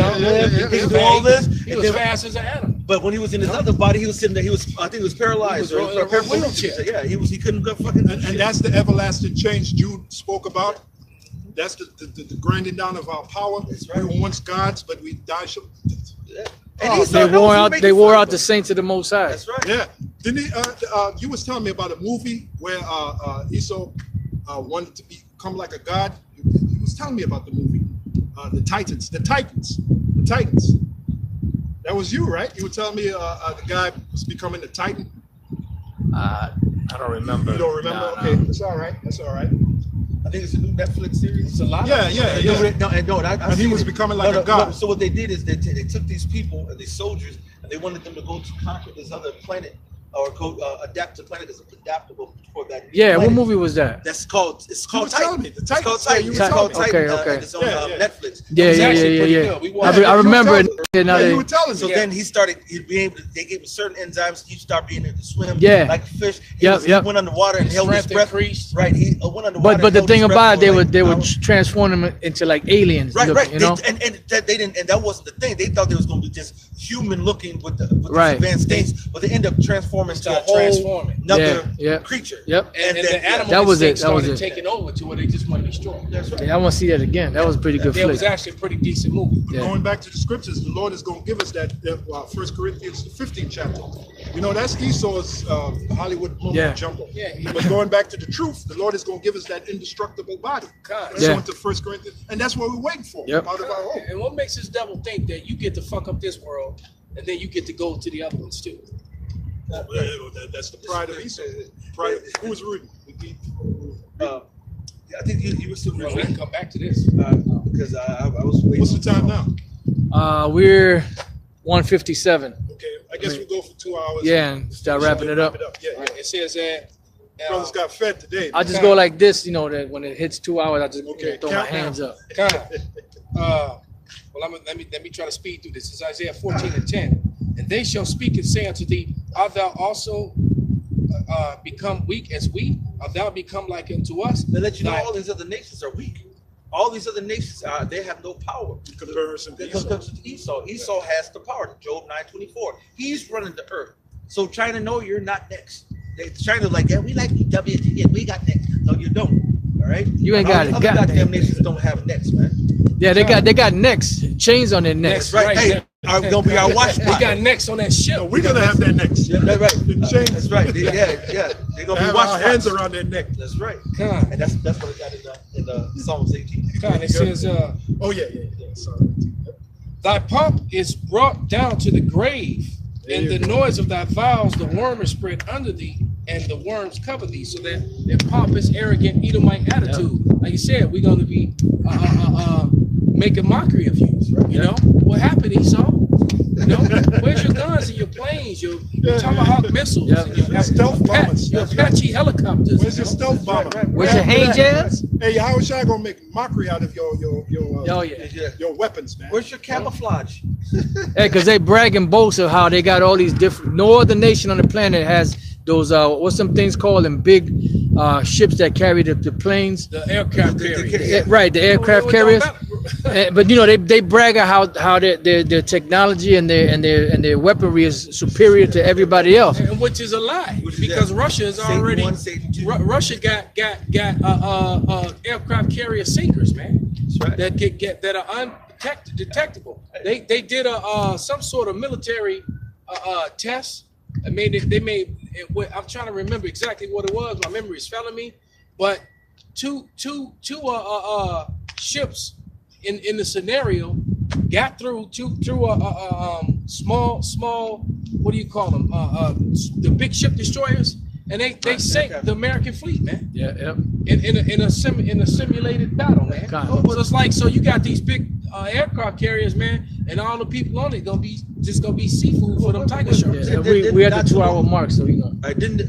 could do all this. He was fast as an animal. But when he was in his other body, he was sitting there. I think he was paralyzed. He was in a wheelchair. Yeah, he couldn't go fucking. And that's the everlasting change Jude spoke about. That's the grinding down of our power. Right. We were once gods, but we died. They wore out the saints of the Most High. That's right. Yeah. Didn't you was telling me about a movie where Esau wanted to become like a god. He was telling me about the movie, the Titans. That was you, right? You were telling me the guy was becoming the Titan. I don't remember. You don't remember? No, okay, that's all right. That's all right. I think it's a new Netflix series. It's a lot. Yeah. And he was becoming like a god. So what they did is they took these people, these soldiers, and they wanted them to go to conquer this other planet or go adapt to a planet that's adaptable for that. Yeah, planet. what movie was that? It's called Titan. It's called Titan. It's called Titan. Okay. It's on Netflix. Yeah. I remember it. You were telling me. So then he started. He'd be able. They gave him certain enzymes. He started being able to swim. Yeah. Like a fish. He went underwater and held his breath. Increased. Right. He went underwater. But the thing about it, they would transform them into like aliens. Right. You know? And they didn't. And that wasn't the thing. They thought they was going to be just human looking with the advanced things, but they end up transforming into a whole another creature. Yep. And the animal that was it. started taking over to where they just want to destroy. That's right. Yeah, I want to see that again. That was a pretty good It flick. was actually a pretty decent movie. But going back to the scriptures, the Lord is going to give us that 1 Corinthians 15 chapter. You know, that's Esau's Hollywood movie jumble. Yeah. But going back to the truth, the Lord is going to give us that indestructible body. So into 1 Corinthians, and that's what we're waiting for. Yep. Out of our hope. And what makes this devil think that you get to fuck up this world and then you get to go to the other ones too? That's the pride of Esau. Pride. Who was reading? I think you were still Well, we can come back to this. because I was waiting. What's the time now? We're 1:57. Okay, I guess we go for 2 hours. Yeah, and start wrapping it up. Yeah. Right. It says that Brothers got fed today. I just go like this, you know, that when it hits 2 hours, I just throw my count hands up. well, let me try to speed through this. It's Isaiah 14:10. And they shall speak and say unto thee, art thou also become weak as we? Art thou become like unto us? They let you know all these other nations are weak. All these other nations they have no power. Comparison to Esau. Esau has the power. Job 9:24. He's running the earth. So China, no, you're not next. China like, yeah, we like you, WTF, we got next. No, you don't. All right. You ain't got it. Other goddamn nations don't have necks, man. Yeah, they got necks, chains on their necks. That's right. Hey, are gonna be our watch. They got necks on that ship. No, we're gonna have that next. Yeah, that's right. The chains. That's right. Yeah. They're gonna be our hands around their neck. That's right. And that's what it got in the Psalms 18. It says, oh yeah. Sorry. thy pomp is brought down to the grave, and the noise of thy vows, the worm is spread under thee, and the worms cover thee. So that pompous, arrogant, Edomite attitude. Like you said, we're going to be making mockery of you. You know what happened, Esau? You know, where's your guns and your planes, your Tomahawk missiles, and your stealth bombers, your Apache helicopters? Where's your stealth bomber? Where's your Hayes? Hey, how is I gonna make mockery out of your weapons, man? Where's your camouflage? Hey, because they brag and boast of how they got all these different. No other nation on the planet has those. What's some things called them big ships that carry the planes? The aircraft carriers. Right, the aircraft carriers. But you know, they brag at how their technology and their weaponry is superior to everybody else. And which is a lie, because Russia is Satan already one, Satan two. Russia got aircraft carrier sinkers, man. That's right. That are undetectable. They did some sort of military test. I'm trying to remember exactly what it was. My memory is failing me, but two ships in the scenario got through small, what do you call them, the big ship destroyers, and they sank the American fleet, man. Yeah. In a simulated battle, man. So it's like, so you got these big aircraft carriers, man, and all the people on it gonna be seafood for them tiger sharks. Yeah, we had the 2-hour mark, so you know. Didn't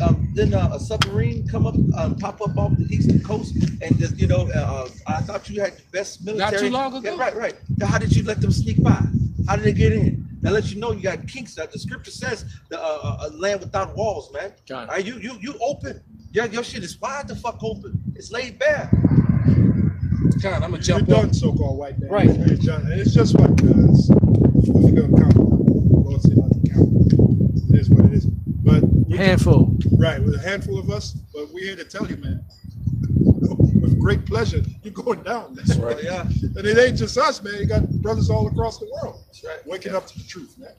a submarine come up, pop up off the eastern coast, and just, I thought you had the best military. Not too long ago. Yeah, right. Now, how did you let them sneak by? How did they get in? That lets you know you got kinks. That the scripture says the land without walls, man. God. Right? You open. Your shit is wide the fuck open. It's laid bare. Con, I'm gonna jump You're on. done, so-called white man. Right. It's just what does. If you're gonna count, Lord said not to count. It is what it is. But Handful. Right, with a handful of us, but we're here to tell you, man. With great pleasure, you're going down. That's right. Yeah. And it ain't just us, man. You got brothers all across the world. That's right. Waking up to the truth, man.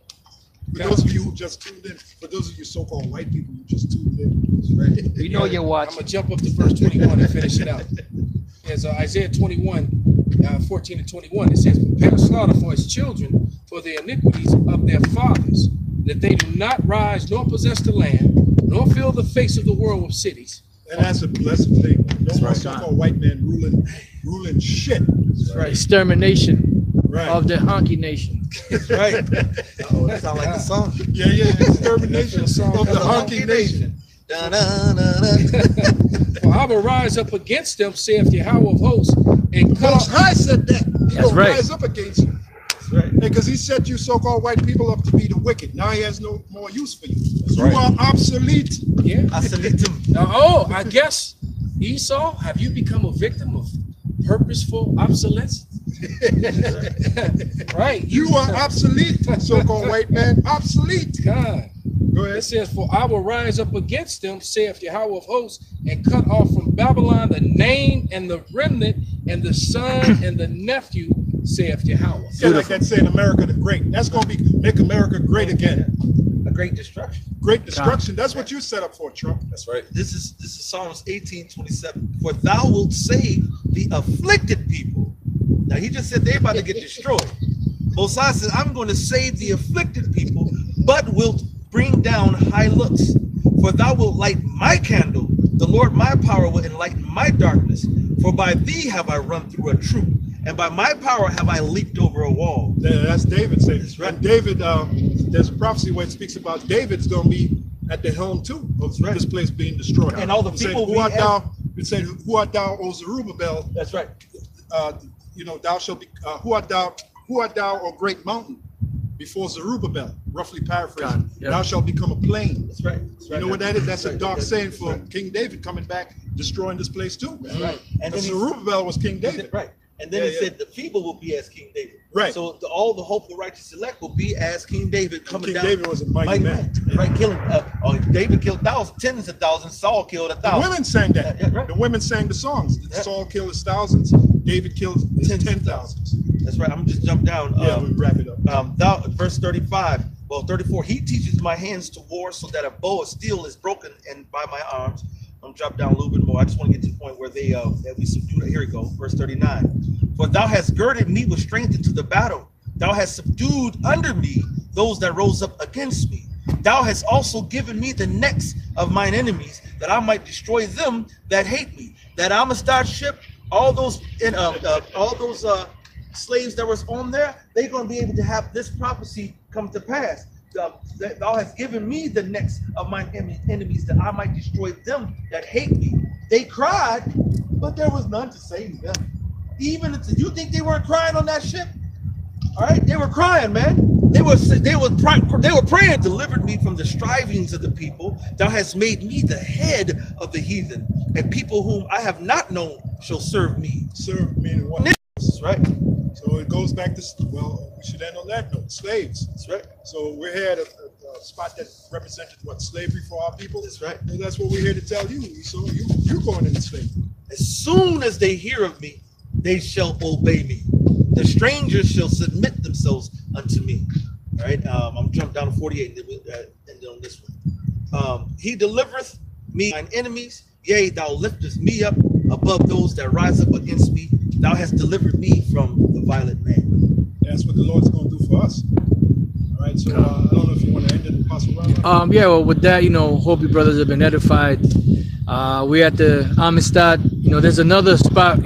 For those of you who just tuned in, for those of you so-called white people who just tuned in, that's right. We know you're I'm watching. gonna jump up to verse 21 and finish it out. As Isaiah 21, 14 and 21, it says, "Prepare slaughter for his children for the iniquities of their fathers, that they do not rise nor possess the land, nor fill the face of the world with cities." And that's a blessed thing. No more so-called white man ruling shit. That's right. Extermination Right. of the honky nation. That's right. Oh, that sounds like the song. Yeah. Extermination of the honky nation. For I will rise up against them, saith Yahweh of hosts, and cut Most off. High said that. He That's gonna right. rise up against you. That's right. Because he set you so-called white people up to be the wicked. Now he has no more use for you. You right. are obsolete. Yeah. I salute him. I guess Esau, have you become a victim of purposeful obsolescence? Right. You are obsolete, so-called white man. Obsolete. God. Go It ahead. says, "For I will rise up against them, saith Yahweh of hosts, and cut off from Babylon the name and the remnant and the son and the nephew, saith Yahweh." Yeah, like that saying, America the Great. That's going to make America great again. A great destruction. Great destruction. That's what you set up for, Trump. That's right. This is Psalms 18:27. For thou wilt save the afflicted people. Now he just said they're about to get destroyed. Mosiah says, I'm going to save the afflicted people, but wilt bring down high looks. For thou wilt light my candle. The Lord my power will enlighten my darkness. For by thee have I run through a troop, and by my power have I leaped over a wall. That's David saying. That's right. And David, there's a prophecy where it speaks about David's going to be at the helm too of this place being destroyed. And all the It people said, who art thou? It said, "Who art thou, O Zerubbabel?" That's right. Thou shalt be. Who art thou, O great mountain? Before Zerubbabel, roughly paraphrasing, Yep. thou shalt become a plain. That's right. That's right. You know what that is? That's a dark That's saying for right. King David coming back, destroying this place too. That's right. And then Zerubbabel was King David. Right. And then it said the feeble will be as King David. Right. So all the hopeful righteous elect will be as King David coming King down. David was a mighty man. Right, killing. David killed thousands, tens of thousands. Saul killed The 1,000. women sang that. Yeah, right. The women sang the songs. Yeah. Saul killed his thousands. David killed his 10,000s. That's right. I'm gonna just jump down. We'll wrap it up. Verse 35. Well, 34. He teaches my hands to war, so that a bow of steel is broken and by my arms. I'm gonna drop down a little bit more. I just want to get to the point where that we subdue it. Here we go. Verse 39. For thou hast girded me with strength into the battle. Thou hast subdued under me those that rose up against me. Thou hast also given me the necks of mine enemies, that I might destroy them that hate me. That Amistad ship, all those slaves that was on there, they're going to be able to have this prophecy come to pass. Thou hast given me the necks of mine enemies, that I might destroy them that hate me. They cried, but there was none to save them. Even if you think they weren't crying on that ship, all right, they were crying, man. They were praying, delivered me from the strivings of the people. Thou hast made me the head of the heathen, and people whom I have not known shall serve me. Serve me in what? That's right. So it goes back to, well, we should end on that note, slaves. That's right. So we're here at a spot that represented what, slavery for our people. That's right. And that's what we're here to tell you. So you're going into slavery. As soon as they hear of me, they shall obey me. The strangers shall submit themselves unto me. All right. I'm jumping down to 48 and then on this one. He delivereth me mine enemies. Yea, thou liftest me up above those that rise up against me. Thou hast delivered me from the violent man. That's what the Lord's going to do for us. All right. So I don't know if you want to end it, Apostle Robert. Yeah, well, with that, hope you brothers have been edified. We're at the Amistad. There's another spot